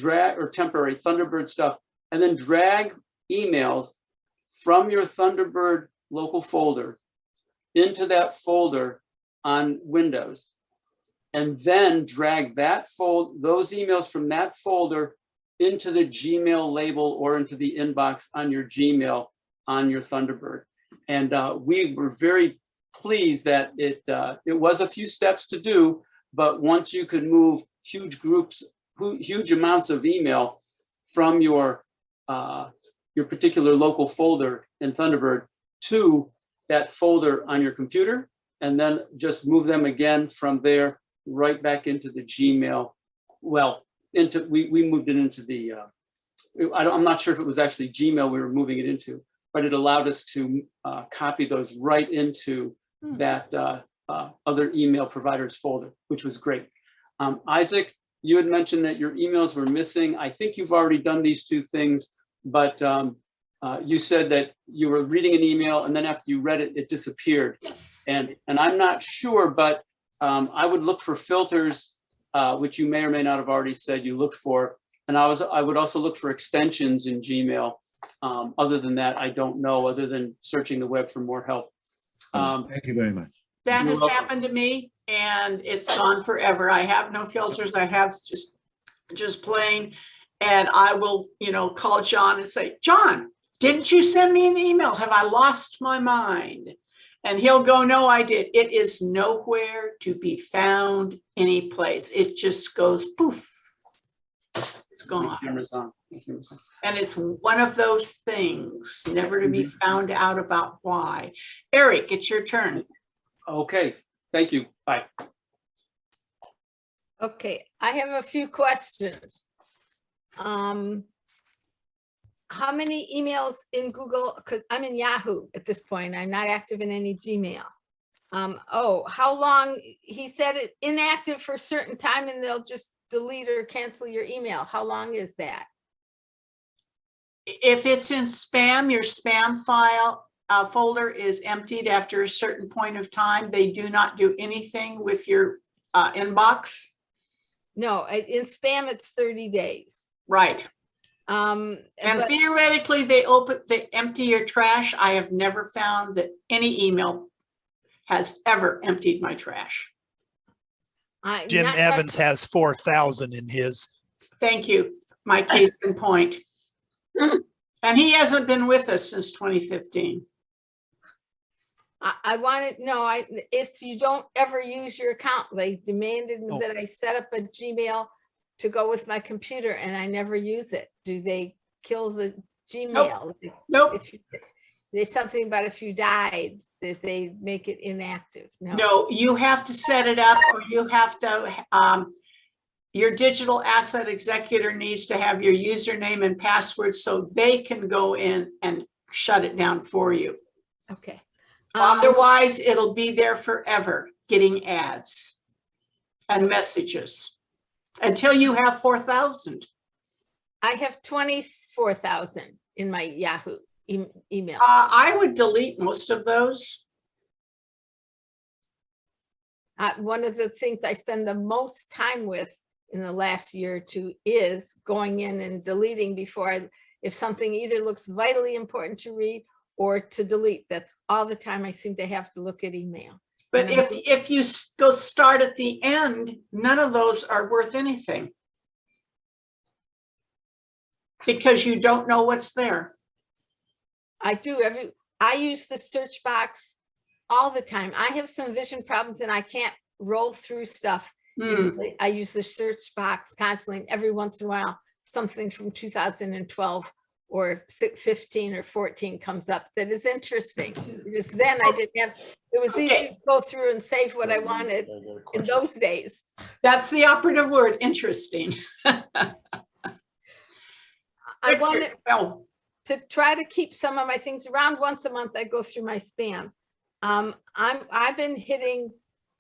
or temporary Thunderbird stuff, and then drag emails from your Thunderbird local folder into that folder on Windows, and then drag those emails from that folder into the Gmail label or into the inbox on your Gmail on your Thunderbird. And we were very pleased that it was a few steps to do, but once you could move huge groups, huge amounts of email from your particular local folder in Thunderbird to that folder on your computer, and then just move them again from there right back into the Gmail. Well, we moved it into the, I'm not sure if it was actually Gmail we were moving it into, but it allowed us to copy those right into that other email provider's folder, which was great. Isaac, you had mentioned that your emails were missing. I think you've already done these two things, but you said that you were reading an email and then after you read it, it disappeared. Yes. And I'm not sure, but I would look for filters, which you may or may not have already said you looked for. And I would also look for extensions in Gmail. Other than that, I don't know, other than searching the web for more help. Thank you very much. That You're has welcome. happened to me and it's gone forever. I have no filters. I have just plain, and I will, call John and say, John, didn't you send me an email? Have I lost my mind? And he'll go, no, I did. It is nowhere to be found any place. It just goes poof. It's gone. Camera's on. And it's one of those things never to be found out about why. Eric, it's your turn. Okay, thank you. Bye. Okay, I have a few questions. How many emails in Google? Because I'm in Yahoo at this point. I'm not active in any Gmail. How long? He said it inactive for a certain time and they'll just delete or cancel your email. How long is that? If it's in spam, your spam file folder is emptied after a certain point of time. They do not do anything with your inbox. No, in spam, it's 30 days. Right. And theoretically, they empty your trash. I have never found that any email has ever emptied my trash. Jim Evans has 4,000 in his. Thank you, my case in point. And he hasn't been with us since 2015. I wanted, no, if you don't ever use your account, they demanded that I set up a Gmail to go with my computer and I never use it. Do they kill the Gmail? Nope. There's something about if you died that they make it inactive. No, you have to set it up, or you have to, your digital asset executor needs to have your username and password so they can go in and shut it down for you. Okay. Otherwise, it'll be there forever, getting ads and messages until you have 4,000. I have 24,000 in my Yahoo email. I would delete most of those. One of the things I spend the most time with in the last year or two is going in and deleting before if something either looks vitally important to read or to delete. That's all the time I seem to have to look at email. But if you go start at the end, none of those are worth anything because you don't know what's there. I do. I use the search box all the time. I have some vision problems and I can't roll through stuff easily. I use the search box constantly. And every once in a while, something from 2012 or 15 or 14 comes up that is interesting. Because then I didn't have, it was easy to go through and save what I wanted in those days. That's the operative word, interesting. I wanted to try to keep some of my things around. Once a month. I go through my spam. I've been hitting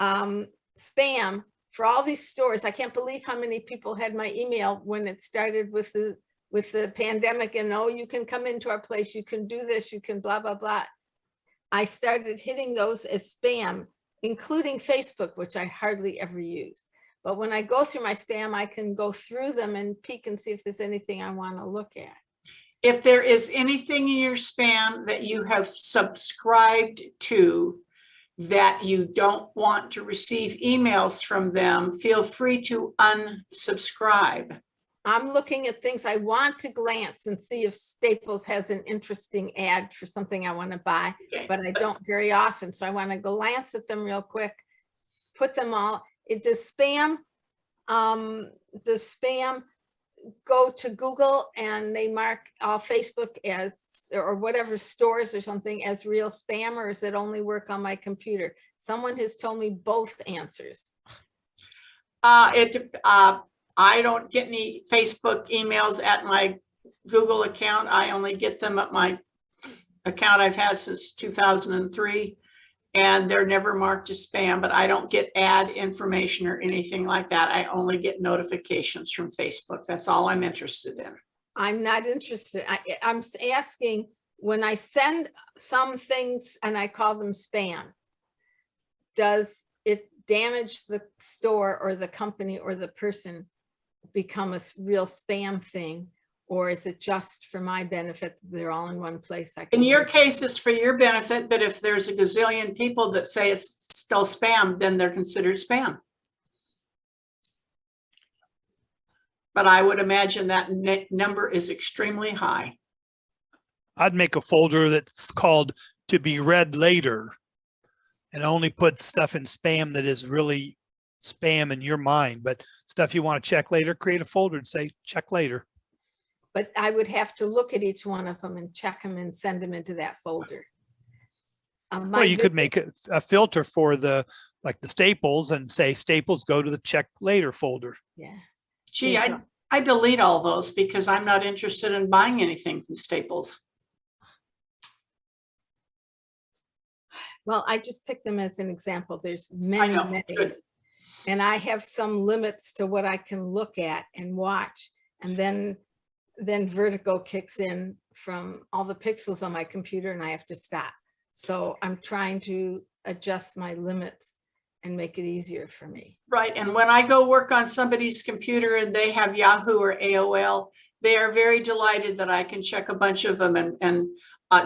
spam for all these stores. I can't believe how many people had my email when it started with the pandemic and you can come into our place, you can do this, you can blah, blah, blah. I started hitting those as spam, including Facebook, which I hardly ever use. But when I go through my spam, I can go through them and peek and see if there's anything I want to look at. If there is anything in your spam that you have subscribed to that you don't want to receive emails from them, feel free to unsubscribe. I'm looking at things I want to glance and see if Staples has an interesting ad for something I want to buy, but I don't very often. So I want to glance at them real quick, put them all. Does spam go to Google and they mark Facebook as, or whatever stores or something as real spam, or does it only work on my computer? Someone has told me both answers. I don't get any Facebook emails at my Google account. I only get them at my account I've had since 2003, and they're never marked as spam, but I don't get ad information or anything like that. I only get notifications from Facebook. That's all I'm interested in. I'm not interested. I'm asking, when I send some things and I call them spam, does it damage the store or the company or the person, become a real spam thing? Or is it just for my benefit? They're all in one place. In your case, it's for your benefit, but if there's a gazillion people that say it's still spam, then they're considered spam. But I would imagine that number is extremely high. I'd make a folder that's called to be read later and only put stuff in spam that is really spam in your mind, but stuff you want to check later, create a folder and say, check later. But I would have to look at each one of them and check them and send them into that folder. Well, you could make a filter for the, like the Staples, and say Staples, go to the check later folder. Yeah. Gee, I delete all those because I'm not interested in buying anything from Staples. Well, I just picked them as an example. There's many, many. Good. And I have some limits to what I can look at and watch. And then vertigo kicks in from all the pixels on my computer and I have to stop. So I'm trying to adjust my limits and make it easier for me. Right. And when I go work on somebody's computer and they have Yahoo or AOL, they are very delighted that I can check a bunch of them and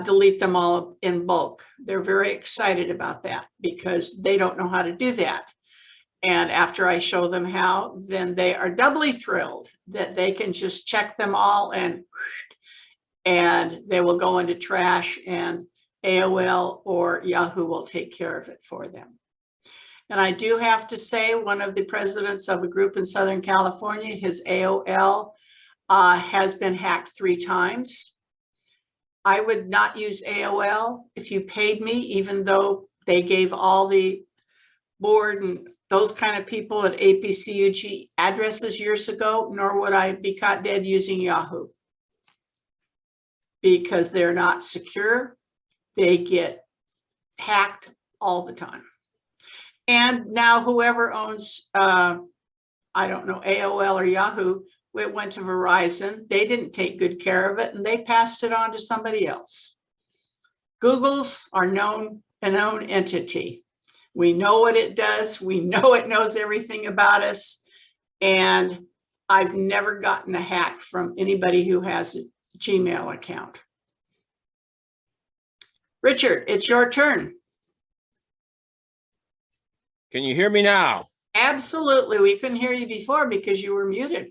delete them all in bulk. They're very excited about that because they don't know how to do that. And after I show them how, then they are doubly thrilled that they can just check them all and they will go into trash, and AOL or Yahoo will take care of it for them. And I do have to say, one of the presidents of a group in Southern California, his AOL has been hacked 3 times. I would not use AOL if you paid me, even though they gave all the board and those kind of people at APCUG addresses years ago, nor would I be caught dead using Yahoo, because they're not secure. They get hacked all the time. And now whoever owns, I don't know, AOL or Yahoo, it went to Verizon. They didn't take good care of it and they passed it on to somebody else. Google's are a known entity. We know what it does. We know it knows everything about us. And I've never gotten a hack from anybody who has a Gmail account. Richard, it's your turn. Can you hear me now? Absolutely. We couldn't hear you before because you were muted.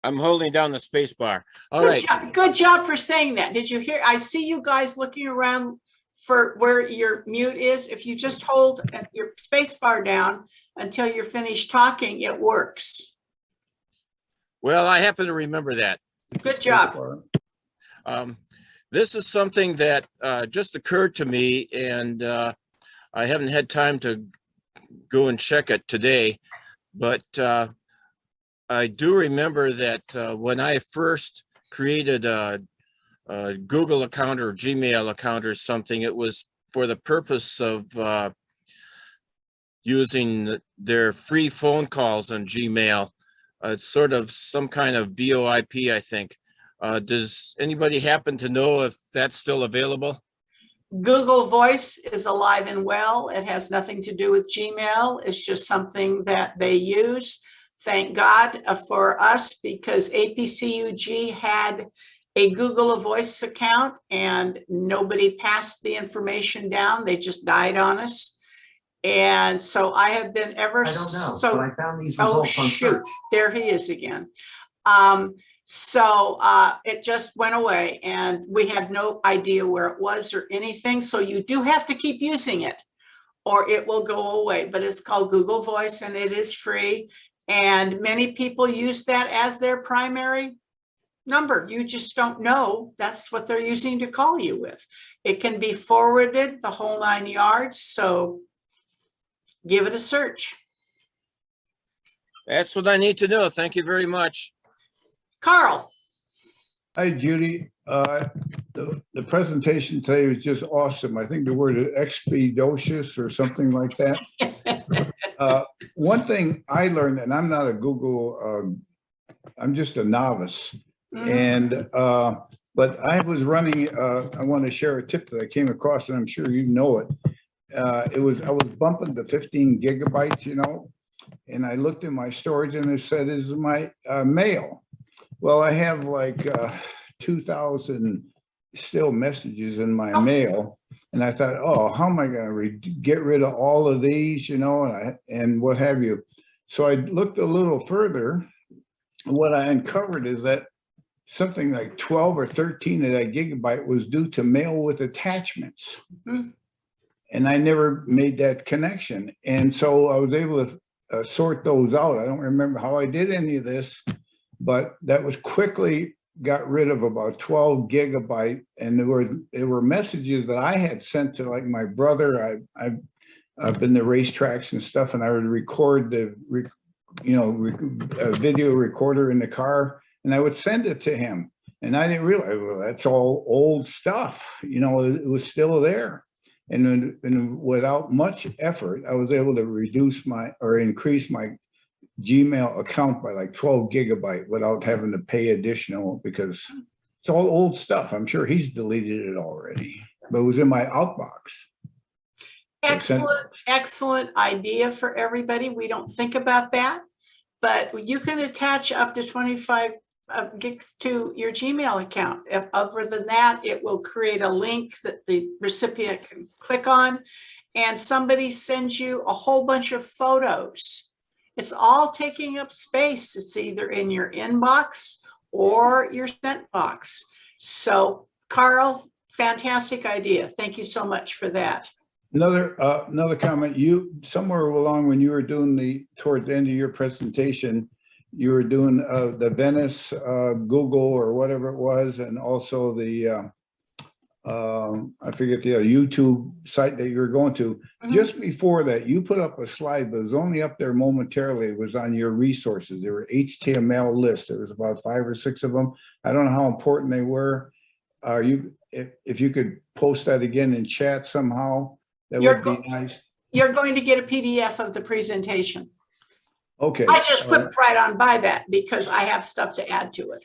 I'm holding down the space bar. All right. Good job for saying that. Did you hear? I see you guys looking around for where your mute is. If you just hold your space bar down until you're finished talking, it works. Well, I happen to remember that. Good job. This is something that just occurred to me, and I haven't had time to go and check it today, but I do remember that when I first created a Google account or Gmail account or something, it was for the purpose of using their free phone calls on Gmail. It's sort of some kind of VoIP, I think. Does anybody happen to know if that's still available? Google Voice is alive and well. It has nothing to do with Gmail. It's just something that they use. Thank God for us, because APCUG had a Google Voice account and nobody passed the information down. They just died on us. And so I have been ever I don't know, so. but I found these Oh, results on shoot, search. there he is again. It just went away and we had no idea where it was or anything. So you do have to keep using it or it will go away, but it's called Google Voice and it is free. And many people use that as their primary number. You just don't know that's what they're using to call you with. It can be forwarded the whole 9 yards. So give it a search. That's what I need to know. Thank you very much. Carl. Hi, Judy. The presentation today was just awesome. I think the word is expeditious or something like that. One thing I learned, and I'm not a Google, I'm just a novice. And, but I was running, I want to share a tip that I came across, and I'm sure you know it. I was bumping the 15 gigabytes, you know, and I looked in my storage and it said, "Is my mail?" Well, I have like 2,000 still messages in my mail, and I thought, oh, how am I going to get rid of all of these, you know, and what have you? So I looked a little further. What I uncovered is that something like 12 or 13 of that gigabyte was due to mail with attachments. And I never made that connection. And so I was able to sort those out. I don't remember how I did any of this, but that was quickly got rid of about 12 gigabyte. And there were messages that I had sent to like my brother. I've been to racetracks and stuff, and I would record the, video recorder in the car, and I would send it to him. And I didn't realize, well, that's all old stuff. You know, it was still there. And without much effort, I was able to increase my Gmail account by like 12 gigabyte without having to pay additional, because it's all old stuff. I'm sure he's deleted it already, but it was in my outbox. Excellent idea for everybody. We don't think about that, but you can attach up to 25 gigs to your Gmail account. Other than that, it will create a link that the recipient can click on, and somebody sends you a whole bunch of photos. It's all taking up space. It's either in your inbox or your sent box. So, Carl, fantastic idea. Thank you so much for that. Another comment. You somewhere along when you were doing towards the end of your presentation, you were doing the Venice Google or whatever it was, and also the I forget the YouTube site that you were going to. Just before that, you put up a slide, but it was only up there momentarily. It was on your resources. There were HTML lists. There was about 5 or 6 of them. I don't know how important they were. If you could post that again in chat somehow, that would be nice. You're going to get a PDF of the presentation. Okay. I just whipped right on by that because I have stuff to add to it.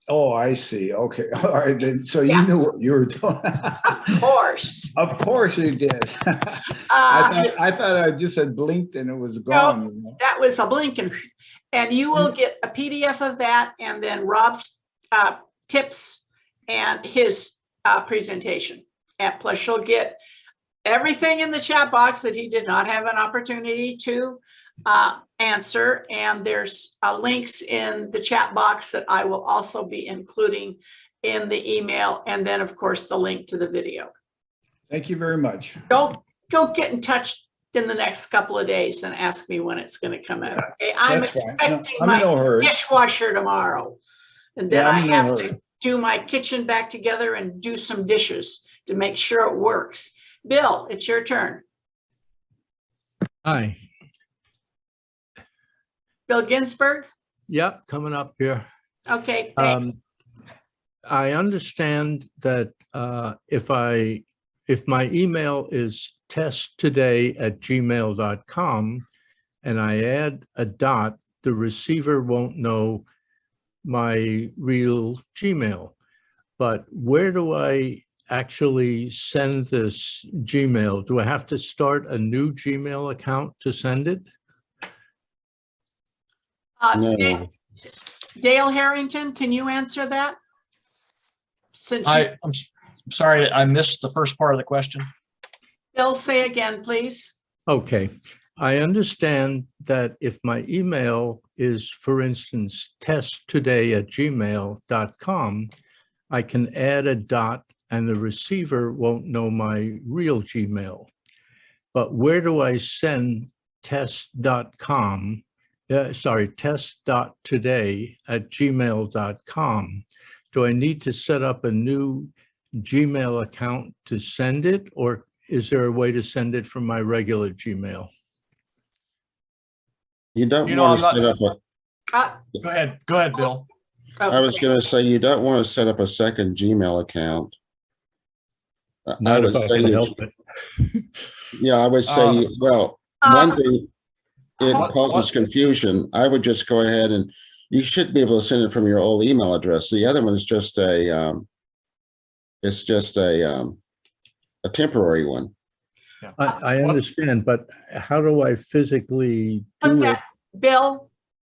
Oh, I see. Okay. All right. Then, so you knew what you were doing. Of course. Of course you did. I thought I just had blinked and it was gone. No, you know? That was a blink, and you will get a PDF of that, and then Rob's tips and his presentation. And plus you'll get everything in the chat box that he did not have an opportunity to answer, and there's links in the chat box that I will also be including in the email, and then of course the link to the video. Thank you very much. Go get in touch in the next couple of days and ask me when it's going to come out. Okay, I'm expecting my dishwasher tomorrow, and then I have to do my kitchen back together and do some dishes to make sure it works. Bill, it's your turn. Hi. Bill Ginsberg? Yep, coming up here. Okay, thanks. I understand that if my email is testtoday@gmail.com and I add a dot, the receiver won't know my real Gmail. But where do I actually send this Gmail? Do I have to start a new Gmail account to send it? No. Dale Harrington, can you answer that? I'm sorry, I missed the first part of the question. Bill, say again, please. Okay, I understand that if my email is, for instance, testtoday@gmail.com, I can add a dot and the receiver won't know my real Gmail. But where do I send test.today@gmail.com? Do I need to set up a new Gmail account to send it, or is there a way to send it from my regular Gmail? You don't You know, want to I'm set up not- a, Go ahead, Bill. I was going to say, you don't want to set up a second Gmail account. I Not would if I say can you- help it. Yeah, I would say, well, one thing, it What- causes confusion. I would just go ahead and you should be able to send it from your old email address. The other one is just it's just a temporary one. I understand, but how do I physically do it? Bill,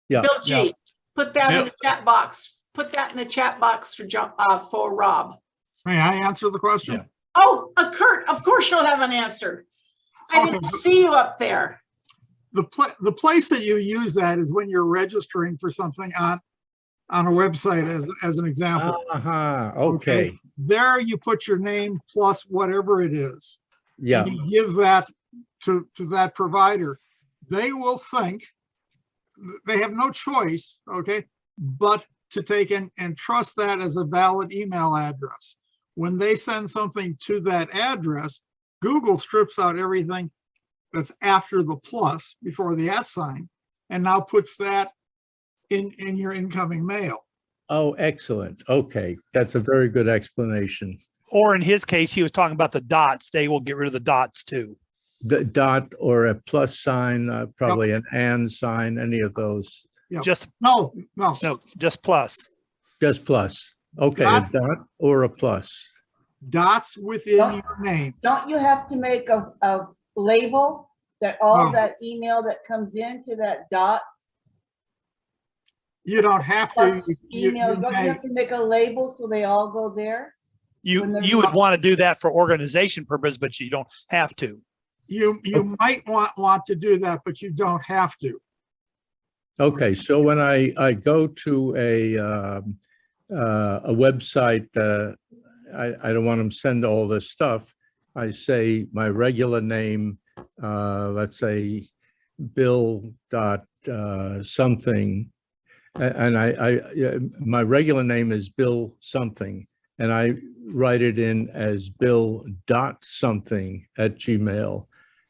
Yeah. Bill G, put that in Bill- the chat box. Put that in the chat box for Rob. May I answer the question? Yeah. Oh, Kurt, of course you'll have an answer. I didn't see you up there. The place that you use that is when you're registering for something on a website, as an example. Okay. There you put your name plus whatever it is. Yeah. And you give that to that provider. They will think they have no choice, okay, but to take and trust that as a valid email address. When they send something to that address, Google strips out everything that's after the plus before the @ sign, and now puts that in your incoming mail. Oh, excellent. Okay, that's a very good explanation. Or in his case, he was talking about the dots. They will get rid of the dots too. The dot or a plus sign, probably an and sign, any of those. Just no, just plus. Just plus. Okay, a dot or a plus. Dots within your name. Don't you have to make a label that all that email that comes into that dot You don't have to. plus email, don't you have to make a label so they all go there? You would want to do that for organization purpose, but you don't have to. You might want to do that, but you don't have to. Okay, so when I go to a website, I don't want them to send all this stuff. I say my regular name, let's say Bill dot something, and my regular name is Bill something, and I write it in as Bill dot something @gmail,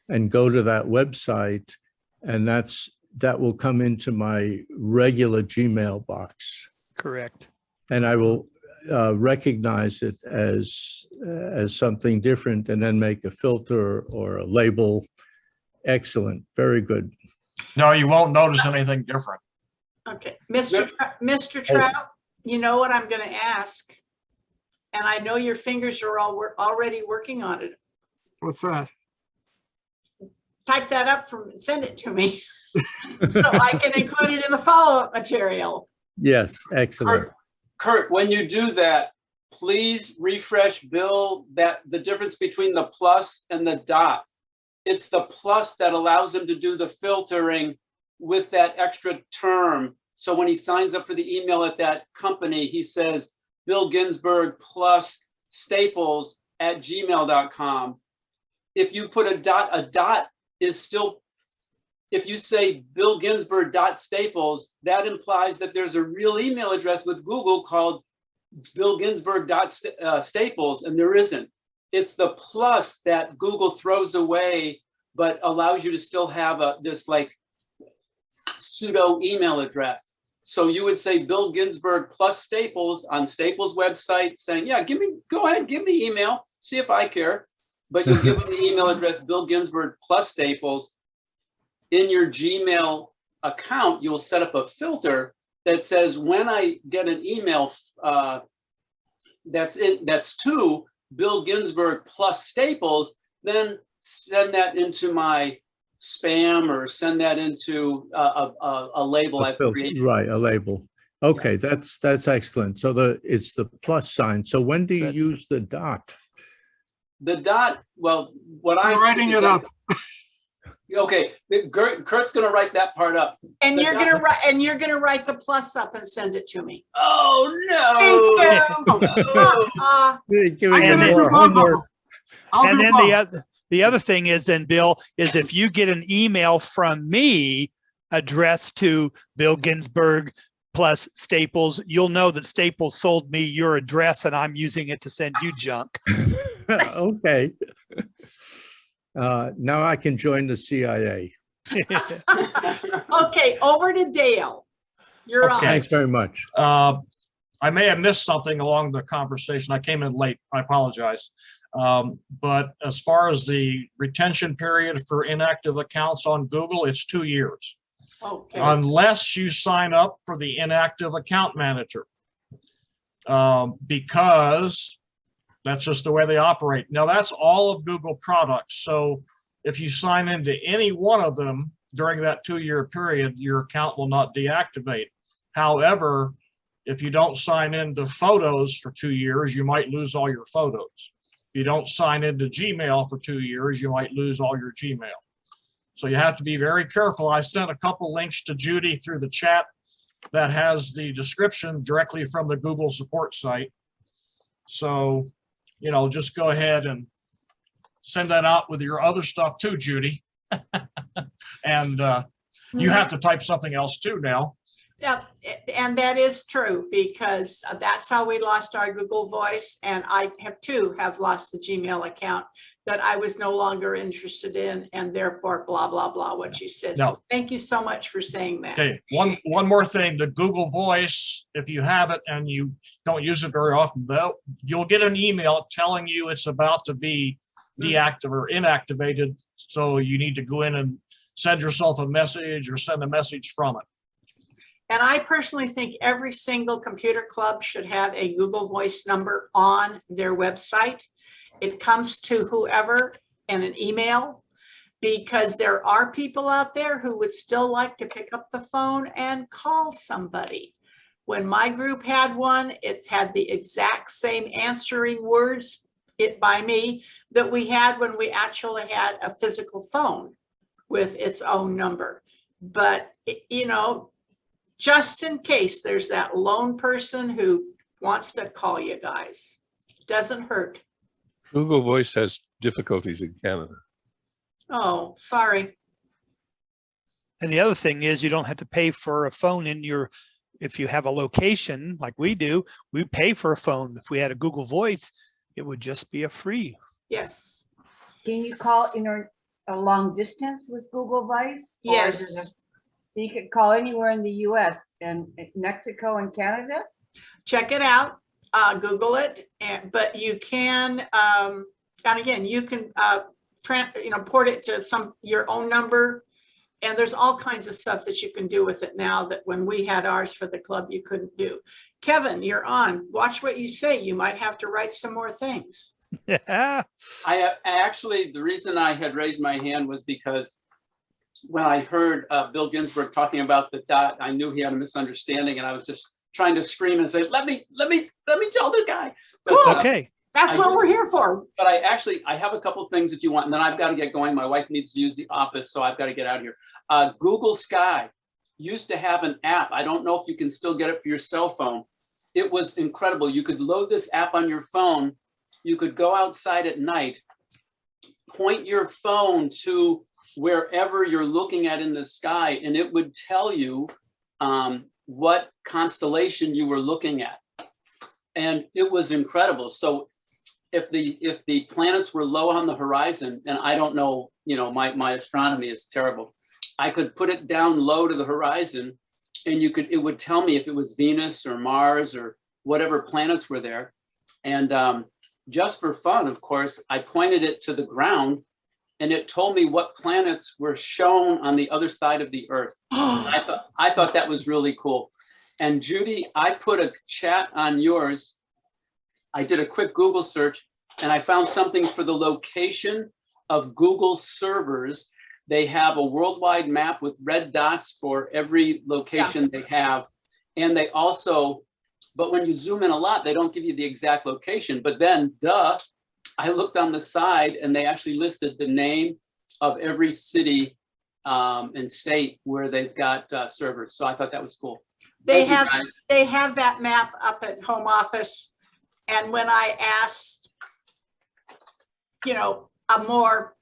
and go to that website, and that will come into my regular Gmail box. Correct. And I will recognize it as something different, and then make a filter or a label. Excellent, very good. No, you won't notice anything different. Okay, Mr. Trout, you know what I'm going to ask? And I know your fingers are already working on it. What's that? Type that up send it to me so I can include it in the follow-up material. Yes, excellent. Kurt, when you do that, please refresh Bill the difference between the plus and the dot. It's the plus that allows him to do the filtering with that extra term. So when he signs up for the email at that company, he says Bill Ginsburg plus Staples @gmail.com. If you put a dot is still, if you say Bill Ginsburg .Staples, that implies that there's a real email address with Google called Bill Ginsburg .Staples, and there isn't. It's the plus that Google throws away, but allows you to still have this like pseudo email address. So you would say Bill Ginsburg plus Staples on Staples website, saying, yeah, go ahead, give me email, see if I care. But you'll give them the email address Bill Ginsburg plus Staples. In your Gmail account, you'll set up a filter that says when I get an email that's to Bill Ginsburg plus Staples, then send that into my spam or send that into a label I've created. Right, a label. Okay, that's excellent. So it's the plus sign. So when do you use the dot? The dot, well, what I'm writing it up. Okay, Kurt's gonna write that part up. And But you're that- gonna write the plus up and send it to me. Oh, Giving And him then- more homework. And then the other thing is then, Bill, is if you get an email from me addressed to Bill Ginsburg plus Staples, you'll know that Staples sold me your address and I'm using it to send you junk. Okay. Now I can join the CIA. Okay, over to Dale. You're on. Thanks very much. I may have missed something along the conversation. I came in late. I apologize. But as far as the retention period for inactive accounts on Google, it's 2 years. Okay. Unless you sign up for the inactive account manager. Because that's just the way they operate. Now, that's all of Google products. So if you sign into any one of them during that 2-year period, your account will not deactivate. However, if you don't sign into Photos for 2 years, you might lose all your photos. If you don't sign into Gmail for 2 years, you might lose all your Gmail. So you have to be very careful. I sent a couple links to Judy through the chat that has the description directly from the Google support site. So, you know, just go ahead and send that out with your other stuff too, Judy. And you have to type something else too now. Yeah, and that is true because that's how we lost our Google Voice. And I have lost the Gmail account that I was no longer interested in, and therefore blah, blah, blah, what you said. No. So thank you so much for saying that. Okay, one more thing, the Google Voice, if you have it and you don't use it very often, though, you'll get an email telling you it's about to be deactivated or inactivated. So you need to go in and send yourself a message or send a message from it. And I personally think every single computer club should have a Google Voice number on their website. It comes to whoever in an email, because there are people out there who would still like to pick up the phone and call somebody. When my group had one, it's had the exact same answering words by me that we had when we actually had a physical phone with its own number. But, you know, just in case there's that lone person who wants to call you guys, doesn't hurt. Google Voice has difficulties in Canada. Oh, sorry. And the other thing is you don't have to pay for a phone in your, if you have a location like we do, we pay for a phone. If we had a Google Voice, it would just be a free. Yes. Can you call a long distance with Google Voice? Or Yes. is it you could call anywhere in the US and Mexico and Canada? Check it out, Google it, but you can, and again, you can port it to your own number. And there's all kinds of stuff that you can do with it now that when we had ours for the club, you couldn't do. Kevin, you're on. Watch what you say. You might have to write some more things. Yeah. I actually, the reason I had raised my hand was because when I heard Bill Ginsburg talking about the dot, I knew he had a misunderstanding, and I was just trying to scream and say, "Let me tell the guy." But, Cool. Okay. That's what we're here for. But I have a couple things if you want, and then I've got to get going. My wife needs to use the office, so I've got to get out of here. Google Sky used to have an app. I don't know if you can still get it for your cell phone. It was incredible. You could load this app on your phone. You could go outside at night, point your phone to wherever you're looking at in the sky, and it would tell you what constellation you were looking at. And it was incredible. So if the planets were low on the horizon, and I don't know, my astronomy is terrible, I could put it down low to the horizon, and it would tell me if it was Venus or Mars or whatever planets were there. And just for fun, of course, I pointed it to the ground, and it told me what planets were shown on the other side of the Earth. I thought that was really cool. And Judy, I put a chat on yours. I did a quick Google search, and I found something for the location of Google servers. They have a worldwide map with red dots for every location they have. And they also, but when you zoom in a lot, they don't give you the exact location. But then, I looked on the side, and they actually listed the name of every city and state where they've got servers. So I thought that was cool. They Thank you, have guys. they have that map up at home office. And when I asked, you know, a more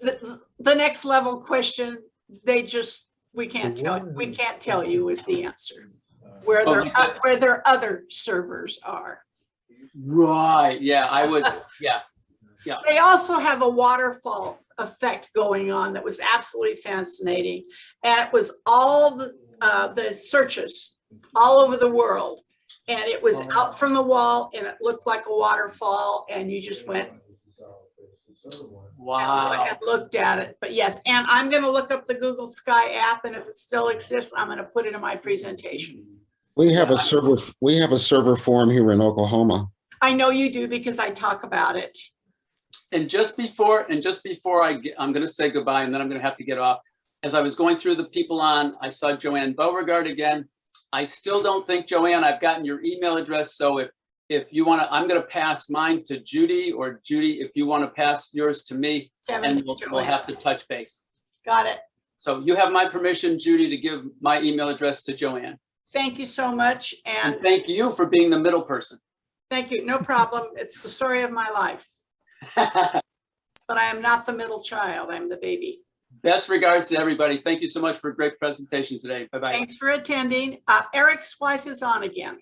the next level question, they just we can't tell you is the answer. Where their other servers are. Right. Yeah, I would. Yeah. Yeah. They also have a waterfall effect going on that was absolutely fascinating. And it was all the searches all over the world. And it was out from the wall and it looked like a waterfall and you just went, wow, and looked at it. But yes, and I'm going to look up the Google Sky app, and if it still exists, I'm going to put it in my presentation. We have a server farm here in Oklahoma. I know you do because I talk about it. And just before I'm going to say goodbye, and then I'm going to have to get off. As I was going through the people on, I saw Joanne Beauregard again. I still don't think, Joanne, I've gotten your email address. So if you want to, I'm going to pass mine to Judy, or Judy, if you want to pass yours to me, and we'll have to touch base. Got it. So you have my permission, Judy, to give my email address to Joanne. Thank you so much. And thank you for being the middle person. Thank you. No problem. It's the story of my life. But I am not the middle child. I'm the baby. Best regards to everybody. Thank you so much for a great presentation today. Bye-bye. Thanks for attending. Eric's wife is on again.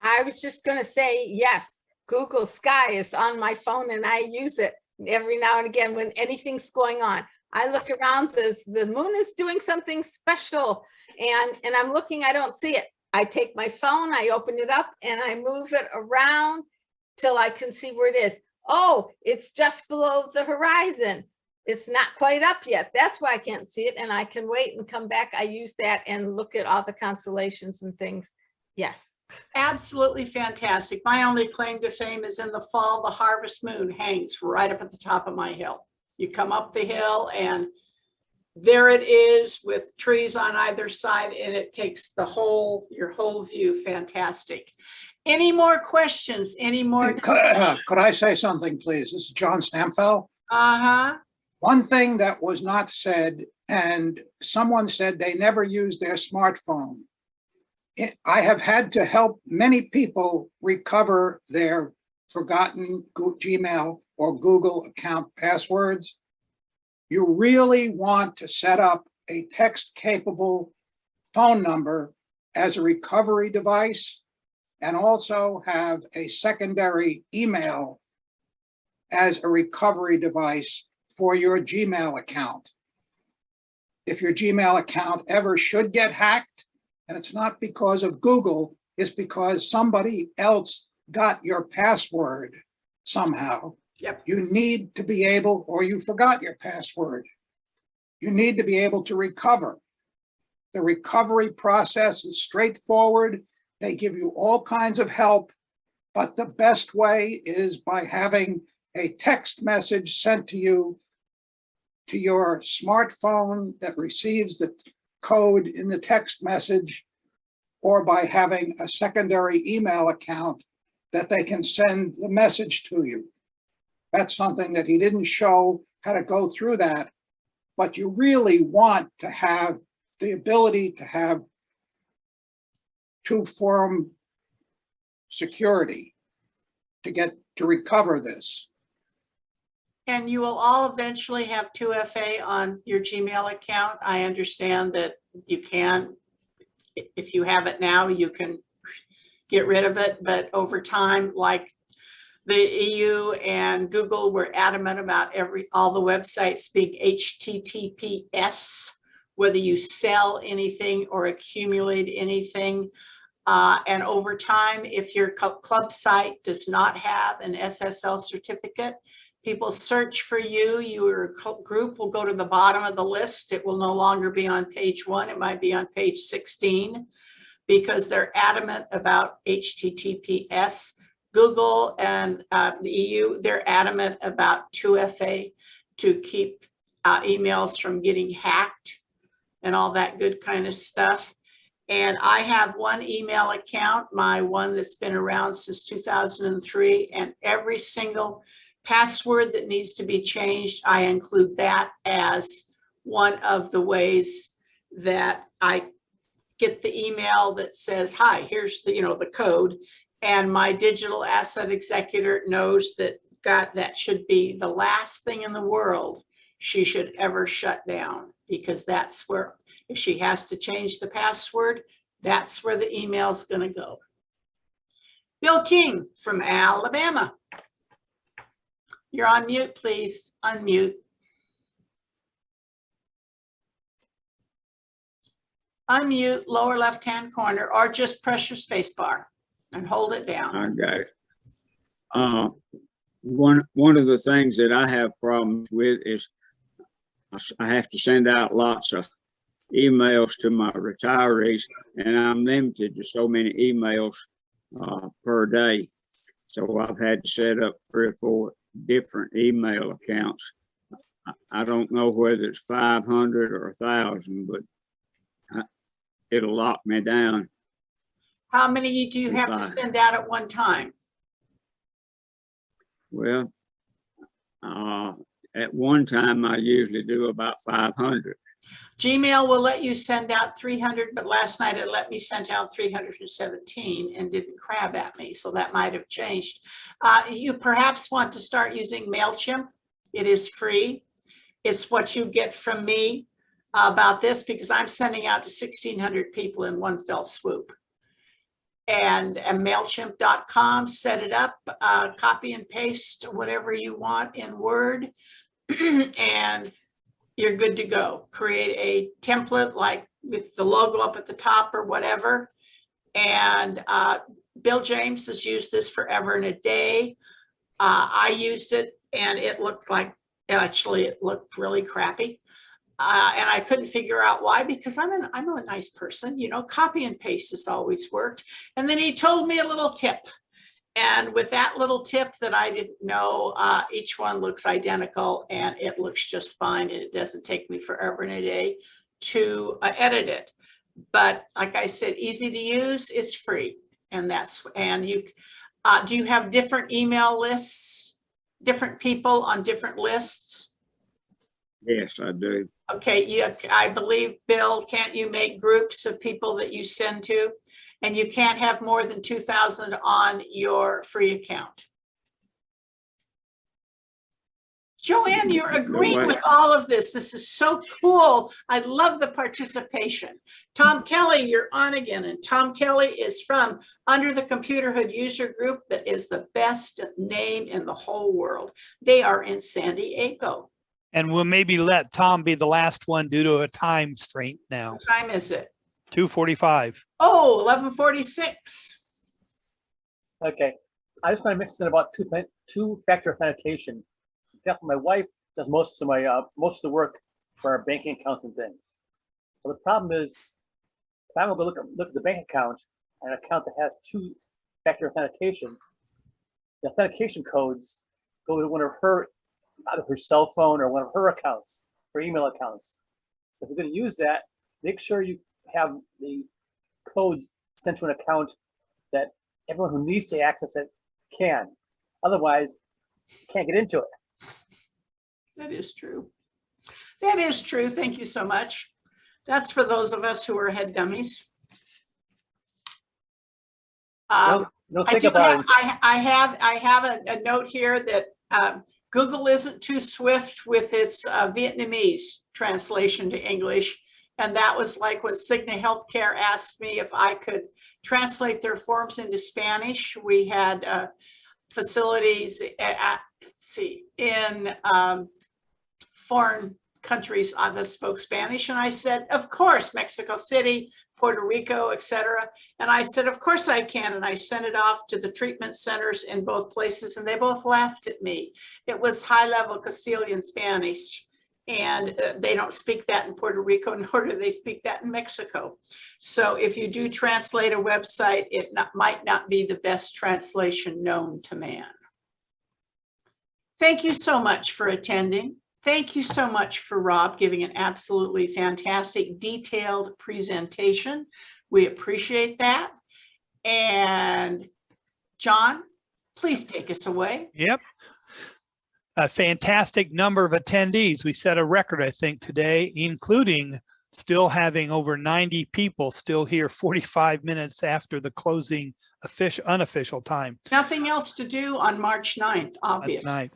I was just going to say, yes, Google Sky is on my phone and I use it every now and again when anything's going on. I look around, the moon is doing something special and I'm looking, I don't see it. I take my phone, I open it up and I move it around till I can see where it is. Oh, it's just below the horizon. It's not quite up yet. That's why I can't see it. And I can wait and come back. I use that and look at all the constellations and things. Yes. Absolutely fantastic. My only claim to fame is in the fall, the harvest moon hangs right up at the top of my hill. You come up the hill and there it is with trees on either side and it takes your whole view. Fantastic. Any more questions? Any more? Could I say something, please? This is John Stamfel. Uh-huh. One thing that was not said, and someone said they never use their smartphone. I have had to help many people recover their forgotten Gmail or Google account passwords. You really want to set up a text-capable phone number as a recovery device and also have a secondary email as a recovery device for your Gmail account. If your Gmail account ever should get hacked, and it's not because of Google, it's because somebody else got your password somehow. Yep. You need to be able, or you forgot your password. You need to be able to recover. The recovery process is straightforward. They give you all kinds of help, but the best way is by having a text message sent to you to your smartphone that receives the code in the text message, or by having a secondary email account that they can send the message to you. That's something that he didn't show how to go through that, but you really want to have the ability to have two-form security to recover this. And you will all eventually have 2FA on your Gmail account. I understand that you can, if you have it now, you can get rid of it. But over time, like the EU and Google were adamant about all the websites being HTTPS, whether you sell anything or accumulate anything. And over time, if your club site does not have an SSL certificate, people search for you, your group will go to the bottom of the list. It will no longer be on page 1. It might be on page 16 because they're adamant about HTTPS. Google and the EU, they're adamant about 2FA to keep emails from getting hacked and all that good kind of stuff. And I have one email account, my one that's been around since 2003, and every single password that needs to be changed, I include that as one of the ways that I get the email that says, hi, here's the, the code. And my digital asset executor knows that that should be the last thing in the world she should ever shut down, because that's where, if she has to change the password, that's where the email's going to go. Bill King from Alabama. You're on mute, please unmute. Unmute lower left-hand corner, or just press your space bar and hold it down. I got it. One of the things that I have problems with is I have to send out lots of emails to my retirees, and I'm limited to so many emails per day. So I've had to set up 3 or 4 different email accounts. I don't know whether it's 500 or 1,000, but it'll lock me down. How many do you have to send out at one time? Well, at one time I usually do about 500. Gmail will let you send out 300, but last night it let me send out 317 and didn't crab at me. So that might have changed. You perhaps want to start using MailChimp. It is free. It's what you get from me about this, because I'm sending out to 1,600 people in one fell swoop. And MailChimp.com, set it up, copy and paste whatever you want in Word, and you're good to go. Create a template like with the logo up at the top or whatever. And Bill James has used this forever and a day. I used it and it looked like, actually it looked really crappy. And I couldn't figure out why, because I'm a nice person, copy and paste has always worked. And then he told me a little tip. And with that little tip that I didn't know, each one looks identical and it looks just fine. And it doesn't take me forever and a day to edit it. But like I said, easy to use, it's free. And you, do you have different email lists, different people on different lists? Yes, I do. Okay, I believe, Bill, can't you make groups of people that you send to? And you can't have more than 2,000 on your free account. Joanne, you're agreeing with all of this. This is so cool. I love the participation. Tom Kelly, you're on again. And Tom Kelly is from Under the Computer Hood User Group. That is the best name in the whole world. They are in San Diego. And we'll maybe let Tom be the last one due to a time constraint now. What time is it? 2:45. Oh, 11:46. Okay, I just want to mention about two-factor authentication. For example, my wife does most of the work for our banking accounts and things. Well, the problem is, if I'm going to look at the bank account, an account that has two-factor authentication, the authentication codes go to one of her, either her cell phone or one of her accounts, her email accounts. If you're going to use that, make sure you have the codes sent to an account that everyone who needs to access it can. Otherwise, you can't get into it. That is true. That is true. Thank you so much. That's for those of us who are head dummies. I have a note here that Google isn't too swift with its Vietnamese translation to English. And that was like when Cigna Healthcare asked me if I could translate their forms into Spanish. We had facilities in foreign countries that spoke Spanish. And I said, of course, Mexico City, Puerto Rico, etc. And I said, of course I can. And I sent it off to the treatment centers in both places, and they both laughed at me. It was high-level Castilian Spanish. And they don't speak that in Puerto Rico, nor do they speak that in Mexico. So if you do translate a website, it might not be the best translation known to man. Thank you so much for attending. Thank you so much for Rob giving an absolutely fantastic, detailed presentation. We appreciate that. And John, please take us away. Yep. a fantastic number of attendees. We set a record, I think, today, including still having over 90 people still here 45 minutes after the closing unofficial time. Nothing else to do on March 9th, obviously.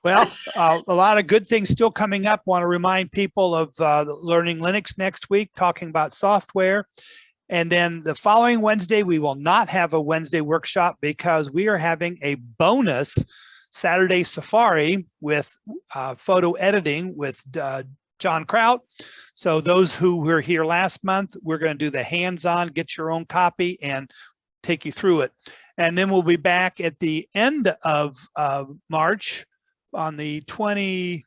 Well, a lot of good things still coming up. Want to remind people of Learning Linux next week, talking about software. And then the following Wednesday, we will not have a Wednesday workshop because we are having a bonus Saturday Safari with photo editing with John Kraut. So those who were here last month, we're going to do the hands-on, get your own copy and take you through it. And then we'll be back at the end of March on the 30th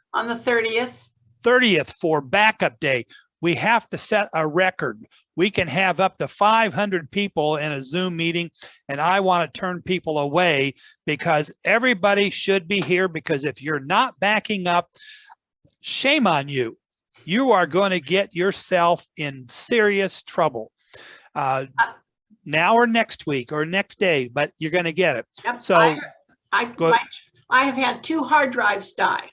for backup day. We have to set a record. We can have up to 500 people in a Zoom meeting, and I want to turn people away because everybody should be here, because if you're not backing up, shame on you. You are going to get yourself in serious trouble now or next week or next day, but you're going to get it. Yep. So I have had 2 hard drives die.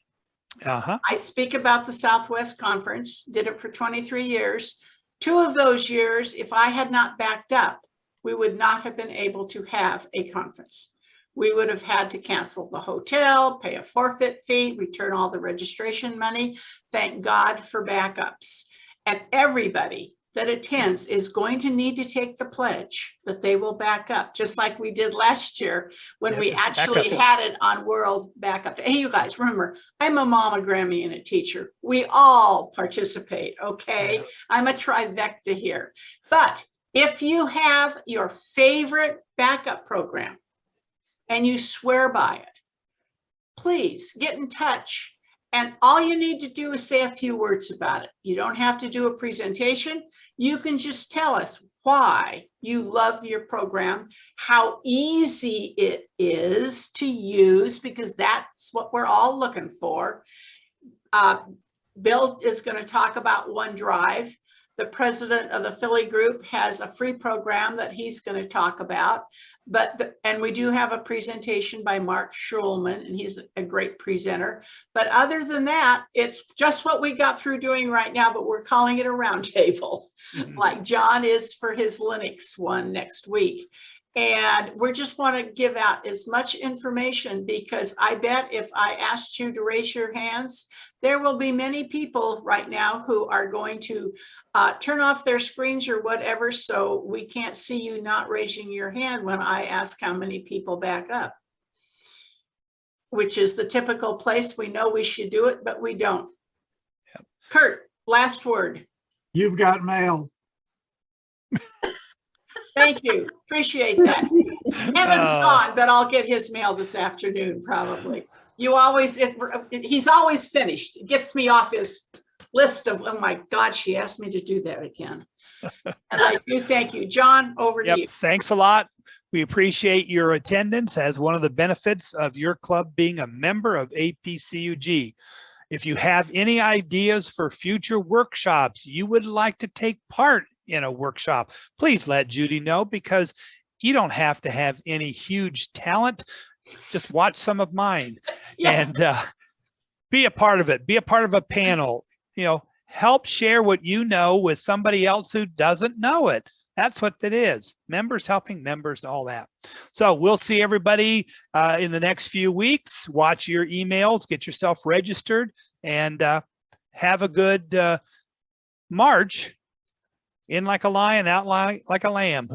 Uh-huh. I speak about the Southwest Conference, did it for 23 years. 2 of those years, if I had not backed up, we would not have been able to have a conference. We would have had to cancel the hotel, pay a forfeit fee, return all the registration money. Thank God for backups. And everybody that attends is going to need to take the pledge that they will back up, just like we did last year when we actually had it on World Backup Day. Hey, you guys, remember, I'm a mom, a Grammy, and a teacher. We all participate, okay? I'm a trifecta here. But if you have your favorite backup program and you swear by it, please get in touch. And all you need to do is say a few words about it. You don't have to do a presentation. You can just tell us why you love your program, how easy it is to use, because that's what we're all looking for. Bill is going to talk about OneDrive. The president of the Philly group has a free program that he's going to talk about. And we do have a presentation by Mark Schulman, and he's a great presenter. But other than that, it's just what we got through doing right now, but we're calling it a roundtable, like John is for his Linux one next week. And we just want to give out as much information, because I bet if I asked you to raise your hands, there will be many people right now who are going to turn off their screens or whatever, so we can't see you not raising your hand when I ask how many people back up, which is the typical place we know we should do it, but we don't. Yep. Kurt, last word. You've got mail. Thank you. Appreciate that. Kevin's gone, but I'll get his mail this afternoon, probably. You always, he's always finished. It gets me off his list of, oh my God, she asked me to do that again. And I do thank you. John, over to you. Thanks a lot. We appreciate your attendance as one of the benefits of your club being a member of APCUG. If you have any ideas for future workshops, you would like to take part in a workshop, please let Judy know, because you don't have to have any huge talent. Just watch some of mine and be a part of it. Be a part of a panel. You know, help share what you know with somebody else who doesn't know it. That's what it is. Members helping members and all that. So we'll see everybody in the next few weeks. Watch your emails, get yourself registered, and have a good March. In like a lion, out like a lamb.